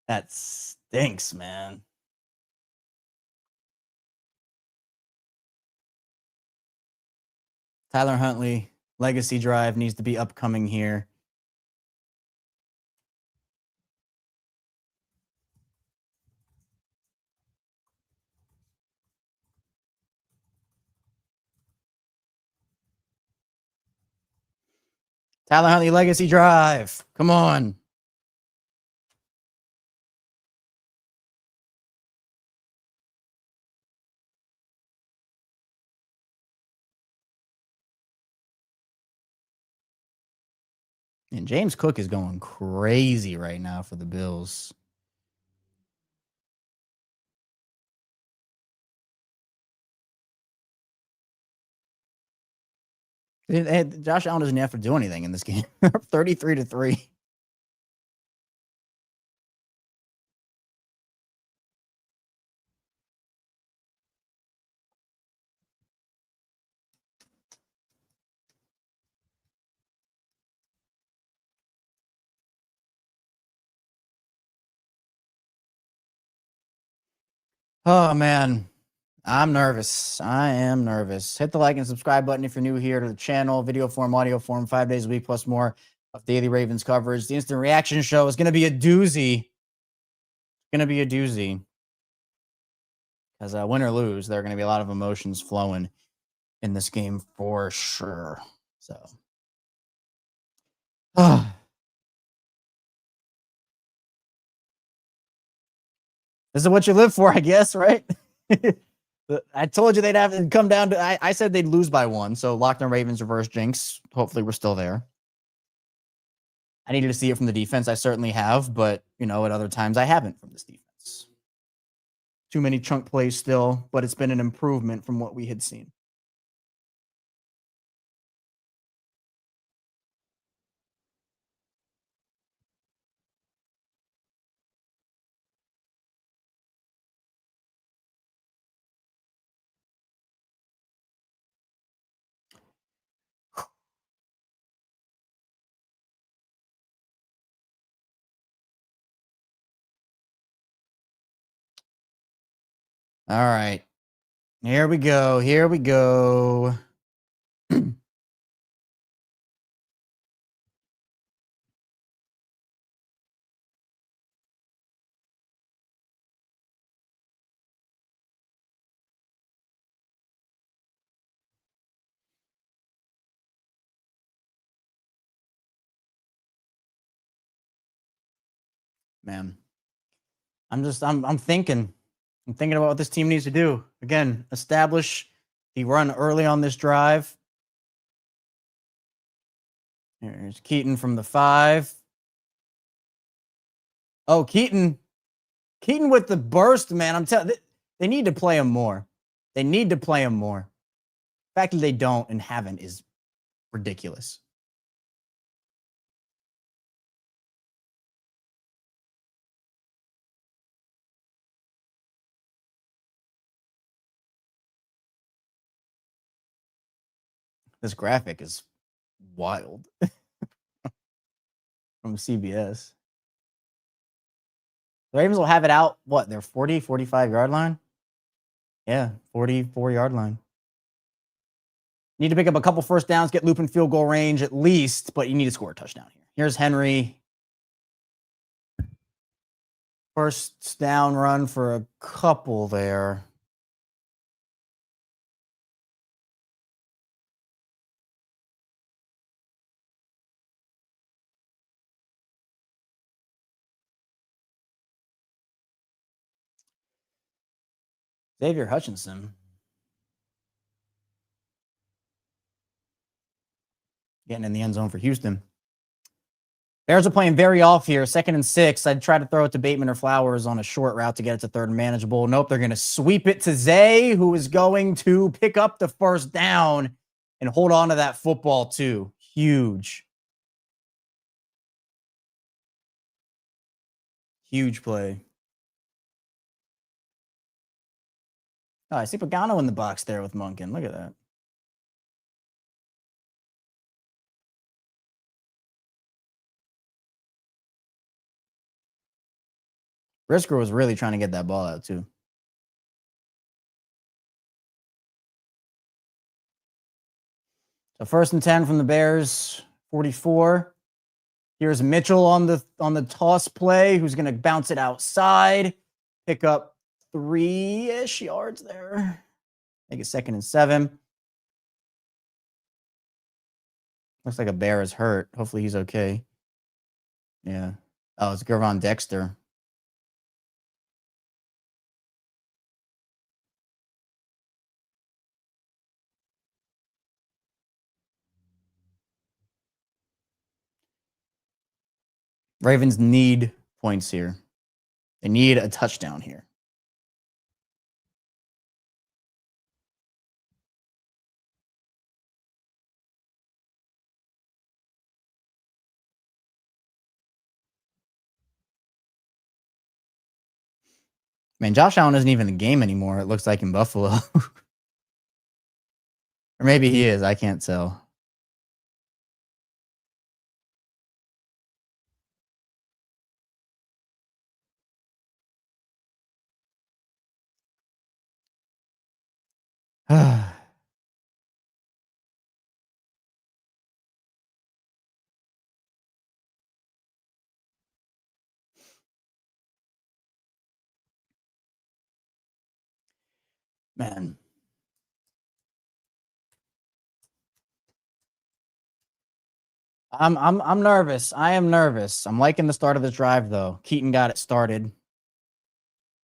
Speaker 1: that stinks, man. Tyler Huntley, legacy drive needs to be upcoming here. Tyler Huntley legacy drive. Come on. And James Cook is going crazy right now for the Bills. Josh Allen doesn't have to do anything in this game. 33-3. Oh, man. I'm nervous. I am nervous. Hit the like and subscribe button if you're new here to the channel. Video form, audio form, 5 days a week plus more of daily Ravens coverage. The instant reaction show is going to be a doozy. Going to be a doozy. Because win or lose, there are going to be a lot of emotions flowing in this game for sure. So. This is what you live for, I guess, right? I told you they'd have to come down to, I said they'd lose by 1. So Locked On Ravens reverse jinx. Hopefully we're still there. I needed to see it from the defense. I certainly have, but at other times I haven't from this defense. Too many chunk plays still, but it's been an improvement from what we had seen. All right. Here we go. Here we go. Man, I'm thinking about what this team needs to do. Again, establish the run early on this drive. Here's Keaton from the 5. Oh, Keaton with the burst, man. I'm telling, they need to play him more. They need to play him more. The fact that they don't and haven't is ridiculous. This graphic is wild. From CBS. The Ravens will have it out, what, their 40, 45-yard line? Yeah, 44-yard line. Need to pick up a couple first downs, get loop and field goal range at least, but you need to score a touchdown here. Here's Henry. First down run for a couple there. Xavier Hutchinson. Getting in the end zone for Houston. Bears are playing very off here. 2nd and 6. I'd try to throw it to Bateman or Flowers on a short route to get it to 3rd and manageable. Nope, they're going to sweep it to Zay, who is going to pick up the first down and hold on to that football too. Huge. Huge play. Oh, I see Pagano in the box there with Monken. Look at that. Brisker was really trying to get that ball out too. So 1st and 10 from the Bears, 44. Here's Mitchell on the toss play, who's going to bounce it outside, pick up 3-ish yards there. Make it 2nd and 7. Looks like a bear is hurt. Hopefully he's okay. Yeah. Oh, it's Gervon Dexter. Ravens need points here. They need a touchdown here. Man, Josh Allen isn't even in the game anymore, it looks like, in Buffalo. Or maybe he is. I can't tell. Man. I'm nervous. I am nervous. I'm liking the start of the drive though. Keaton got it started.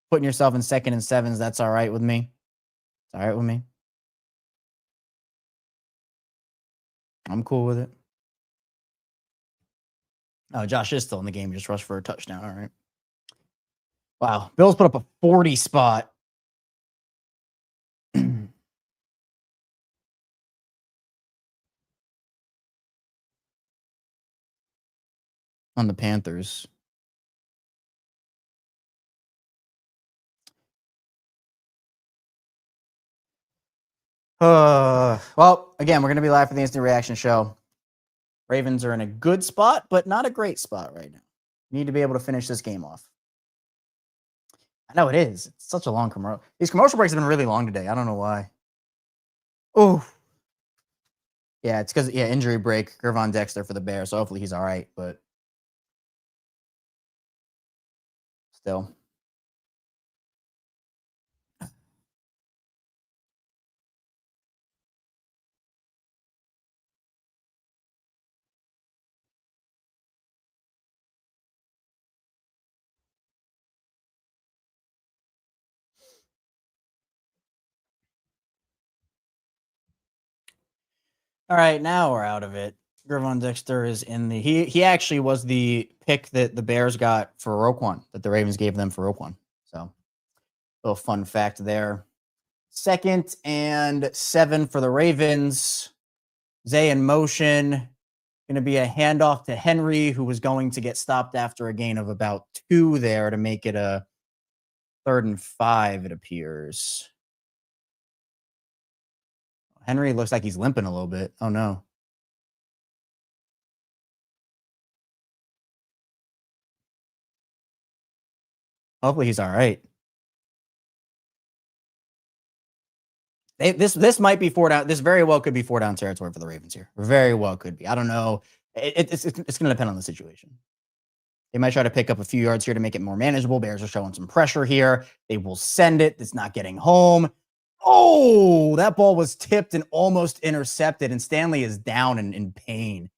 Speaker 1: Putting yourself in 2nd and 7s, that's all right with me. It's all right with me. I'm cool with it. Oh, Josh is still in the game. He just rushed for a touchdown. All right. Wow. Bills put up a 40 spot. On the Panthers. Well, again, we're going to be live for the instant reaction show. Ravens are in a good spot, but not a great spot right now. Need to be able to finish this game off. I know it is. It's such a long commercial. These commercial breaks have been really long today. I don't know why. Oh. Yeah, it's because, injury break. Gervon Dexter for the Bears. So hopefully he's all right, but still. All right, now we're out of it. Gervon Dexter is in the he actually was the pick that the Bears got for Roquan, that the Ravens gave them for Roquan. So, little fun fact there. 2nd and 7 for the Ravens. Zay in motion. Going to be a handoff to Henry, who was going to get stopped after a gain of about 2 there to make it a 3rd and 5, it appears. Henry looks like he's limping a little bit. Oh, no. Hopefully he's all right. This might be 4 down. This very well could be 4 down territory for the Ravens here. Very well could be. I don't know. It's going to depend on the situation. They might try to pick up a few yards here to make it more manageable. Bears are showing some pressure here. They will send it. It's not getting home. Oh, that ball was tipped and almost intercepted, and Stanley is down and in pain.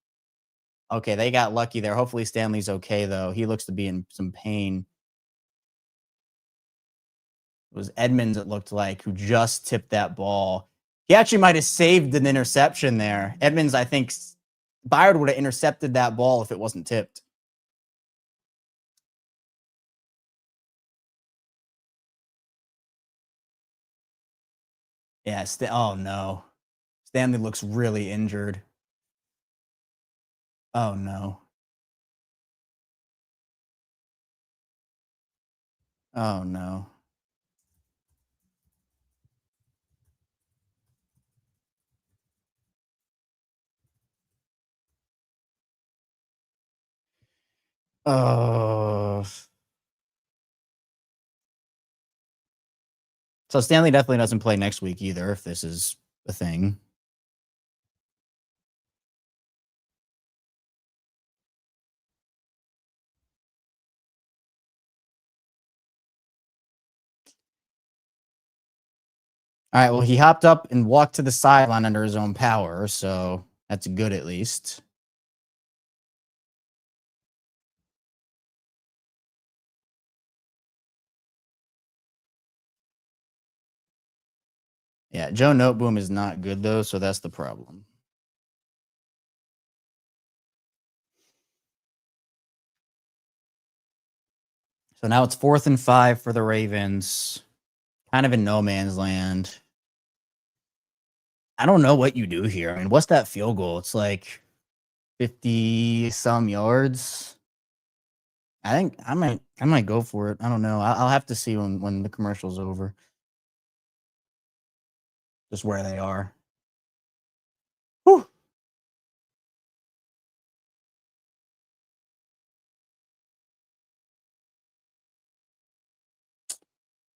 Speaker 1: Okay, they got lucky there. Hopefully Stanley's okay, though. He looks to be in some pain. It was Edmonds, it looked like, who just tipped that ball. He actually might have saved an interception there. Edmonds, I think, Byard would have intercepted that ball if it wasn't tipped. Yeah, oh no. Stanley looks really injured. Oh no. Oh no. Oh. So Stanley definitely doesn't play next week either, if this is a thing. All right, well, he hopped up and walked to the sideline under his own power, so That's good at least. Yeah, Joe Noteboom is not good though, so that's the problem. So now it's 4th and 5 for the Ravens. Kind of in no man's land. I don't know what you do here. I mean, what's that field goal? It's like 50 some yards. I think I might go for it. I don't know. I'll have to see when the commercial's over. Just where they are. Whew.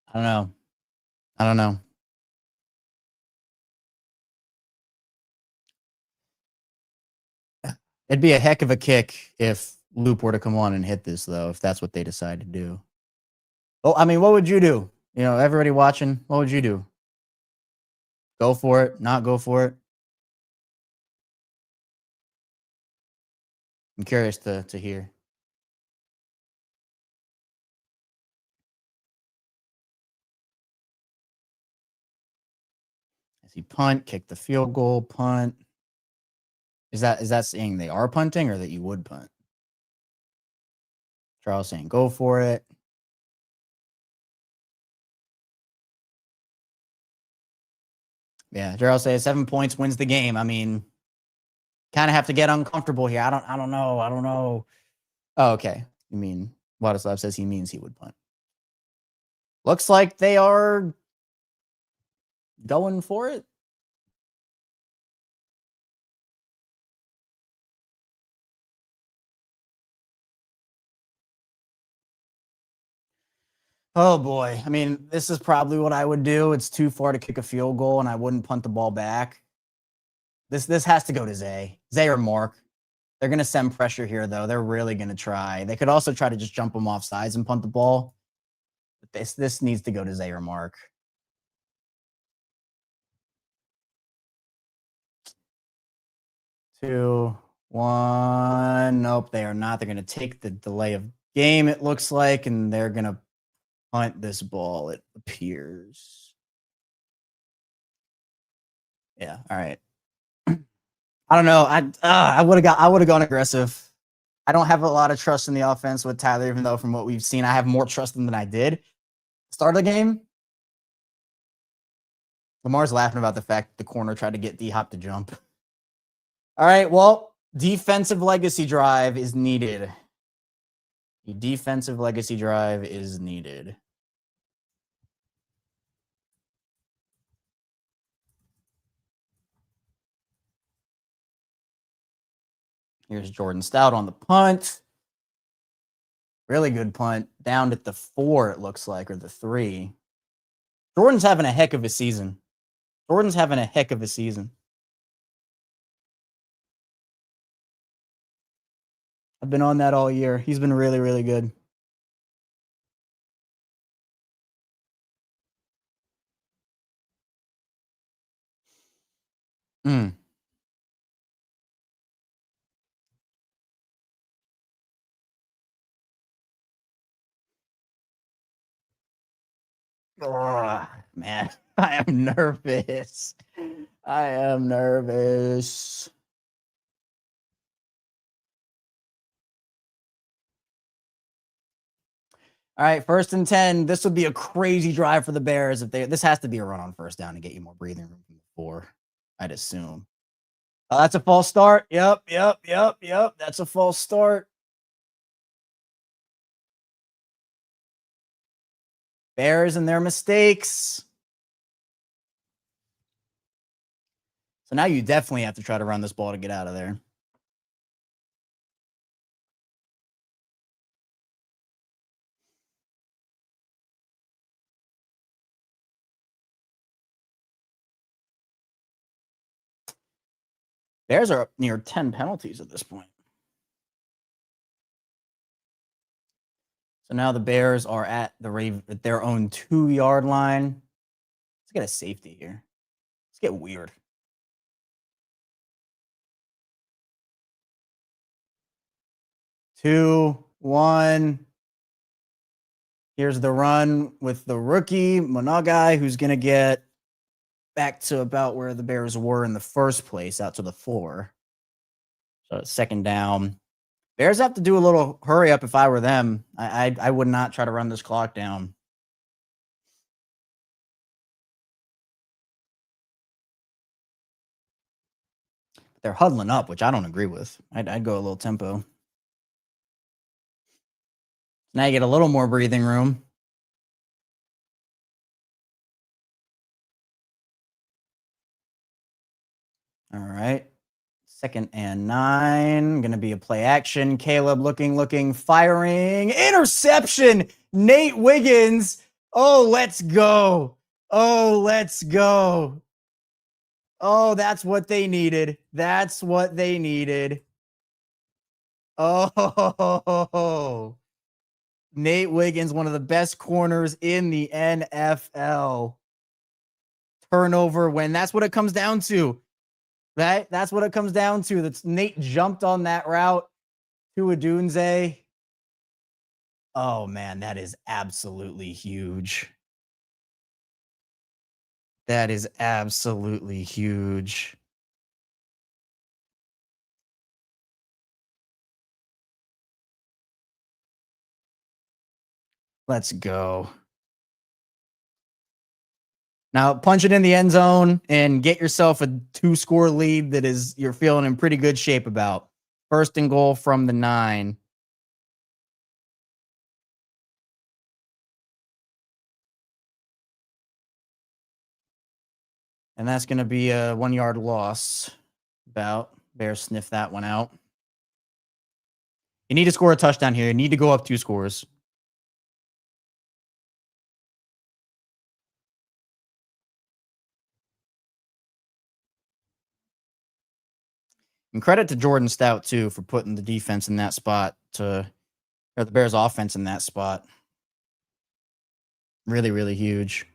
Speaker 1: I don't know. I don't know. It'd be a heck of a kick if Loop were to come on and hit this, though, if that's what they decide to do. Oh, I mean, what would you do? You know, everybody watching, what would you do? Go for it, not go for it? I'm curious to hear. I see punt, kick the field goal, punt. Is that saying they are punting or that you would punt? Charles saying go for it. Yeah, Gerald says 7 points wins the game. I mean, kind of have to get uncomfortable here. I don't know. Oh, okay. You mean Wladislav says he means he would punt. Looks like they are going for it. Oh boy. I mean, this is probably what I would do. It's too far to kick a field goal, and I wouldn't punt the ball back. This has to go to Zay or Mark. They're gonna send pressure here, though. They're really gonna try. They could also try to just jump them off sides and punt the ball. But this needs to go to Zay or Mark. 2, 1. Nope, they are not. They're gonna take the delay of game, it looks like, and they're gonna punt this ball, it appears. Yeah, all right. I don't know. I would have gone aggressive. I don't have a lot of trust in the offense with Tyler, even though from what we've seen, I have more trust in than I did. Start of the game. Lamar's laughing about the fact the corner tried to get D-Hop to jump. All right, well, defensive legacy drive is needed. The defensive legacy drive is needed. Here's Jordan Stout on the punt. Really good punt. Down at the 4, it looks like, or the 3. Jordan's having a heck of a season. I've been on that all year. He's been really, really good. Mm. Oh, man, I am nervous. I am nervous. All right, 1st and 10. This would be a crazy drive for the Bears if this has to be a run on 1st down to get you more breathing room from the 4, I'd assume. Oh, that's a false start. Yep. That's a false start. Bears and their mistakes. So now you definitely have to try to run this ball to get out of there. Bears are up near 10 penalties at this point. So now the Bears are at their own 2-yard line. Let's get a safety here. Let's get weird. 2, 1. Here's the run with the rookie, Monagai, who's going to get back to about where the Bears were in the first place, out to the 4. So it's second down. Bears have to do a little hurry up if I were them. I would not try to run this clock down. They're huddling up, which I don't agree with. I'd go a little tempo. Now you get a little more breathing room. All right. 2nd and 9. Going to be a play action. Caleb looking, firing. Interception. Nate Wiggins. Oh, let's go. Oh, let's go. Oh, that's what they needed. That's what they needed. Oh, Nate Wiggins, one of the best corners in the NFL. Turnover win. That's what it comes down to. Right? That's what it comes down to. That's Nate jumped on that route to Odunze. Oh, man, that is absolutely huge. That is absolutely huge. Let's go. Now punch it in the end zone and get yourself a 2-score lead that is you're feeling in pretty good shape about. 1st and goal from the 9. And that's going to be a 1-yard loss. About Bears sniff that one out. You need to score a touchdown here. You need to go up 2 scores. And credit to Jordan Stout, too, for putting the defense in that spot or the Bears offense in that spot. Really, really huge.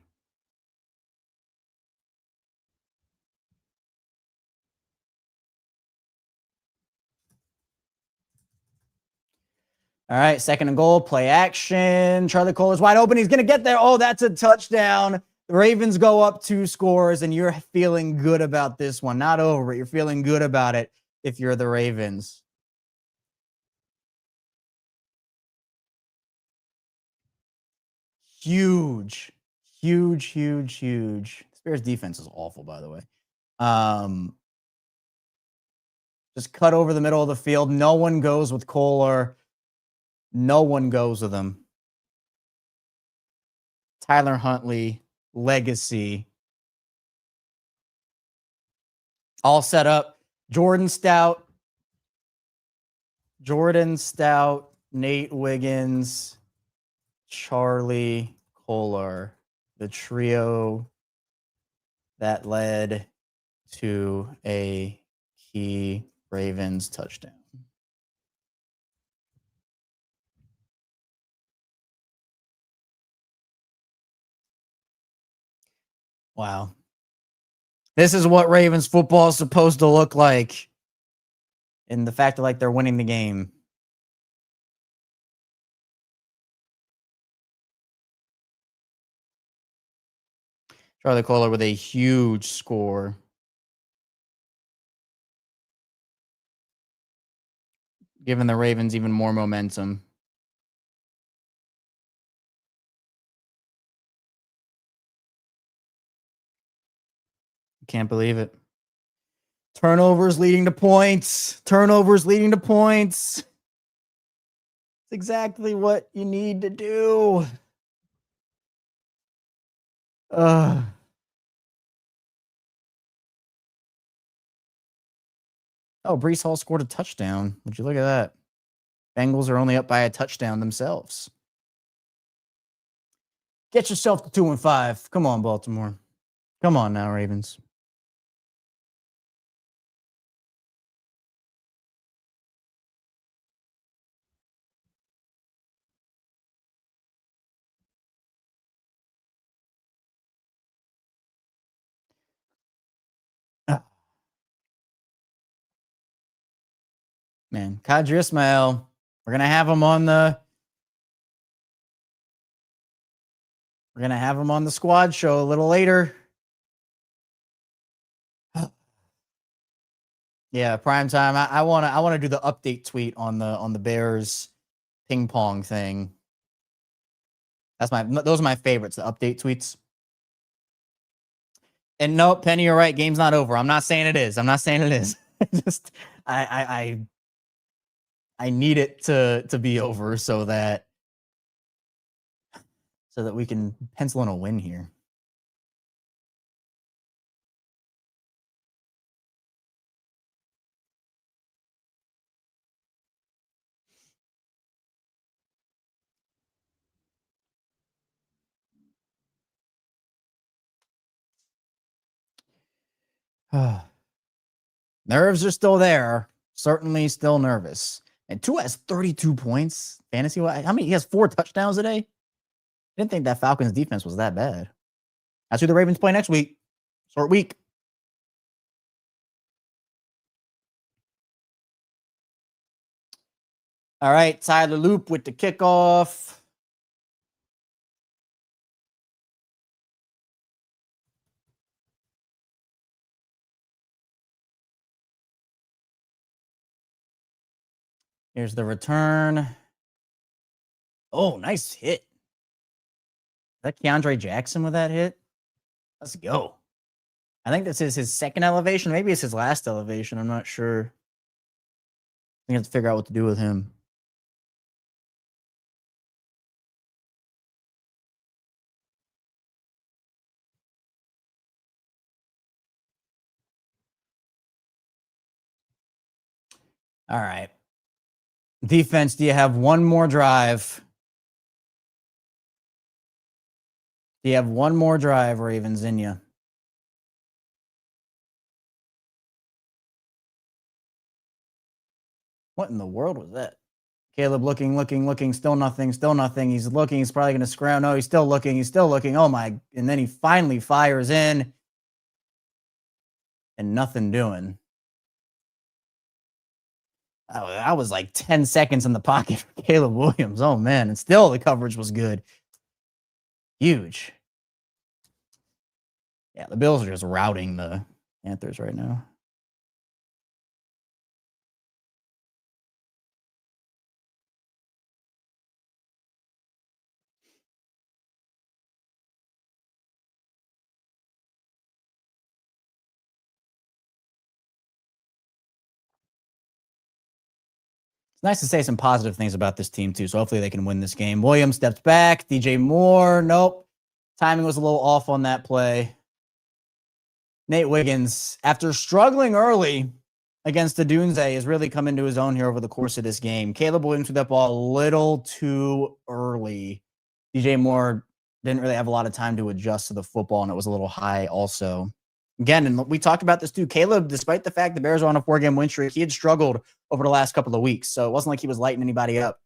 Speaker 1: All right, 2nd and goal, play action. Charlie Kohler's wide open. He's going to get there. Oh, that's a touchdown. The Ravens go up 2 scores, and you're feeling good about this one. Not over it. You're feeling good about it if you're the Ravens. Huge. Huge, huge, huge. This Bears defense is awful, by the way. Just cut over the middle of the field. No one goes with Kohler. No one goes with him. Tyler Huntley, legacy. All set up. Jordan Stout, Nate Wiggins, Charlie Kohler, the trio that led to a key Ravens touchdown. Wow. This is what Ravens football is supposed to look like. And the fact that like they're winning the game. Charlie Kohler with a huge score. Giving the Ravens even more momentum. Can't believe it. Turnovers leading to points. It's exactly what you need to do. Oh, Breece Hall scored a touchdown. Would you look at that? Bengals are only up by a touchdown themselves. Get yourself to 2-5. Come on, Baltimore. Come on now, Ravens. Man, Kadri Ismail We're gonna have him on the. We're gonna have him on the squad show a little later. Yeah, prime time. I wanna do the update tweet on the Bears ping pong thing. Those are my favorites, the update tweets. And no, Penny, you're right. Game's not over. I'm not saying it is. Just I need it to be over so that we can pencil in a win here. Nerves are still there. Certainly still nervous. And Tua has 32 points fantasy wise. How many? He has 4 touchdowns today. I didn't think that Falcons defense was that bad. That's who the Ravens play next week. Short week. All right, Tyler Loop with the kickoff. Here's the return. Oh, nice hit. Is that Keandre Jackson with that hit? Let's go. I think this is his second elevation. Maybe it's his last elevation. I'm not sure. I have to figure out what to do with him. All right. Defense, do you have one more drive? Do you have one more drive, Ravens, in you? What in the world was that? Caleb looking, still nothing. He's looking. He's probably going to scram. No, he's still looking. Oh, my. And then he finally fires in. And nothing doing. I was like 10 seconds in the pocket for Caleb Williams. Oh, man. And still the coverage was good. Huge. Yeah, the Bills are just routing the Panthers right now. It's nice to say some positive things about this team, too. So hopefully they can win this game. Williams steps back. DJ Moore. Nope. Timing was a little off on that play. Nate Wiggins, after struggling early against the Dunze, has really come into his own here over the course of this game. Caleb Williams threw that ball a little too early. DJ Moore didn't really have a lot of time to adjust to the football, and it was a little high also. Again, and we talked about this too. Caleb, despite the fact the Bears are on a 4-game win streak, he had struggled over the last couple of weeks. So it wasn't like he was lighting anybody up.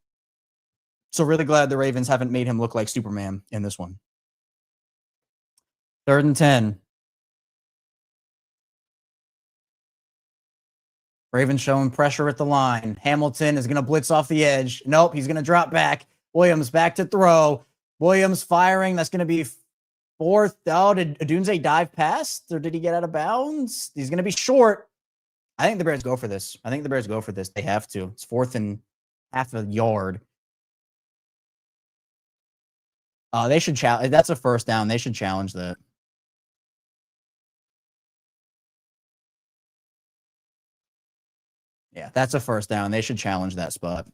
Speaker 1: So really glad the Ravens haven't made him look like Superman in this one. 3rd and 10. Ravens showing pressure at the line. Hamilton is going to blitz off the edge. Nope, he's going to drop back. Williams back to throw. Williams firing. That's going to be 4th. Oh, did Adunze dive past, or did he get out of bounds? He's going to be short. I think the Bears go for this. They have to. It's 4th and half a yard. They should challenge. That's a first down. They should challenge that. Yeah, that's a first down. They should challenge that spot.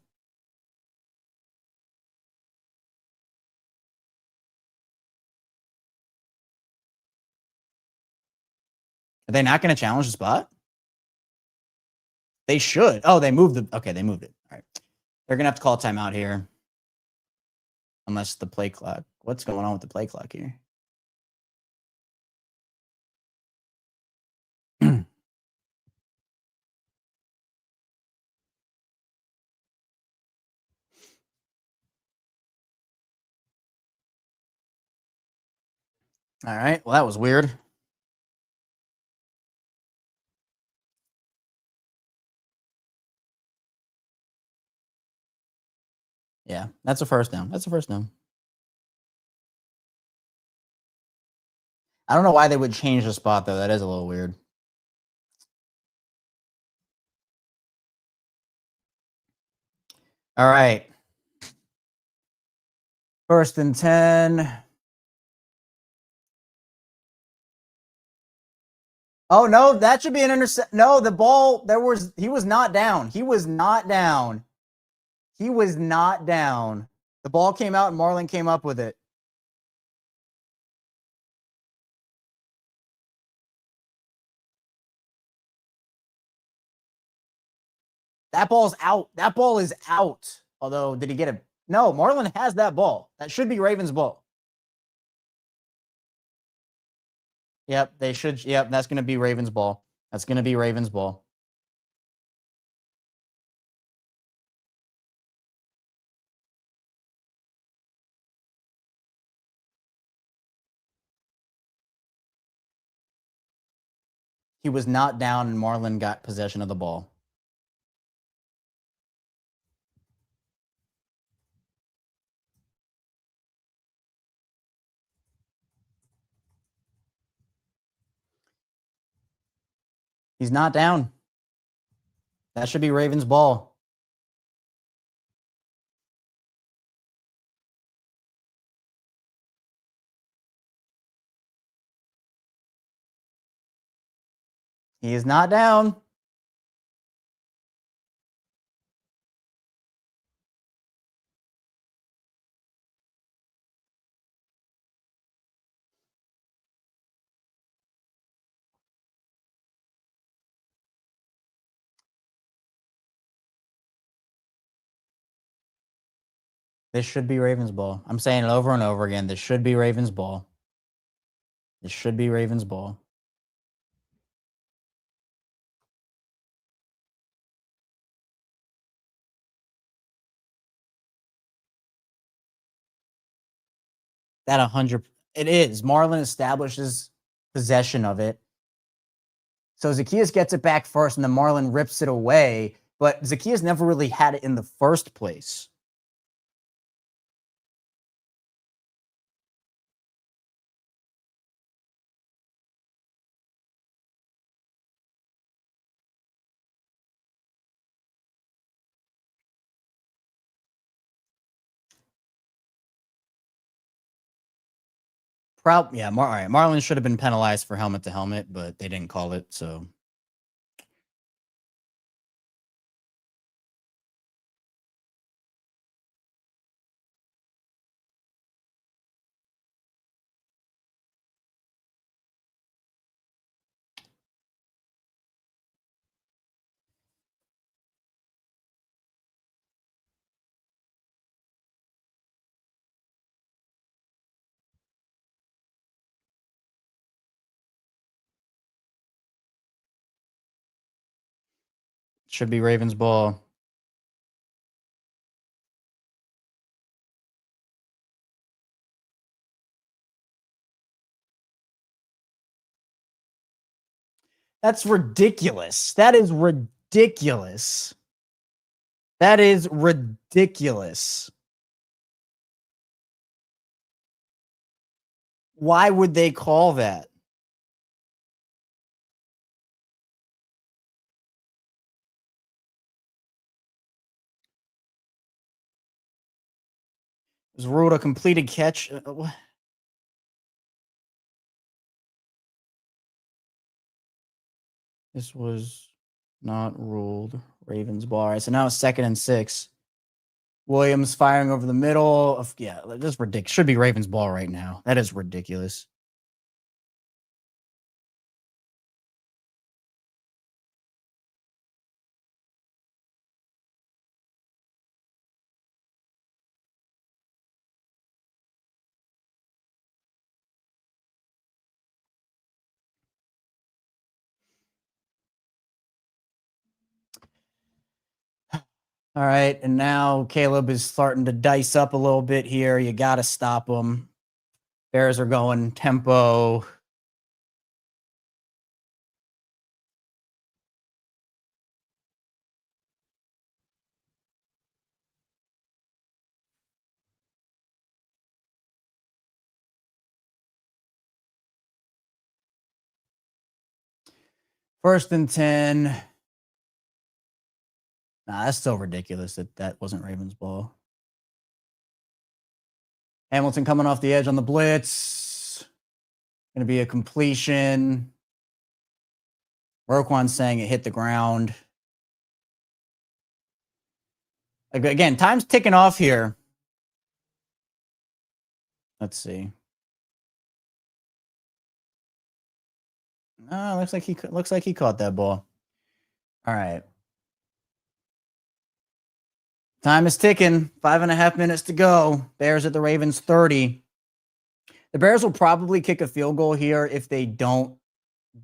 Speaker 1: Are they not going to challenge the spot? They should. Oh, they moved it. Okay, they moved it. All right. They're going to have to call a timeout here. Unless the play clock. What's going on with the play clock here? All right. Well, that was weird. Yeah, that's a first down. That's a first down. I don't know why they would change the spot, though. That is a little weird. All right. 1st and 10. Oh, no, that should be an intercept. No, the ball, he was not down. He was not down. He was not down. The ball came out and Marlon came up with it. That ball's out. That ball is out. Although, did he get it? No, Marlon has that ball. That should be Ravens' ball. Yep, they should. Yep, that's going to be Ravens' ball. That's going to be Ravens' ball. He was not down, and Marlon got possession of the ball. He's not down. That should be Ravens' ball. He is not down. This should be Ravens' ball. I'm saying it over and over again. This should be Ravens' ball. This should be Ravens' ball. That 100. It is. Marlon establishes possession of it. So Zacchaeus gets it back first, and then Marlon rips it away. But Zacchaeus never really had it in the first place. All right. Marlon should have been penalized for helmet to helmet, but they didn't call it, so. Should be Ravens' ball. That's ridiculous. That is ridiculous. That is ridiculous. Why would they call that? It was ruled a completed catch. This was not ruled Ravens' ball. All right, so now it's 2nd and 6. Williams firing over the middle. That's ridiculous. Should be Ravens' ball right now. That is ridiculous. All right, and now Caleb is starting to dice up a little bit here. You got to stop him. Bears are going tempo. First and 10. Nah, that's so ridiculous that wasn't Ravens ball. Hamilton coming off the edge on the blitz. Going to be a completion. Roquan saying it hit the ground. Again, time's ticking off here. Let's see. Looks like he caught that ball. All right. Time is ticking. 5.5 minutes to go. Bears at the Ravens 30. The Bears will probably kick a field goal here if they don't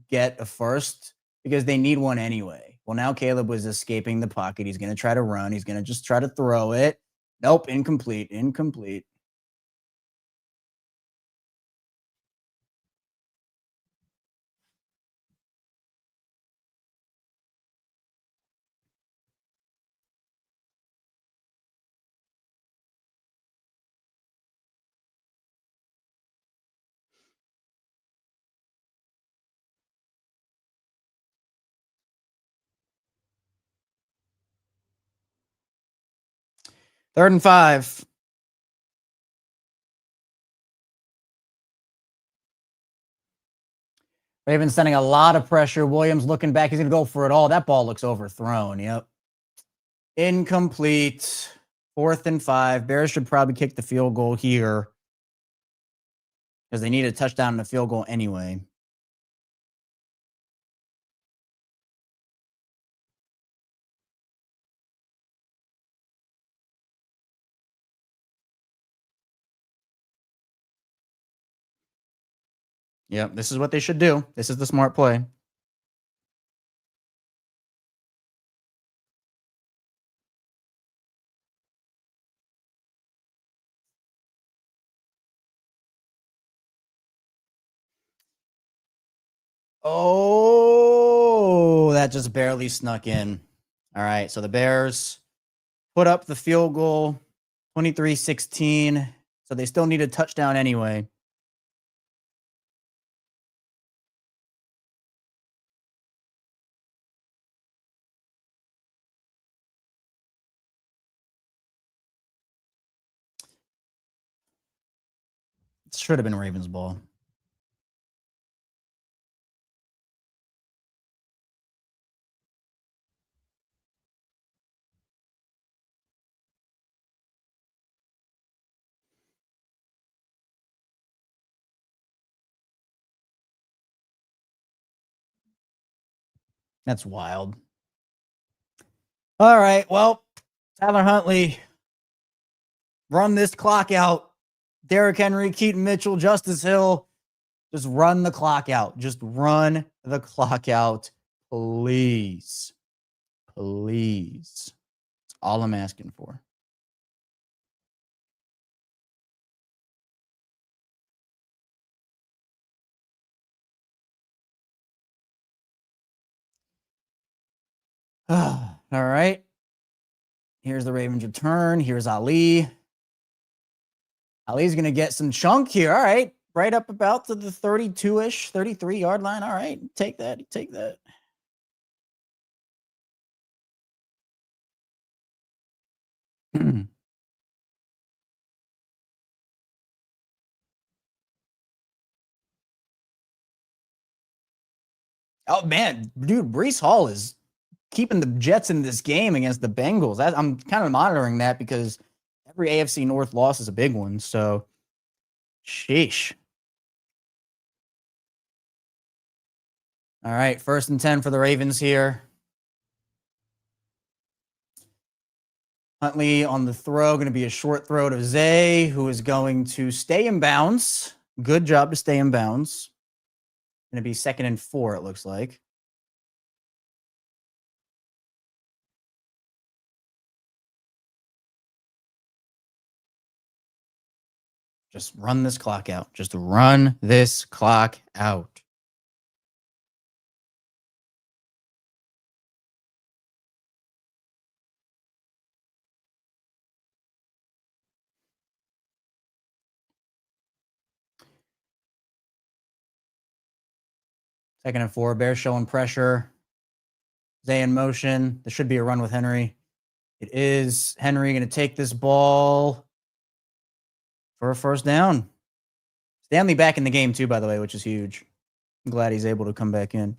Speaker 1: get a first because they need one anyway. Well, now Caleb was escaping the pocket. He's going to try to run. He's going to just try to throw it. Nope, incomplete. 3rd and 5. Ravens sending a lot of pressure. Williams looking back. He's going to go for it all. That ball looks overthrown. Yep. Incomplete. 4th and 5. Bears should probably kick the field goal here because they need a touchdown and a field goal anyway. Yep, this is what they should do. This is the smart play. Oh, that just barely snuck in. All right, so the Bears put up the field goal, 23-16. So they still need a touchdown anyway. It should have been Ravens ball. That's wild. All right, well, Tyler Huntley, run this clock out. Derrick Henry, Keaton Mitchell, Justice Hill, just run the clock out. Just run the clock out, please. Please. That's all I'm asking for. All right. Here's the Ravens return. Here's Ali. Ali's going to get some chunk here. All right. Right up about to the 32-ish, 33-yard line. All right. Take that. Take that. Oh, man. Dude, Breece Hall is keeping the Jets in this game against the Bengals. I'm kind of monitoring that because every AFC North loss is a big one. So, sheesh. All right. 1st and 10 for the Ravens here. Huntley on the throw, going to be a short throw to Zay, who is going to stay in bounds. Good job to stay in bounds. Going to be 2nd and 4, it looks like. Just run this clock out. Just run this clock out. Second and 4, Bears showing pressure. Zay in motion. There should be a run with Henry. It is. Henry going to take this ball for a first down. Stanley back in the game too, by the way, which is huge. I'm glad he's able to come back in.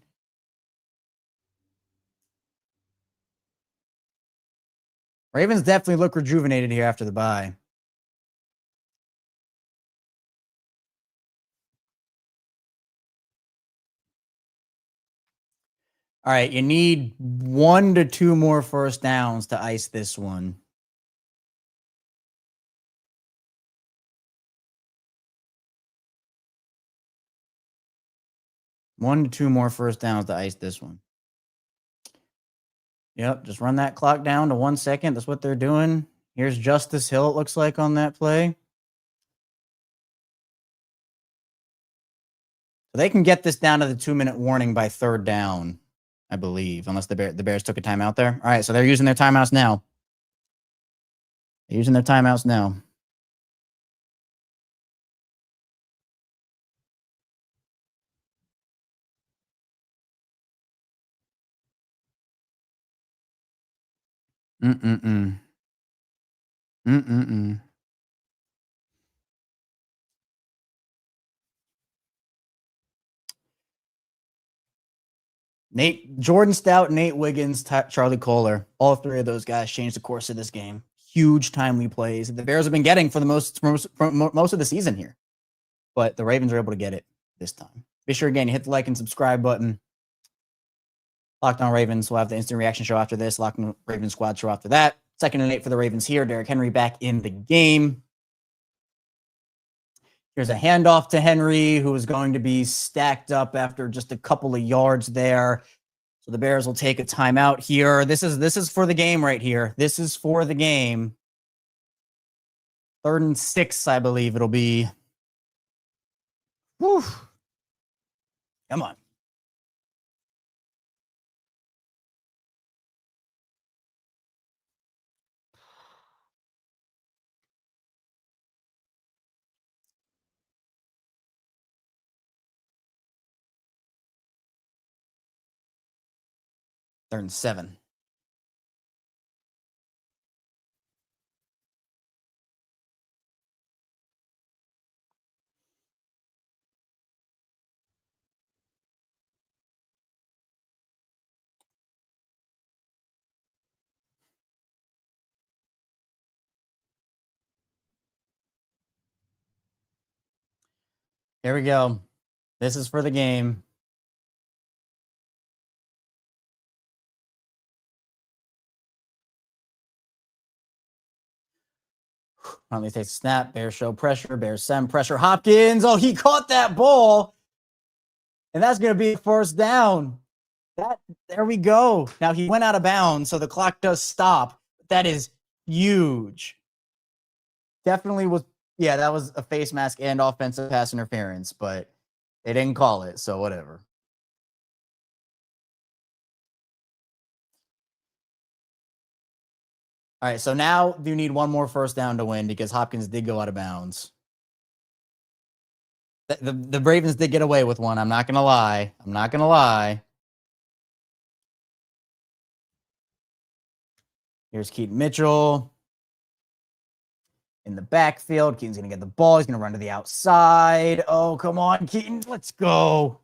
Speaker 1: Ravens definitely look rejuvenated here after the bye. All right, you need 1 to 2 more first downs to ice this one. One to two more first downs to ice this one. Yep, just run that clock down to 1 second. That's what they're doing. Here's Justice Hill, it looks like, on that play. So they can get this down to the 2-minute warning by third down, I believe, unless the Bears took a timeout there. All right, so they're using their timeouts now. They're using their timeouts now. Jordan Stout, Nate Wiggins, Charlie Kohler. All three of those guys changed the course of this game. Huge timely plays that the Bears have been getting for the most of the season here. But the Ravens are able to get it this time. Be sure, again, you hit the like and subscribe button. Locked On Ravens. We'll have the instant reaction show after this. Locked On Ravens squad show after that. 2nd and 8 for the Ravens here. Derrick Henry back in the game. Here's a handoff to Henry, who is going to be stacked up after just a couple of yards there. So the Bears will take a timeout here. This is for the game right here. This is for the game. 3rd and 6, I believe it'll be. Whew. Come on. Third and 7. Here we go. This is for the game. Huntley takes a snap. Bears show pressure. Bears send pressure. Hopkins. Oh, he caught that ball. And that's going to be a first down. There we go. Now he went out of bounds, so the clock does stop. That is huge. Definitely was, yeah, that was a face mask and offensive pass interference, but they didn't call it, so whatever. All right, so now you need 1 more first down to win because Hopkins did go out of bounds. The Ravens did get away with one. I'm not going to lie. I'm not going to lie. Here's Keaton Mitchell in the backfield. Keaton's going to get the ball. He's going to run to the outside. Oh, come on, Keaton. Let's go.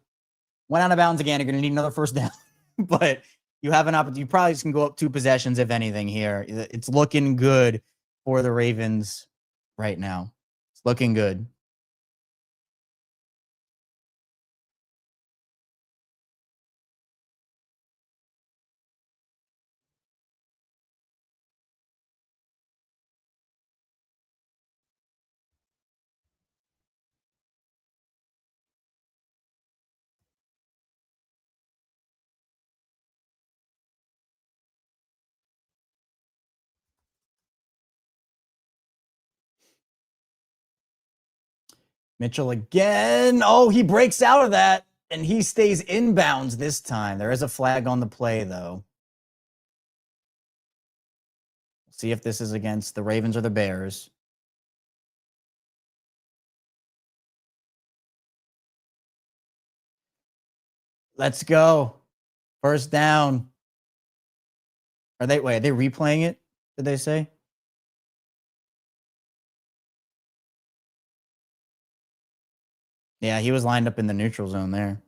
Speaker 1: Went out of bounds again. You're going to need another first down. But you have an opportunity. You probably just can go up 2 possessions, if anything, here. It's looking good for the Ravens right now. It's looking good. Mitchell again. Oh, he breaks out of that, and he stays inbounds this time. There is a flag on the play, though. See if this is against the Ravens or the Bears. Let's go. First down. Are they replaying it? Did they say? Yeah, he was lined up in the neutral zone there.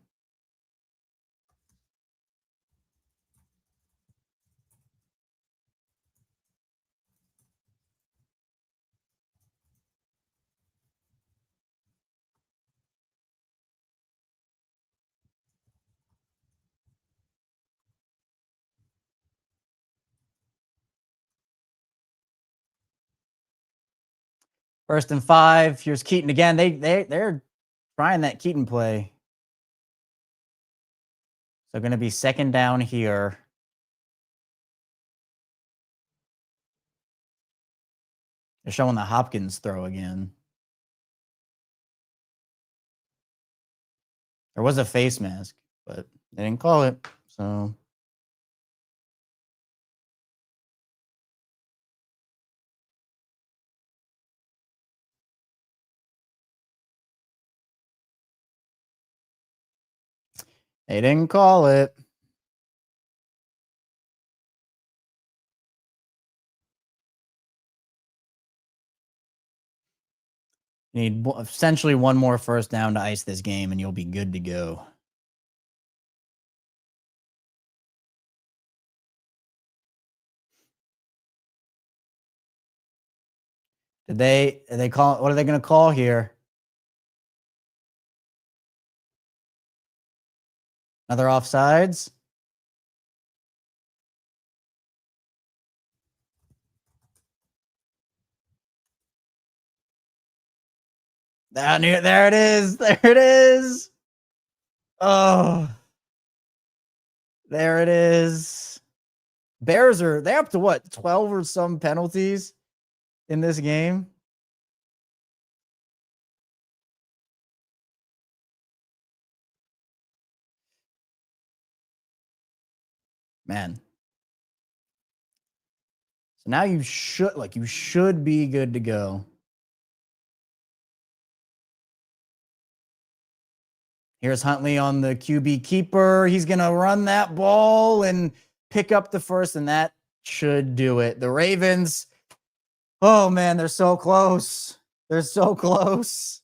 Speaker 1: First and 5. Here's Keaton again. They're trying that Keaton play. So going to be second down here. They're showing the Hopkins throw again. There was a face mask, but they didn't call it. So they didn't call it. You need essentially one more first down to ice this game, and you'll be good to go. Did they call? What are they going to call here? Another offsides? Down here, there it is. There it is. Oh, there it is. Bears they're up to what, 12 or some penalties in this game? Man. So now you should be good to go. Here's Huntley on the QB keeper. He's going to run that ball and pick up the first, and that should do it. The Ravens, oh, man, they're so close. They're so close.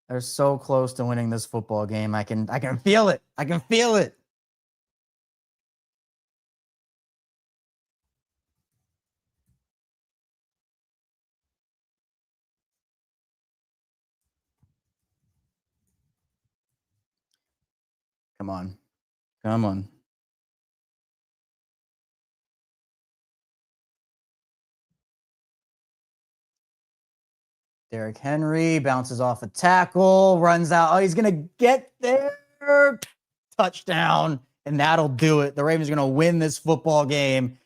Speaker 1: They're so close to winning this football game. I can feel it. I can feel it. Come on. Come on. Derrick Henry bounces off a tackle, runs out. Oh, he's going to get there. Touchdown. And that'll do it. The Ravens are going to win this football game.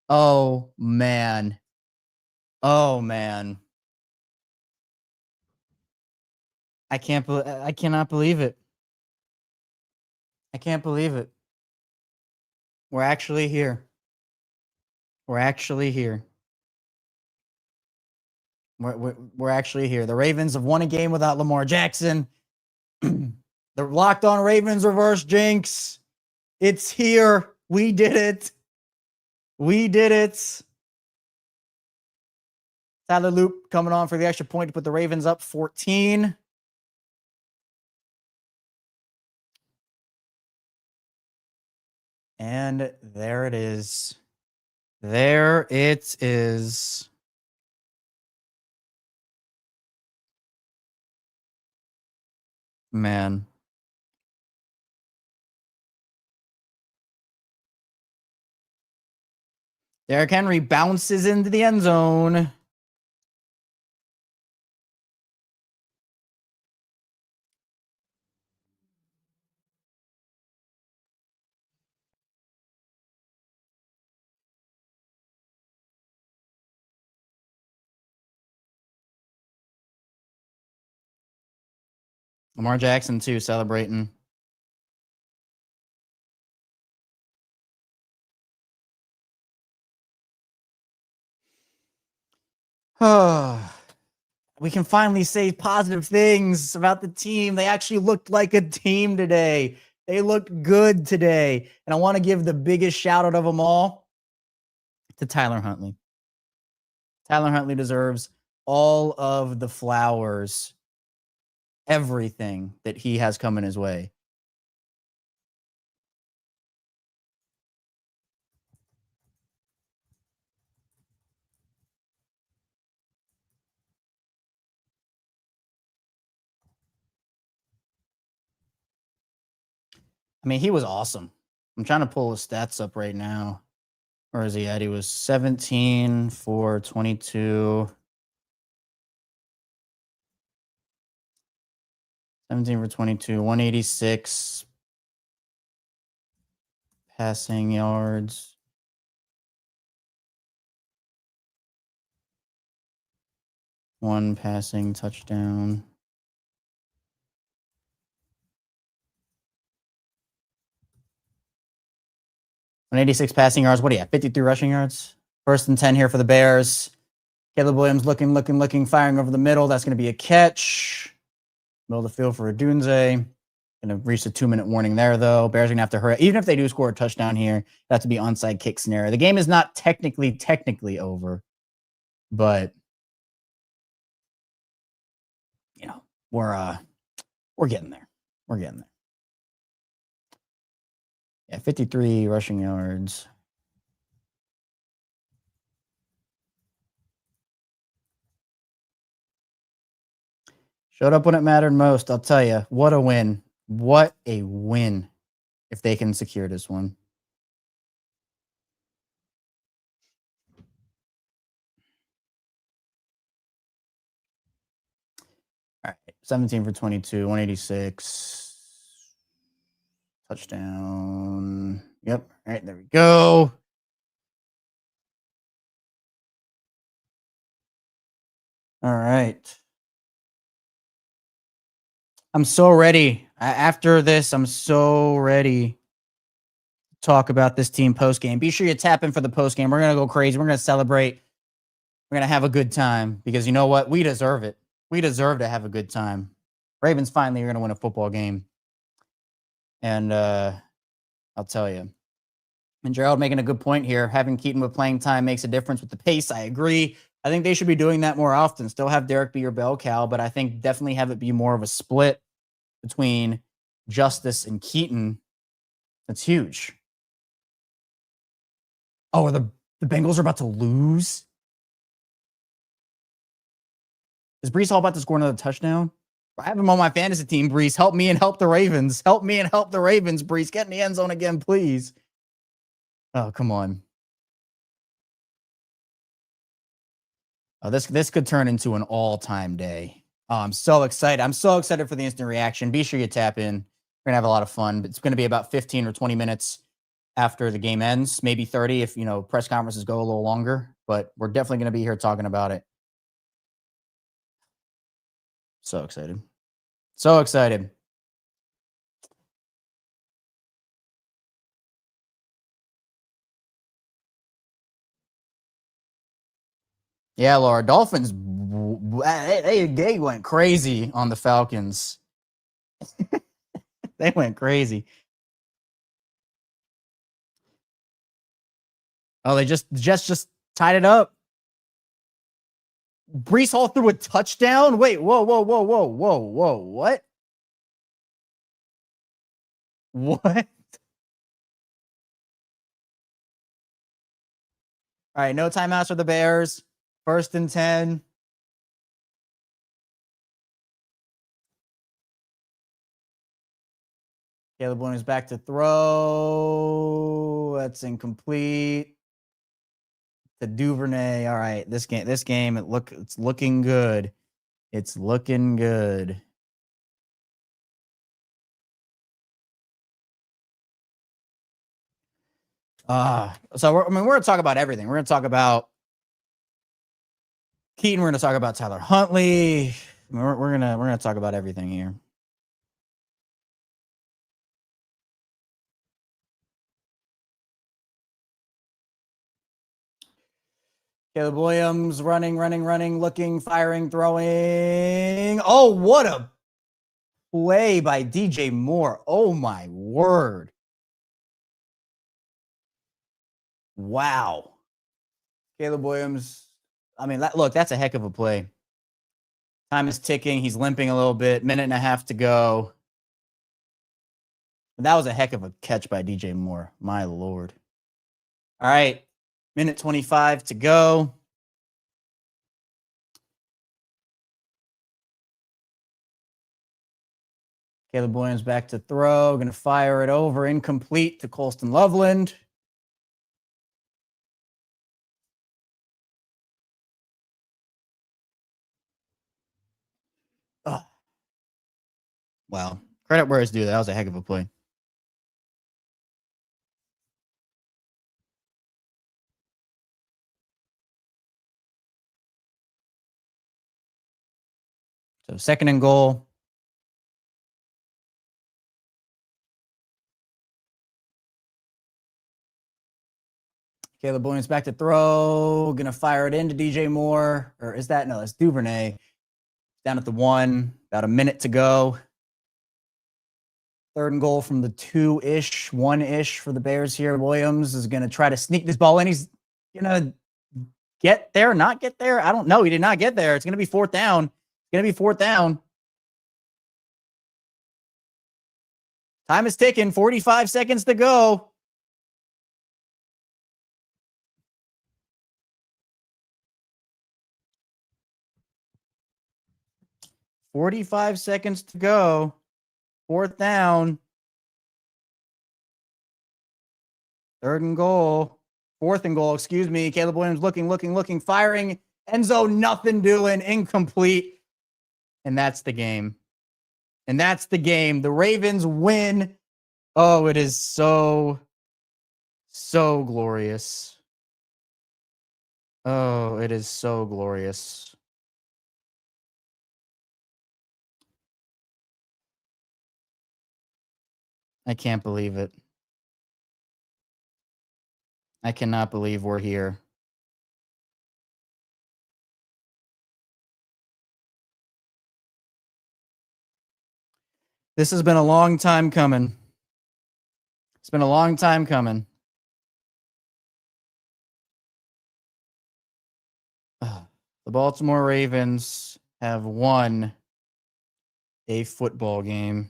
Speaker 1: Oh, man. Oh, man. I cannot believe it. I can't believe it. We're actually here. We're actually here. We're actually here. The Ravens have won a game without Lamar Jackson. The Locked On Ravens reverse jinx. It's here. We did it. We did it. Tyler Loop coming on for the extra point to put the Ravens up 14. And there it is. There it is. Man. Derrick Henry bounces into the end zone. Lamar Jackson, too, celebrating. We can finally say positive things about the team. They actually looked like a team today. They looked good today. And I want to give the biggest shout out of them all to Tyler Huntley. Tyler Huntley deserves all of the flowers, everything that he has coming his way. I mean, he was awesome. I'm trying to pull his stats up right now. Where is he at? He was 17 for 22. 17 for 22, 186 passing yards. One passing touchdown. 186 passing yards. What do you have? 53 rushing yards. 1st and 10 here for the Bears. Caleb Williams looking, firing over the middle. That's going to be a catch. Middle of the field for Odunze. Going to reach the 2-minute warning there, though. Bears are going to have to hurry. Even if they do score a touchdown here, that's to be onside kick scenario. The game is not technically over, but you know, we're getting there. We're getting there. Yeah, 53 rushing yards. Showed up when it mattered most. I'll tell you, what a win. What a win if they can secure this one. All right, 17 for 22, 186. Touchdown. Yep. All right, there we go. All right. I'm so ready. After this, I'm so ready to talk about this team post-game. Be sure you tap in for the post-game. We're going to go crazy. We're going to celebrate. We're going to have a good time because you know what? We deserve it. We deserve to have a good time. Ravens finally are going to win a football game. And I'll tell you. And Gerald making a good point here. Having Keaton with playing time makes a difference with the pace. I agree. I think they should be doing that more often. Still have Derrick be your bell cow, but I think definitely have it be more of a split between Justice and Keaton. That's huge. Oh, the Bengals are about to lose? Is Breece Hall about to score another touchdown? I have him on my fantasy team, Breece. Help me and help the Ravens. Help me and help the Ravens, Breece. Get in the end zone again, please. Oh, come on. Oh, this could turn into an all-time day. Oh, I'm so excited. I'm so excited for the instant reaction. Be sure you tap in. We're going to have a lot of fun. It's going to be about 15 or 20 minutes after the game ends. Maybe 30 if, press conferences go a little longer. But we're definitely going to be here talking about it. So excited. So excited. Yeah, Laura. Dolphins, they went crazy on the Falcons. They went crazy. Oh, they just tied it up. Breece Hall threw a touchdown? Wait, whoa. What? What? All right, no timeouts for the Bears. 1st and 10. Caleb Williams back to throw. That's incomplete. The Duvernay. All right, this game, it's looking good. It's looking good. So we're going to talk about everything. We're going to talk about Keaton. We're going to talk about Tyler Huntley. We're going to talk about everything here. Caleb Williams running, looking, firing, throwing. Oh, what a play by DJ Moore. Oh, my word. Wow. Caleb Williams. I mean, look, that's a heck of a play. Time is ticking. He's limping a little bit. Minute and a half to go. That was a heck of a catch by DJ Moore. My Lord. All right. Minute 25 to go. Caleb Williams back to throw. Going to fire it over. Incomplete to Colston Loveland. Oh. Wow. Credit where it's due. That was a heck of a play. So 2nd and goal. Caleb Williams back to throw. Going to fire it into DJ Moore. Or is that? No, that's Duvernay. Down at the 1. About a minute to go. 3rd and goal from the 2-ish, 1-ish for the Bears here. Williams is going to try to sneak this ball in. He's going to get there, not get there. I don't know. He did not get there. It's going to be 4th down. It's going to be 4th down. Time is ticking. 45 seconds to go. $45 seconds to go. 4th down. 3rd and goal. 4th and goal, excuse me. Caleb Williams looking, firing. End zone, nothing doing. Incomplete. And that's the game. And that's the game. The Ravens win. Oh, it is so glorious. Oh, it is so glorious. I can't believe it. I cannot believe we're here. This has been a long time coming. It's been a long time coming. The Baltimore Ravens have won a football game.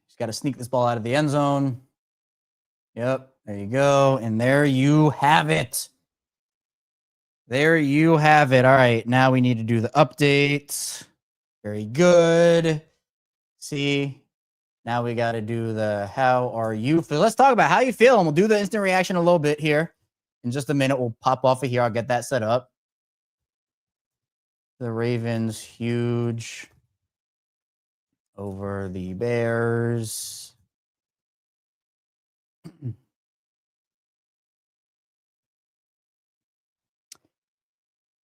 Speaker 1: He's got to sneak this ball out of the end zone. Yep, there you go. And there you have it. There you have it. All right, now we need to do the updates. Very good. See, now we got to do the how are you feel. Let's talk about how you feel, and we'll do the instant reaction a little bit here. In just a minute, we'll pop off of here. I'll get that set up. The Ravens, huge over the Bears.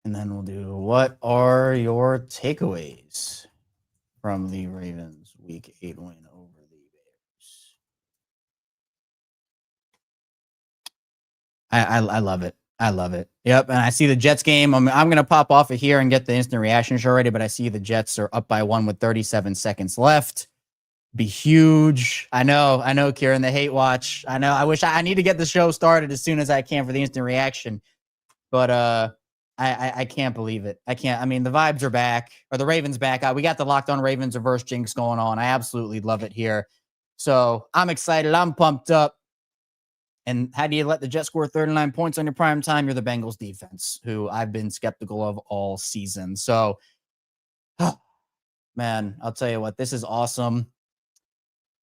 Speaker 1: And then we'll do, what are your takeaways from the Ravens Week 8 win over the Bears? I love it. I love it. Yep, and I see the Jets game. I'm going to pop off of here and get the instant reaction show ready, but I see the Jets are up by 1 with 37 seconds left. Be huge. I know, Kieran, the hate watch. I know. I wish I need to get the show started as soon as I can for the instant reaction. But I can't believe it. I can't. I mean, the vibes are back, or the Ravens back. We got the Locked On Ravens reverse jinx going on. I absolutely love it here. So I'm excited. I'm pumped up. And how do you let the Jets score 39 points on your prime time? You're the Bengals defense, who I've been skeptical of all season. So, man, I'll tell you what, this is awesome.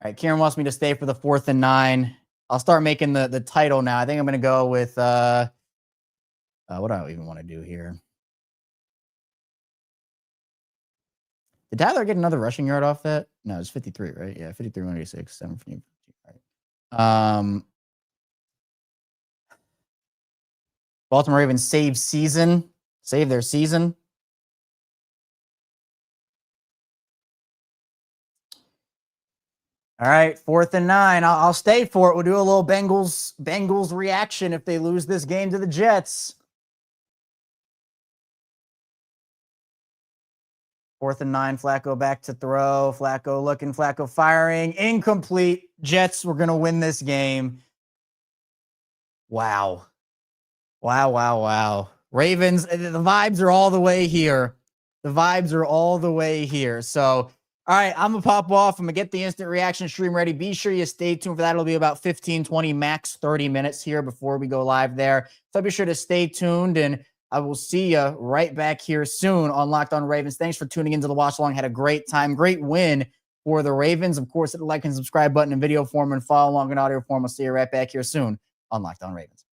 Speaker 1: All right, Kieran wants me to stay for the 4th and 9. I'll start making the title now. I think I'm going to go with, what do I even want to do here? Did Tyler get another rushing yard off that? No, it's 53, right? Yeah, 53, 186, 7 for you. Right. Baltimore Ravens save their season. All right, 4th and 9. I'll stay for it. We'll do a little Bengals reaction if they lose this game to the Jets. 4th and 9, Flacco back to throw. Flacco looking, Flacco firing. Incomplete. Jets were going to win this game. Wow. Wow. Ravens, the vibes are all the way here. So, all right, I'm going to pop off. I'm going to get the instant reaction stream ready. Be sure you stay tuned for that. It'll be about 15, 20, max 30 minutes here before we go live there. So be sure to stay tuned, and I will see you right back here soon on Locked On Ravens. Thanks for tuning into the watch along. Had a great time. Great win for the Ravens. Of course, hit the like and subscribe button in video form and follow along in audio form. We'll see you right back here soon on Locked On Ravens.